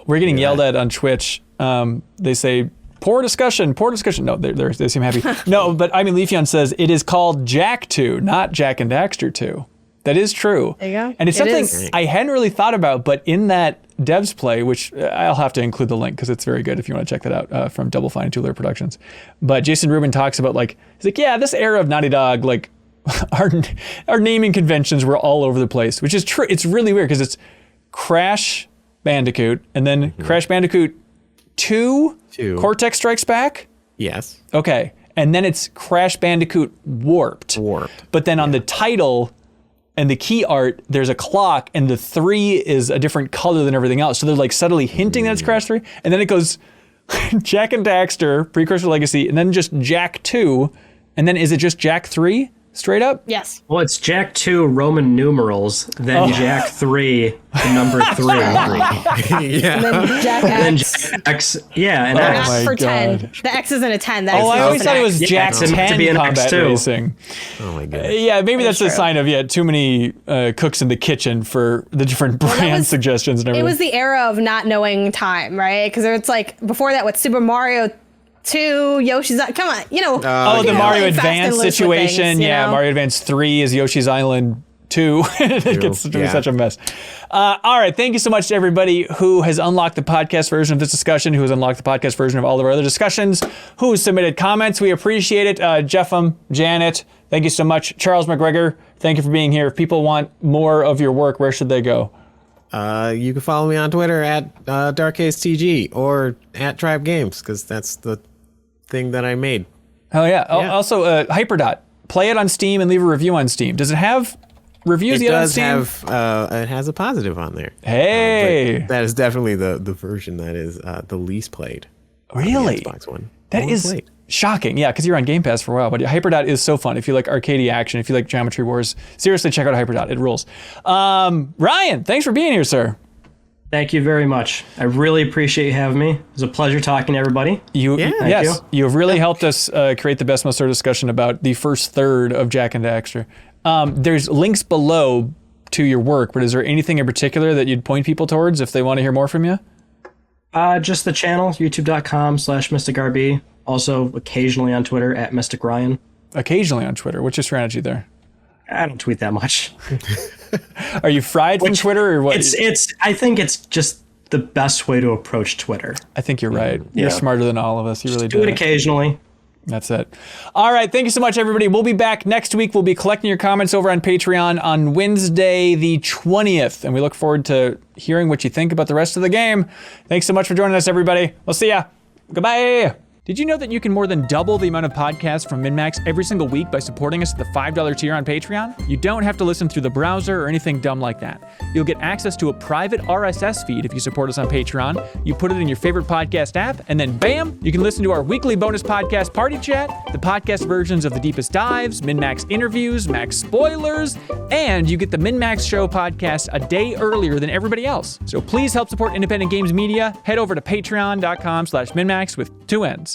we're getting yelled at on Twitch. They say poor discussion. No, they seem happy. No, but I mean, Leafeon says it is called Jak 2, not Jak and Daxter 2. That is true. There you go. And it's something I hadn't really thought about, but in that devs play, which I'll have to include the link because it's very good if you want to check that out, from Double Fine and Two Layer Productions. But Jason Rubin talks about he's like, yeah, this era of Naughty Dog, like our naming conventions were all over the place, which is true. It's really weird because it's Crash Bandicoot and then Crash Bandicoot 2, Cortex Strikes Back. Yes. Okay. And then it's Crash Bandicoot Warped. But then on the title and the key art, there's a clock, and the 3 is a different color than everything else. So they're like subtly hinting that it's Crash 3, and then it goes Jak and Daxter, Precursor Legacy, and then just Jak 2, and then is it just Jak 3 straight up? Yes. Well, it's Jak 2 Roman numerals, then Jak 3, the number 3. Yeah. And then Jak Then X. Jak X, yeah, and Or X. X for God. 10. The X isn't a 10. That Oh, I always is thought it an was X. Jak X meant 10 to be an combat X2. racing. Oh my goodness. Yeah, maybe that's a true. sign of too many cooks in the kitchen for the different brand was- suggestions and It everything. was the era of not knowing time, right? Because it's like before that with Super Mario 2, Yoshi's come on, the you know, Mario like fast and Advance loose with situation. things, you know? Mario Advance 3 is Yoshi's Island 2. It gets to be Yeah. such a mess. All right. Thank you so much to everybody who has unlocked the podcast version of this discussion, who has unlocked the podcast version of all of our other discussions, who submitted comments. We appreciate it. Jeffem, Janet, thank you so much. Charles McGregor, thank you for being here. If people want more of your work, where should they go? You can follow me on Twitter at DarkAceTG or at Tribe Games, because that's the thing that I made. Oh, yeah. Yeah. Also, HyperDot. Play it on Steam and leave a review on Steam. Does it have reviews It yet on does Steam? have, it has a positive on there. Hey. But that is definitely the version that is the least played. Really? The Xbox One. That Only is played. shocking. Yeah, because you're on Game Pass for a while. But HyperDot is so fun. If you like arcadey action, if you like Geometry Wars, seriously, check out HyperDot. It rules. Ryan, thanks for being here, sir. Thank you very much. I really appreciate you having me. It was a pleasure talking to everybody. Yes, you have really helped us create the best most sort of discussion about the first third of Jak and Daxter. There's links below to your work, but is there anything in particular that you'd point people towards if they want to hear more from you? Just the channel, youtube.com/MysticRB. Also, occasionally on Twitter at MysticRyan. Occasionally on Twitter. What's your strategy there? I don't tweet that much. Are you fried from Twitter or what? I think it's just the best way to approach Twitter. I think you're right. You're smarter than all of us. You really Do it occasionally. That's it. All right. Thank you so much, everybody. We'll be back next week. We'll be collecting your comments over on Patreon on Wednesday, the 20th. And we look forward to hearing what you think about the rest of the game. Thanks so much for joining us, everybody. We'll see ya. Goodbye. Did you know that you can more than double the amount of podcasts from MinnMax every single week by supporting us at the $5 tier on Patreon? You don't have to listen through the browser or anything dumb like that. You'll get access to a private RSS feed if you support us on Patreon. You put it in your favorite podcast app, and then bam, you can listen to our weekly bonus podcast Party Chat, the podcast versions of The Deepest Dives, MinnMax interviews, Max spoilers, and you get the MinnMax Show podcast a day earlier than everybody else. So please help support independent games media. Head over to patreon.com/MinnMax with 2 N's.